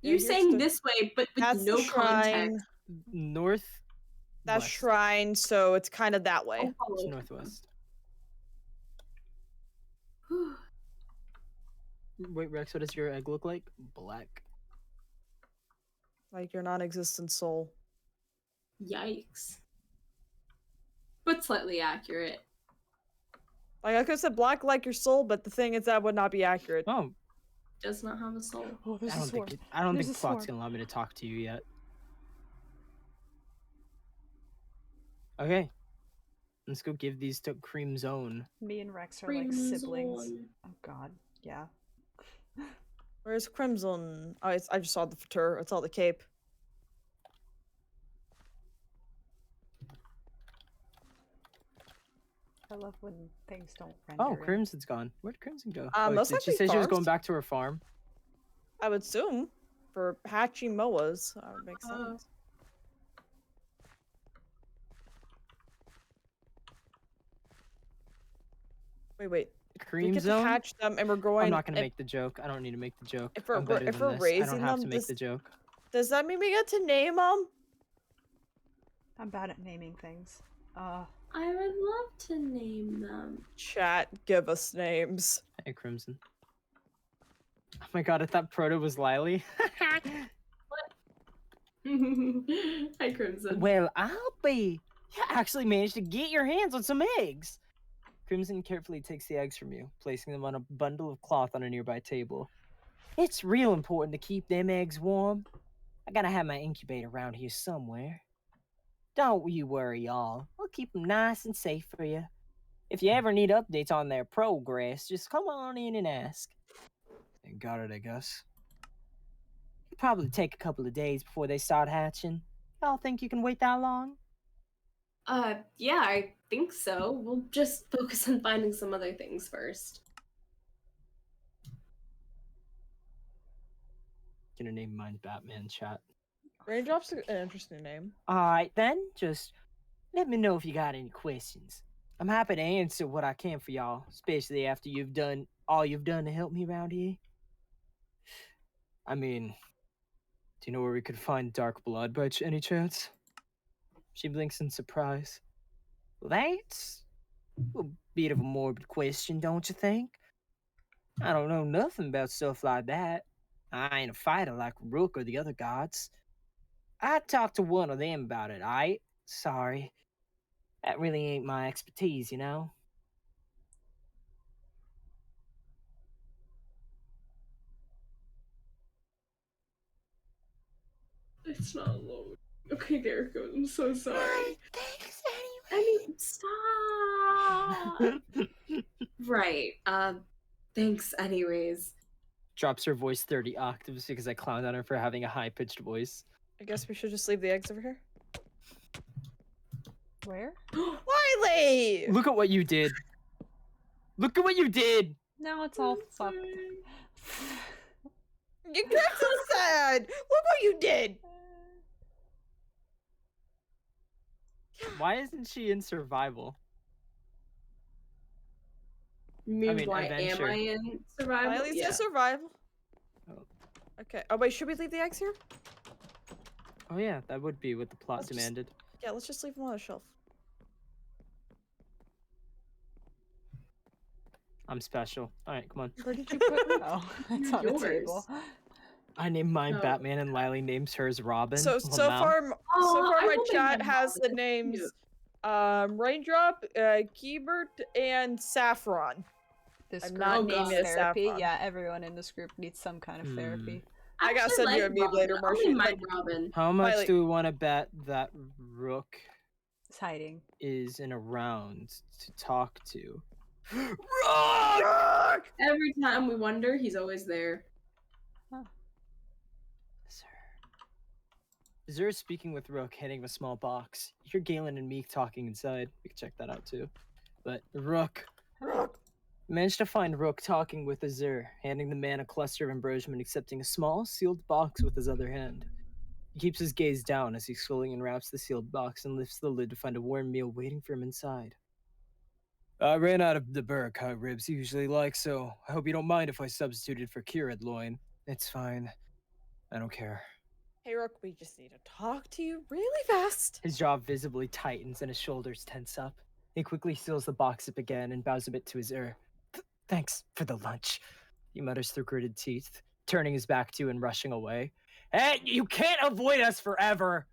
Yeah, You here's saying the- this way, but with That's no the shrine. context. North. That's west. shrine, so it's kind of that way. Oh, It's follow. northwest. Whew. Wait, Rex, what does your egg look like? Black. Like your non-existent soul. Yikes. But slightly accurate. Like I could have said black like your soul, but the thing is that would not be accurate. Oh, Does not have a soul. Oh, there's I a don't sword. think I don't There's think a Plot's sword. gonna allow me to talk to you yet. Okay. Let's go give these to Cream Zone. Me and Rex are like siblings. Crimson. Oh god, yeah. Where's Crimson? Oh, I just saw the fur. It's all the cape. I love when things don't render. Oh, in. Crimson's gone. Where'd Crimson go? Most did she likely say she was going farms. back to her farm? I would assume for hatching moas. That would make Oh. sense. Wait. We Cream get to Zone? hatch them, and we're going. I'm not gonna if- make the joke. I don't need to make the joke. if we're- I'm better if than we're this. I raising don't have them, to make does- the joke. Does that mean we get to name them? I'm bad at naming things. I would love to name them. Chat, give us names. Hey, Crimson. Oh my god, I thought Proto was Lily. Hi, Crimson. Well, I'll be. You actually managed to get your hands on some eggs. Crimson carefully takes the eggs from you, placing them on a bundle of cloth on a nearby table. It's real important to keep them eggs warm. I gotta have my incubator around here somewhere. Don't you worry, y'all. I'll keep them nice and safe for you. If you ever need updates on their progress, just come on in and ask. Got it, I guess. It'll probably take a couple of days before they start hatching. Y'all think you can wait that long? Yeah, I think so. We'll just focus on finding some other things first. Gonna name mine Batman, chat. Raindrop's an interesting name. Alright then, just let me know if you got any questions. I'm happy to answer what I can for y'all, especially after you've done all you've done to help me around here. I mean, do you know where we could find dark blood by any chance? She blinks in surprise. That's a bit of a morbid question, don't you think? I don't know nothing about stuff like that. I ain't a fighter like Rook or the other gods. I talked to one of them about it, aight? Sorry. That really ain't my expertise, you know? It's not loading. Okay, there it goes. I'm so sorry. Thanks I mean, stop. Right. Thanks anyways. Drops her voice 30 octaves because I clowned on her for having a high-pitched voice. I guess we should just leave the eggs over here. Where? Wiley! Look at what you did. Look at what you did. Now it's all fucked. You got so sad! Look what you did! Why isn't she in survival? You mean, mean, why adventure. am I in survival? Wiley's Yeah. in survival. Oh. Okay. Oh wait, should we leave the eggs here? Oh yeah, that would be what the plot Let's just- demanded. Yeah, let's just leave them on the shelf. I'm special. Alright, come on. Where did you put them? Oh, it's on the table. I named mine No. Batman and Lily names hers Robin. So Well, so now- far, Oh, so far I my will make chat them has the Robin. names Cute. Raindrop, Keybert, and Saffron. This I'm group not needs naming it therapy. Saffron. Yeah, everyone in this group needs some kind of therapy. I gotta Actually send you a like meme later, Robin. I'll Marcia, name mine but- Robin. How much Miley. do we want to bet that Rook It's hiding. is in a round to talk to? Rook! Every time we wonder, he's always there. Zer's speaking with Rook, handing him a small box. You hear Galen and Meek talking inside. We can check that out too. But Rook. Managed to find Rook talking with Azur, handing the man a cluster of ambrosia and accepting a small, sealed box with his other hand. He keeps his gaze down as he slowly unwraps the sealed box and lifts the lid to find a warm meal waiting for him inside. I ran out of the burr cut ribs you usually like, so I hope you don't mind if I substituted for cured loin. It's fine. I don't care. Hey Rook, we just need to talk to you really fast. His jaw visibly tightens and his shoulders tense up. He quickly seals the box up again and bows a bit to his Thanks for the lunch, he mutters through gritted teeth, turning his back to you and rushing away. Hey, you can't avoid us forever!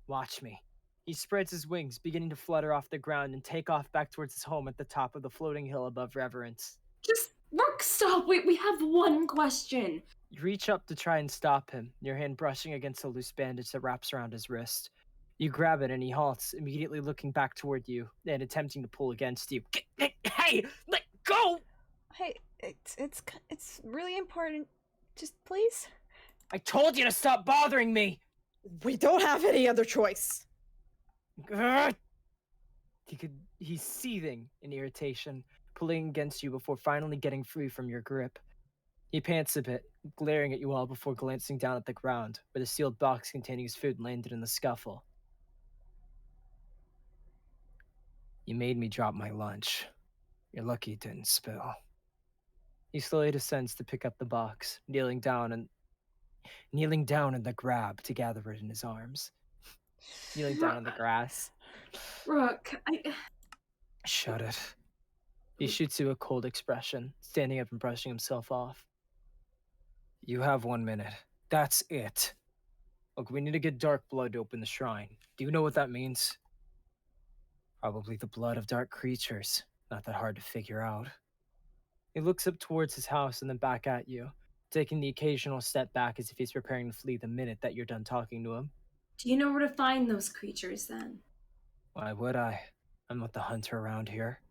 Watch me. He spreads his wings, beginning to flutter off the ground and take off back towards his home at the top of the floating hill above Reverence. Just Rook, stop! Wait, we have one question. You reach up to try and stop him, your hand brushing against a loose bandage that wraps around his wrist. You grab it and he halts, immediately looking back toward you and attempting to pull against you. Hey, let go! Hey, it's really important. Just please. I told you to stop bothering me! We don't have any other choice. Ugh! He's seething in irritation, pulling against you before finally getting free from your grip. He pants a bit, glaring at you all before glancing down at the ground, where the sealed box containing his food landed in the scuffle. You made me drop my lunch. You're lucky it didn't spill. He slowly descends to pick up the box, kneeling down in the grab to gather it in his arms. Kneeling down in the grass. Rook, Shut it. He shoots you a cold expression, standing up and brushing himself off. You have 1 minute. That's it. Look, we need to get dark blood to open the shrine. Do you know what that means? Probably the blood of dark creatures. Not that hard to figure out. He looks up towards his house and then back at you, taking the occasional step back as if he's preparing to flee the minute that you're done talking to him. Do you know where to find those creatures then? Why would I? I'm not the hunter around here.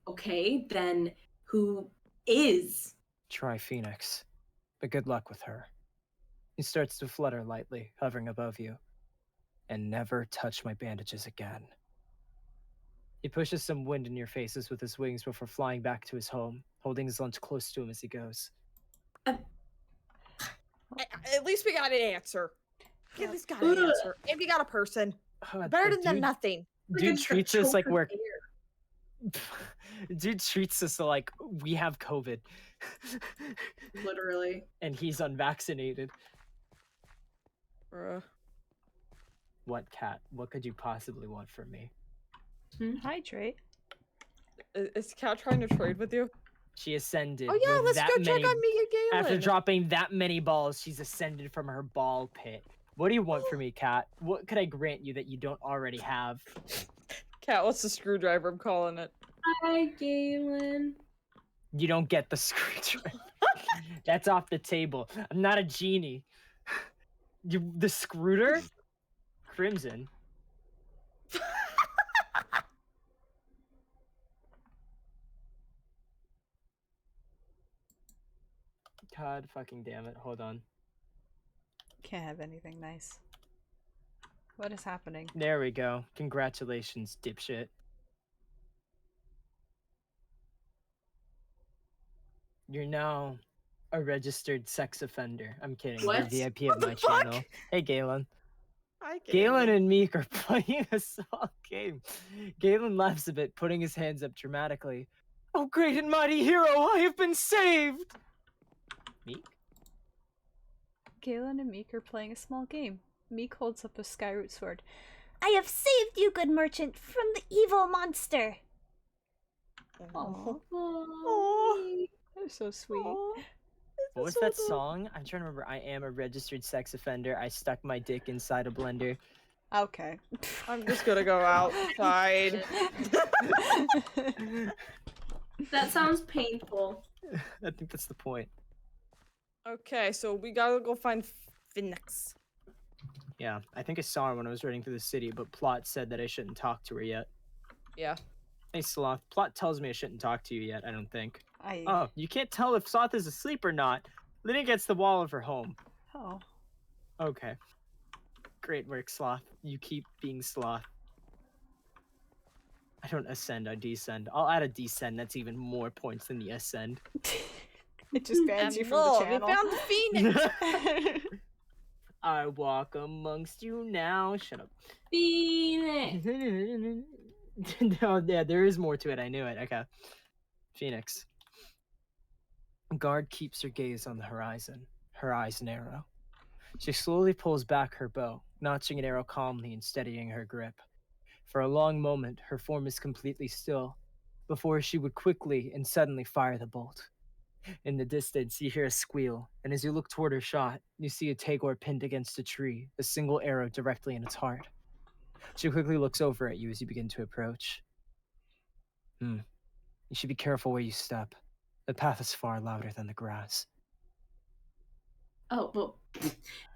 Okay, then who is? Try Phoenix. But good luck with her. He starts to flutter lightly, hovering above you. And never touch my bandages again. He pushes some wind in your faces with his wings before flying back to his home, holding his lunch close to him as he goes. At least we got an answer. At least got an answer. And we got a person. Better than nothing. Dude treats us like we're... Dude treats us like we have COVID. Literally. And he's unvaccinated. Bruh. What, Cat? What could you possibly want from me? Hydrate. Is Cat trying to trade with you? She ascended. Oh yeah, with let's that go check many... on Mia Galen. After dropping that many balls, she's ascended from her ball pit. What do you want from me, Cat? What could I grant you that you don't already have? Cat, what's the screwdriver? I'm calling it. Hi, Galen. You don't get the screwdriver. That's off the table. I'm not a genie. The screwder? Crimson. God fucking damn it. Hold on. Can't have anything nice. What is happening? There we go. Congratulations, dipshit. You're now a registered sex offender. I'm kidding. What? You're VIP of What my the fuck? channel. Hey, Galen. Hi, Galen and Meek are playing a soft game. Galen laughs a bit, putting his hands up dramatically. Oh, great and mighty hero, I have been saved! Meek? Galen and Meek are playing a small game. Meek holds up a skyroot sword. I have saved you, good merchant, from the evil monster. Aww. Oh, They're so sweet. What was that song? I'm trying to remember. I am a registered sex offender. I stuck my dick inside a blender. Okay. I'm just gonna go outside. that sounds painful. I think that's the point. Okay, so we gotta go find Phoenix. Yeah, I think I saw her when I was riding through the city, but Plot said that I shouldn't talk to her yet. Yeah. Hey, Sloth. Plot tells me I shouldn't talk to you yet, I don't think. I... Oh, you can't tell if Sloth is asleep or not. Leaning against the wall of her home. Oh. Okay. Great work, Sloth. You keep being Sloth. I don't ascend, I descend. I'll add a descend, that's even more points than the ascend. It just bans you from the Look, channel. we found the Phoenix. I walk amongst you now. Shut up. Phoenix. No, yeah, there is more to it. I knew it. Okay. Phoenix. Guard keeps her gaze on the horizon, her eyes narrow. She slowly pulls back her bow, notching an arrow calmly and steadying her grip. For a long moment, her form is completely still, before she would quickly and suddenly fire the bolt. In the distance, you hear a squeal, and as you look toward her shot, you see a Tagore pinned against a tree, a single arrow directly in its heart. She quickly looks over at you as you begin to approach. You should be careful where you step. The path is far louder than the grass. Oh, well,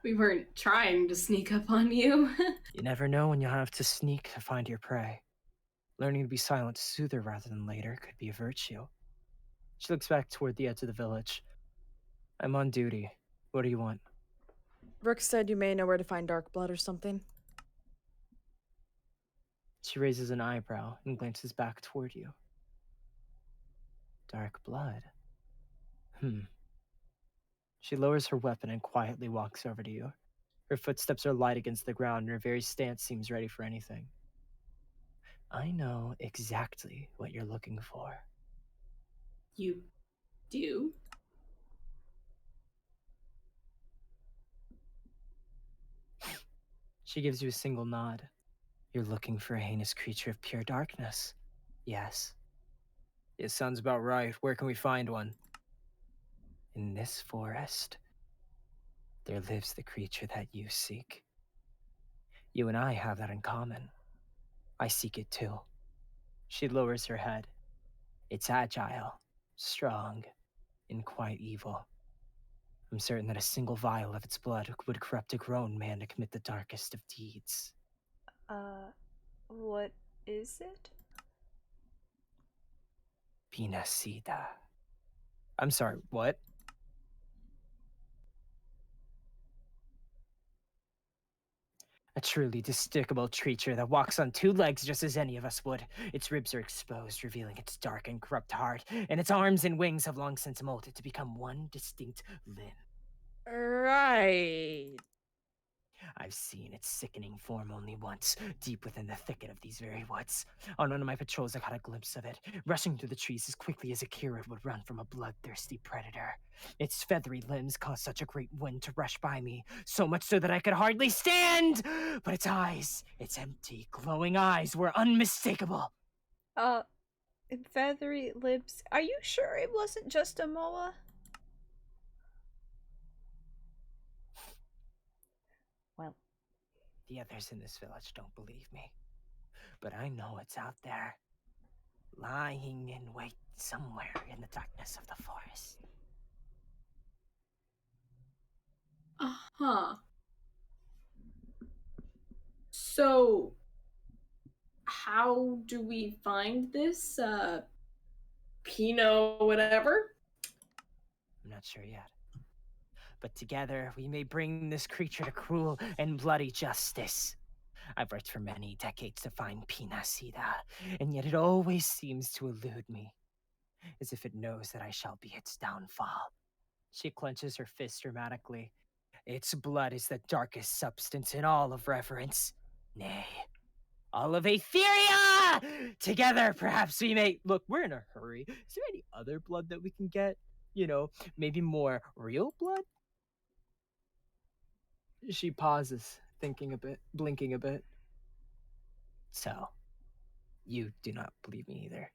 we weren't trying to sneak up on you. You never know when you'll have to sneak to find your prey. Learning to be silent soother rather than later could be a virtue. She looks back toward the edge of the village. I'm on duty. What do you want? Rook said you may know where to find dark blood or something. She raises an eyebrow and glances back toward you. Dark blood. She lowers her weapon and quietly walks over to you. Her footsteps are light against the ground and her very stance seems ready for anything. I know exactly what you're looking for. You do? She gives you a single nod. You're looking for a heinous creature of pure darkness. Yes. It sounds about right. Where can we find one? In this forest, there lives the creature that you seek. You and I have that in common. I seek it too. She lowers her head. It's agile, strong, and quite evil. I'm certain that a single vial of its blood would corrupt a grown man to commit the darkest of deeds. What is it? Pinacida. I'm sorry, what? A truly despicable creature that walks on two legs just as any of us would. Its ribs are exposed, revealing its dark and corrupt heart, and its arms and wings have long since molted to become one distinct limb. Right. I've seen its sickening form only once, deep within the thicket of these very woods. On one of my patrols, I caught a glimpse of it, rushing through the trees as quickly as a Kira would run from a bloodthirsty predator. Its feathery limbs caused such a great wind to rush by me, so much so that I could hardly stand! But its eyes, its empty, glowing eyes, were unmistakable. Feathery lips. Are you sure it wasn't just a moa? Well, The others in this village don't believe me, but I know it's out there, lying in wait somewhere in the darkness of the forest. Uh-huh. So, how do we find this, Pinot whatever? I'm not sure yet. But together we may bring this creature to cruel and bloody justice. I've worked for many decades to find Pinacida, and yet it always seems to elude me, as if it knows that I shall be its downfall. She clenches her fist dramatically. Its blood is the darkest substance in all of reverence. Nay, all of Aetheria! Together, perhaps we may... Look, we're in a hurry. Is there any other blood that we can get? You know, maybe more real blood? She pauses, thinking a bit, blinking a bit. So, you do not believe me either.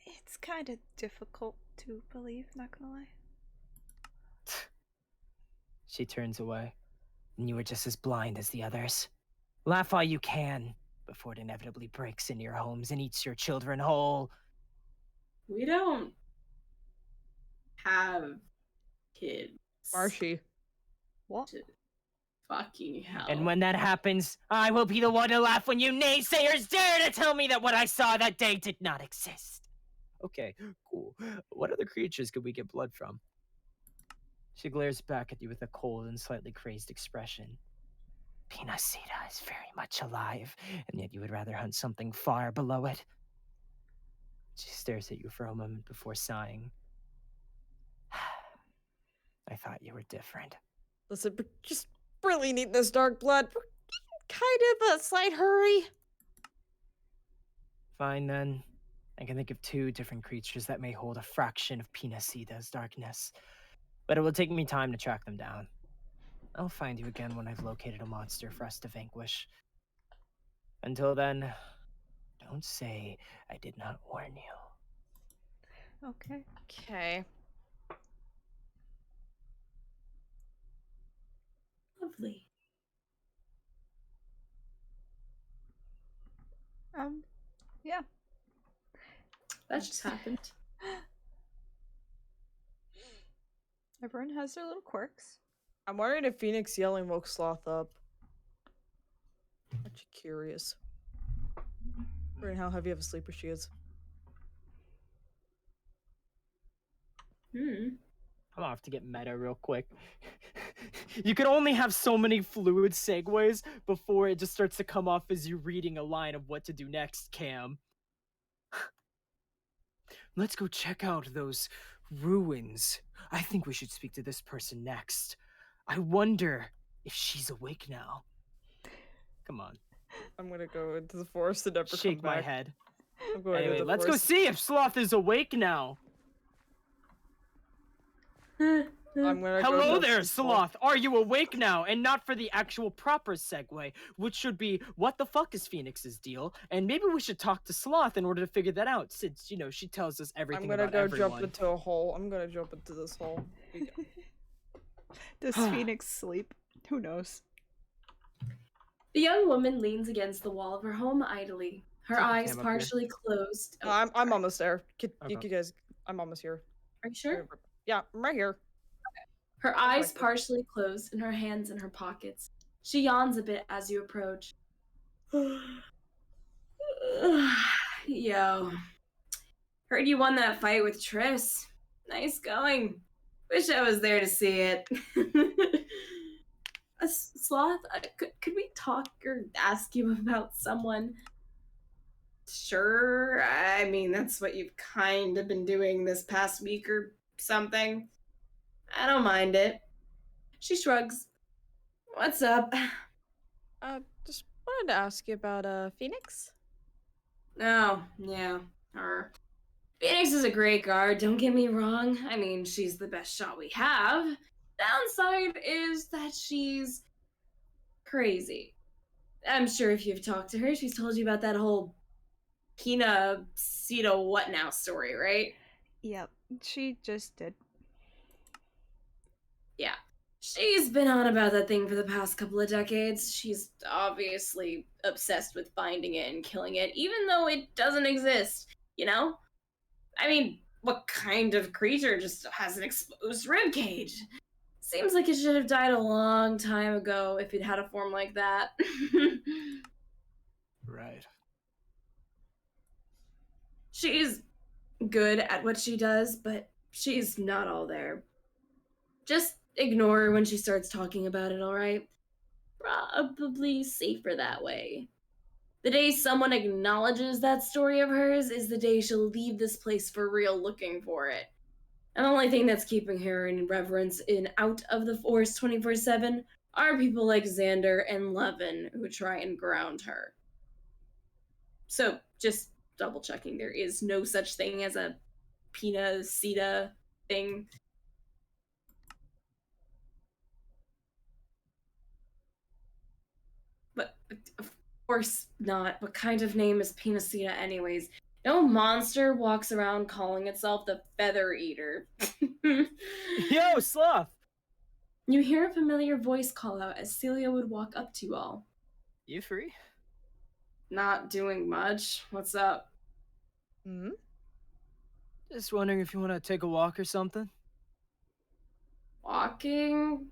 it's kind of difficult to believe, not gonna lie. She turns away. And you are just as blind as the others. Laugh all you can, before it inevitably breaks into your homes and eats your children whole. We don't have kids. Marshy. What? Fucking hell. And when that happens, I will be the one to laugh when you naysayers dare to tell me that what I saw that day did not exist. Okay, cool. What other creatures could we get blood from? She glares back at you with a cold and slightly crazed expression. Pinacida is very much alive, and yet you would rather hunt something far below it. She stares at you for a moment before sighing. I thought you were different. Listen, we just really need this dark blood. We're in kind of a slight hurry. Fine then. I can think of two different creatures that may hold a fraction of Pinacida's darkness. But it will take me time to track them down. I'll find you again when I've located a monster for us to vanquish. Until then, don't say I did not warn you. Okay. Okay. Lovely. Yeah. That just happened. Everyone has their little quirks. I'm wondering if Phoenix yelling woke Sloth up. Actually curious. Wondering how heavy of a sleeper she is. Hmm. I'm off to get meta real quick. You can only have so many fluid segues before it just starts to come off as you reading a line of what to do next, Cam. Let's go check out those ruins. I think we should speak to this person next. I wonder if she's awake now. Come on. I'm gonna go into the forest and never Shake come back. my head. I'm going Anyway, into the let's go forest. see if Sloth is awake now. I'm gonna go Hello jump there, this hole. Sloth! Are you awake now? And not for the actual proper segue, which should be, what the fuck is Phoenix's deal? And maybe we should talk to Sloth in order to figure that out, since, you know, she tells us everything I'm gonna about go everyone. jump into a hole. I'm gonna jump into this hole. We go. Does Phoenix sleep? Who knows? The young woman leans against the wall of her home idly, her Take a eyes cam up here. partially closed. No, I'm almost there. Okay. You guys, I'm almost here. Are you sure? Yeah, I'm right here. Her eyes Perfect. partially closed and her hands in her pockets. She yawns a bit as you approach. Yo. Heard you won that fight with Triss. Nice going. Wish I was there to see it. Sloth, could we talk or ask you about someone? Sure, I mean, that's what you've kind of been doing this past week or something. I don't mind it. She shrugs. What's up? Just wanted to ask you about Phoenix. Oh, yeah, her. Phoenix is a great guard, don't get me wrong. I mean, she's the best shot we have. Downside is that she's crazy. I'm sure if you've talked to her, she's told you about that whole Kina Sita what now story, right? Yep, she just did. Yeah. She's been on about that thing for the past couple of decades. She's obviously obsessed with finding it and killing it, even though it doesn't exist, you know? I mean, what kind of creature just has an exposed ribcage? Seems like it should have died a long time ago if it had a form like that. Right. She's good at what she does, but she's not all there. Just ignore her when she starts talking about it, alright? Probably safer that way. The day someone acknowledges that story of hers is the day she'll leave this place for real looking for it. And the only thing that's keeping her in reverence in out of the forest 24/7 are people like Xander and Levin who try and ground her. So, just double checking, there is no such thing as a Pina Sita thing. But of course not. What kind of name is Pina Sita anyways? No monster walks around calling itself the Feather Eater. Yo, Sloth! You hear a familiar voice call out as Celia would walk up to you all. You free? Not doing much. What's up? Hmm? Just wondering if you want to take a walk or something? Walking?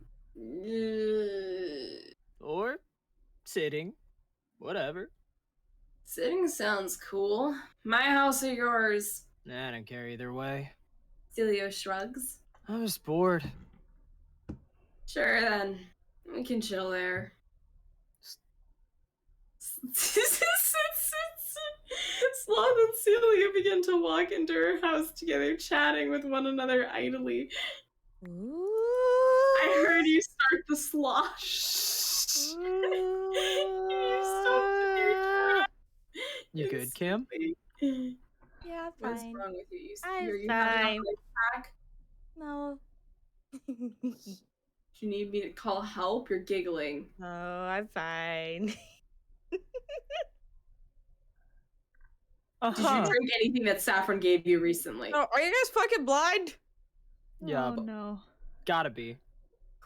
Or sitting? Whatever. Sitting sounds cool. My house or yours? Nah, I don't care either way. Celia shrugs. I'm just bored. Sure then. We can chill there. Sloth and Celia begin to walk into her house together, chatting with one another idly. I heard you start the sloth. You stopped your chat. You good, Cam? Yeah, I'm What's fine. wrong with you? I'm You're having a fine. heart attack? No. Do you need me to call help? You're giggling. No, I'm fine. Did you drink anything that Saffron gave you recently? Oh, are you guys fucking blind? Yeah, Oh but no. gotta be.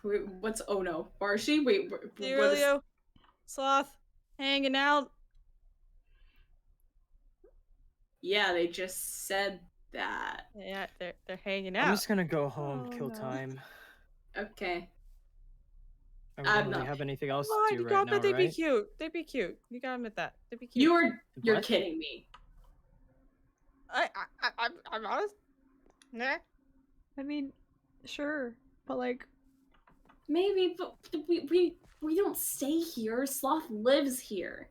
Wait, what's oh no? Barshi? Wait, what is... Julio, Sloth, hanging out. Yeah, they just said that. Yeah, they're hanging I'm out. just gonna go home, Oh, kill no. time. Okay. I don't I'm really not. have anything else Come on, to do you right gotta now, admit they'd be right? cute. They'd be cute. You gotta admit that. They'd be cute. You're What? kidding me. I'm honest. Nah. I mean, sure, but like, Maybe, but we don't stay here. Sloth lives here.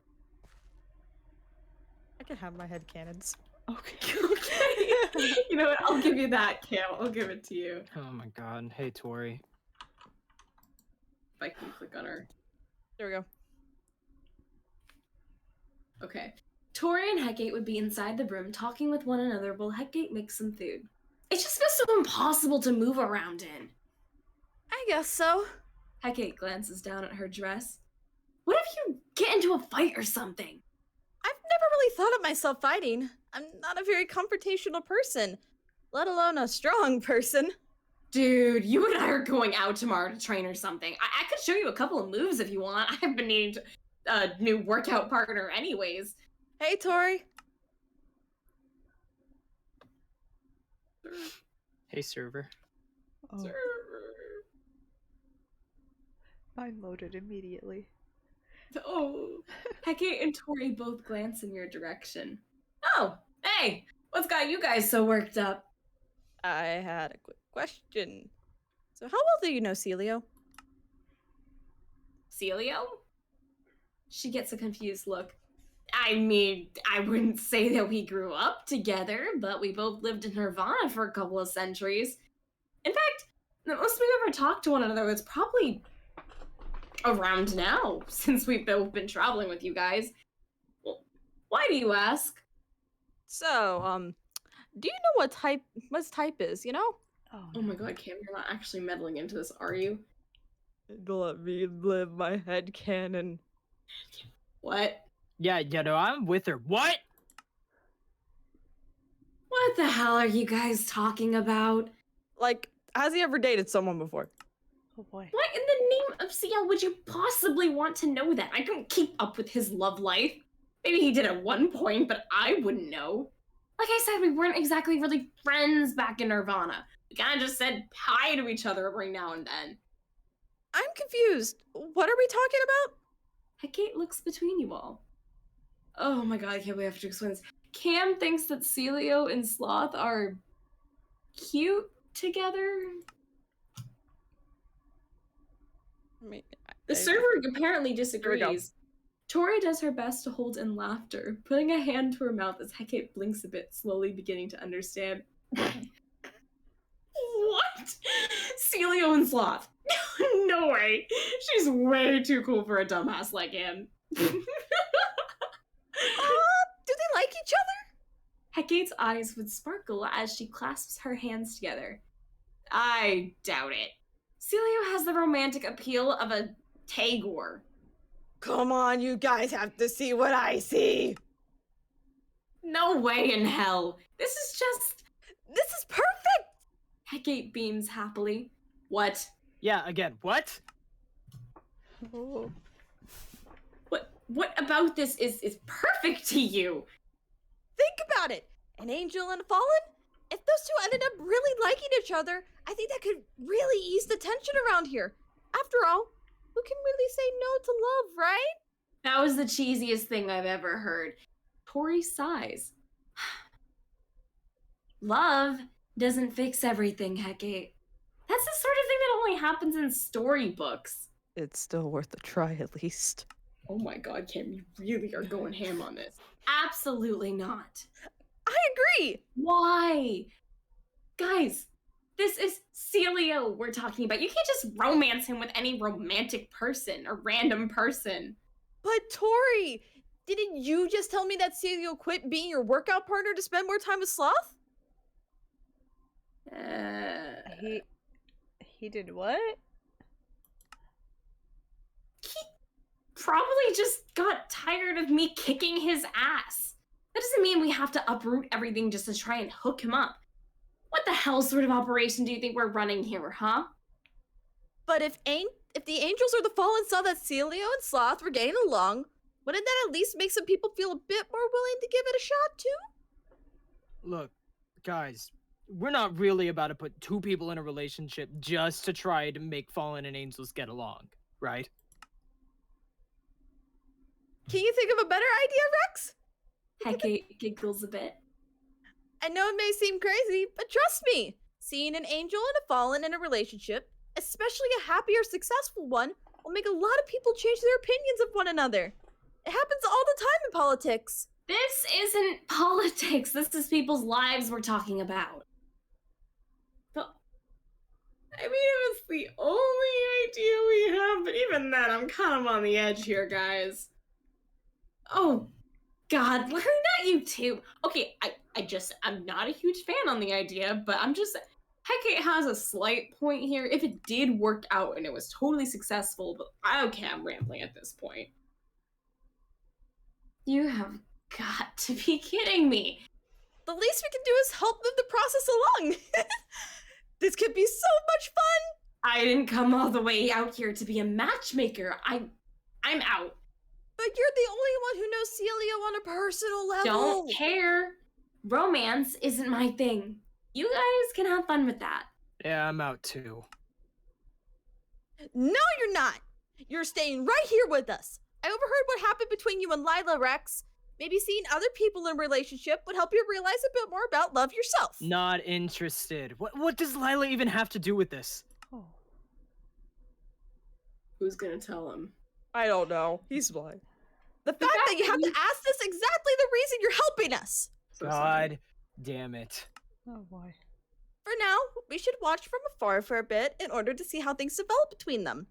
I can have my head cannons. okay. Okay. You know what? I'll give you that, Cam. I'll give it to you. Oh my god. Hey, Tori. If I can click on her. There we go. Okay. Tori and Hecate would be inside the room talking with one another while Hecate makes some food. It just feels so impossible to move around in. I guess so. Hecate glances down at her dress. What if you get into a fight or something? I've never really thought of myself fighting. I'm not a very confrontational person, let alone a strong person. Dude, you and I are going out tomorrow to train or something. I could show you a couple of moves if you want. I've been needing a new workout partner anyways. Hey, Tori. Hey, server. Oh, I'm loaded immediately. Oh, Hecate and Tori both glance in your direction. Oh, hey, what's got you guys so worked up? I had a quick question. So how well do you know Celio? Celio? She gets a confused look. I mean, I wouldn't say that we grew up together, but we both lived in Nirvana for a couple of centuries. In fact, the most we've ever talked to one another was probably around now, since we've both been traveling with you guys. Well, why do you ask? So, do you know what his type is, you know? Oh my god, Cam, you're not actually meddling into this, are you? Let me live my headcanon. What? Yeah, I'm with her. What? What the hell are you guys talking about? Like, has he ever dated someone before? Oh boy. What in the name of CL would you possibly want to know that? I don't keep up with his love life. Maybe he did at one point, but I wouldn't know. Like I said, we weren't exactly really friends back in Nirvana. We kind of just said hi to each other every now and then. I'm confused. What are we talking about? Hecate looks between you all. Oh my god, I can't wait to explain this. Cam thinks that Celio and Sloth are cute together. I mean, The server apparently Here we go. disagrees. Tori does her best to hold in laughter, putting a hand to her mouth as Hecate blinks a bit, slowly beginning to understand. What? Celio and Sloth? No way. She's way too cool for a dumbass like him. Do they like each other? Hecate's eyes would sparkle as she clasps her hands together. I doubt it. Celio has the romantic appeal of a Tagore. Come on, you guys have to see what I see. No way in hell. This is perfect. Hecate beams happily. What? Yeah, again, what? Oh. What about this is perfect to you? Think about it. An angel and a fallen? If those two ended up really liking each other, I think that could really ease the tension around here. After all, who can really say no to love, right? That was the cheesiest thing I've ever heard. Tori sighs. Love doesn't fix everything, Hecate. That's the sort of thing that only happens in storybooks. It's still worth a try at least. Oh my god, Kim, you really are going ham on this. Absolutely not. I agree. Why? Guys, this is Celio we're talking about. You can't just romance him with any romantic person or random person. But Tori, didn't you just tell me that Celio quit being your workout partner to spend more time with Sloth? He did what? He probably just got tired of me kicking his ass. That doesn't mean we have to uproot everything just to try and hook him up. What the hell sort of operation do you think we're running here, huh? But if the angels or the fallen saw that Celio and Sloth were getting along, wouldn't that at least make some people feel a bit more willing to give it a shot too? Look, guys, we're not really about to put two people in a relationship just to try to make fallen and angels get along, right? Can you think of a better idea, Rex? Hecate giggles a bit. I know it may seem crazy, but trust me, seeing an angel and a fallen in a relationship, especially a happy or successful one, will make a lot of people change their opinions of one another. It happens all the time in politics. This isn't politics. This is people's lives we're talking about. But, I mean, if it's the only idea we have, but even then, I'm kind of on the edge here, guys. Oh, God, Larry, not you too. Okay, I'm not a huge fan on the idea, but I'm just, Hecate has a slight point here. If it did work out and it was totally successful, but okay, I'm rambling at this point. You have got to be kidding me. The least we can do is help move the process along. This could be so much fun. I didn't come all the way out here to be a matchmaker. I'm out. But you're the only one who knows Celia on a personal level. Don't care. Romance isn't my thing. You guys can have fun with that. Yeah, I'm out too. No, you're not. You're staying right here with us. I overheard what happened between you and Lila, Rex. Maybe seeing other people in a relationship would help you realize a bit more about love yourself. Not interested. What does Lila even have to do with this? Oh. Who's gonna tell him? I don't know. He's blind. The fact that you have to ask this is exactly the reason you're helping us. So sorry. God damn it. Oh boy. For now, we should watch from afar for a bit in order to see how things develop between them.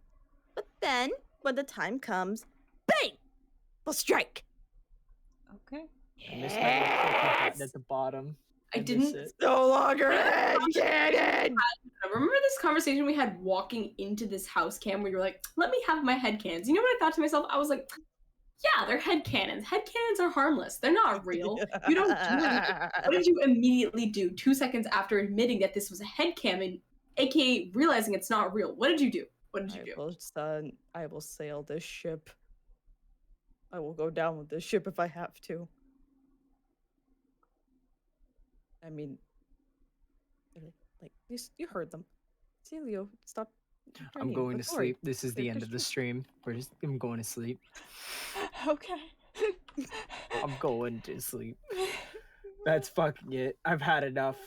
But then, when the time comes, bang! We'll strike. Okay. I missed my little clicky button at the bottom. I miss didn't. it. No longer headcanon! Remember this conversation we had walking into this house cam where you're like, let me have my headcanons. You know what I thought to myself? I was like, yeah, they're headcanons. Headcanons are harmless. They're not real. You don't do anything. What did you immediately do 2 seconds after admitting that this was a headcanon, and aka realizing it's not real? What did you do? What did you do? I will sail this ship. I will go down with this ship if I have to. I mean, like, you heard them. Celio, stop. I'm drinking. going to Let's hurry. sleep. This is the end of the stream. I'm going to sleep. Okay. I'm going to sleep. That's fucking it. I've had enough.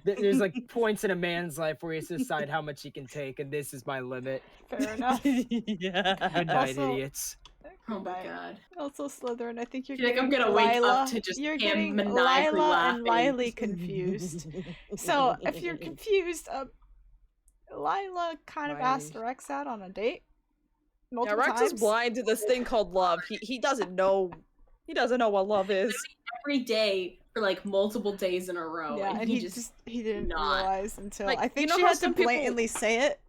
There's like points in a man's life where he has to decide how much he can take, and this is my limit. Fair enough. Yeah. Good night, Also- idiots. Oh my Night. god. Also, Slytherin, I think you're I feel like I'm getting gonna wake Lila. up to just You're him getting maniacally Lila laughing. and Lily confused. So, if you're confused, Lila kind of asked Miley. Rex out on a date. Yeah, Multiple Rex times. is blind to this thing called love. He doesn't know. He doesn't know what love is. Every day for like multiple days in a row. Yeah, and he he didn't not. realize until Like, I you think know she how had to some people- blatantly say it.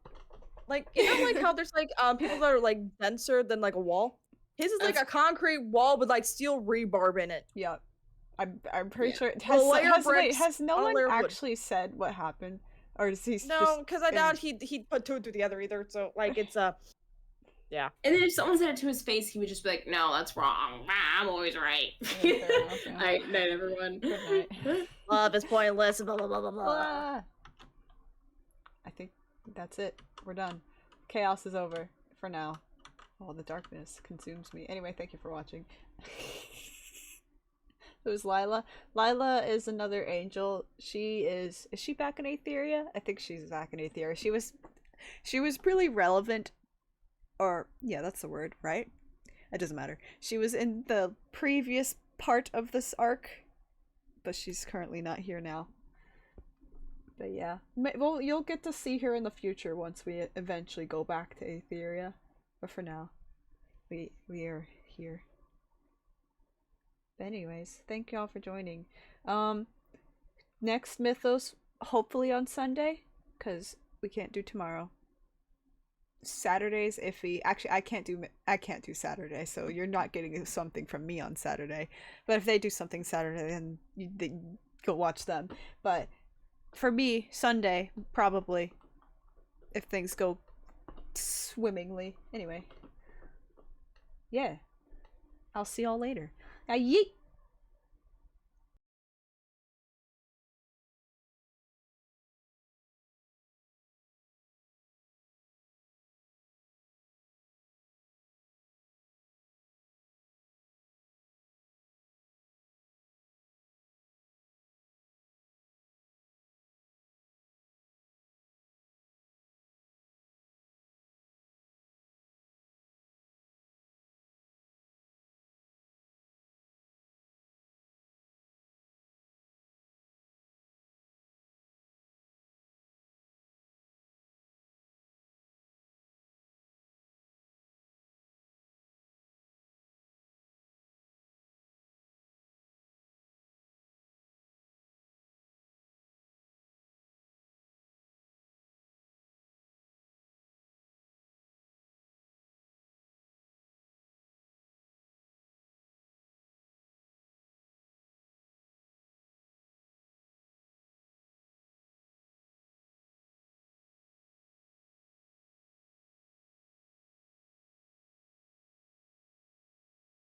Like, you know, like how there's like people that are like denser than like a wall. His is like a concrete wall with like steel rebarb in it. Yeah, I'm pretty Yeah. sure it A has. layer of Has, wait, bricks has no on a one layer of wood. actually said what happened, or is he No, just? because I in- doubt he'd put two and two together either. So like it's yeah. And then if someone said it to his face, he would just be like, no, that's wrong. I'm always right. Yeah, fair enough, yeah. Alright, night everyone. Good night. Love is pointless. Blah blah blah blah blah. Ah. I think that's it. We're done. Chaos is over for now. All the darkness consumes me. Anyway, thank you for watching. Who's Lila? Lila is another angel. She is she back in Aetheria? I think she's back in Aetheria. She was really relevant, or yeah, that's the word, right? It doesn't matter. She was in the previous part of this arc, but she's currently not here now. But yeah, well, you'll get to see her in the future once we eventually go back to Aetheria. But for now, we are here. But anyways, thank y'all for joining. Next Mythos, hopefully on Sunday, because we can't do tomorrow. Saturday's iffy. Actually, I can't do Saturday, so you're not getting something from me on Saturday. But if they do something Saturday, then you go watch them. But for me, Sunday, probably, if things go swimmingly. Anyway. Yeah. I'll see y'all later. Now, yeet!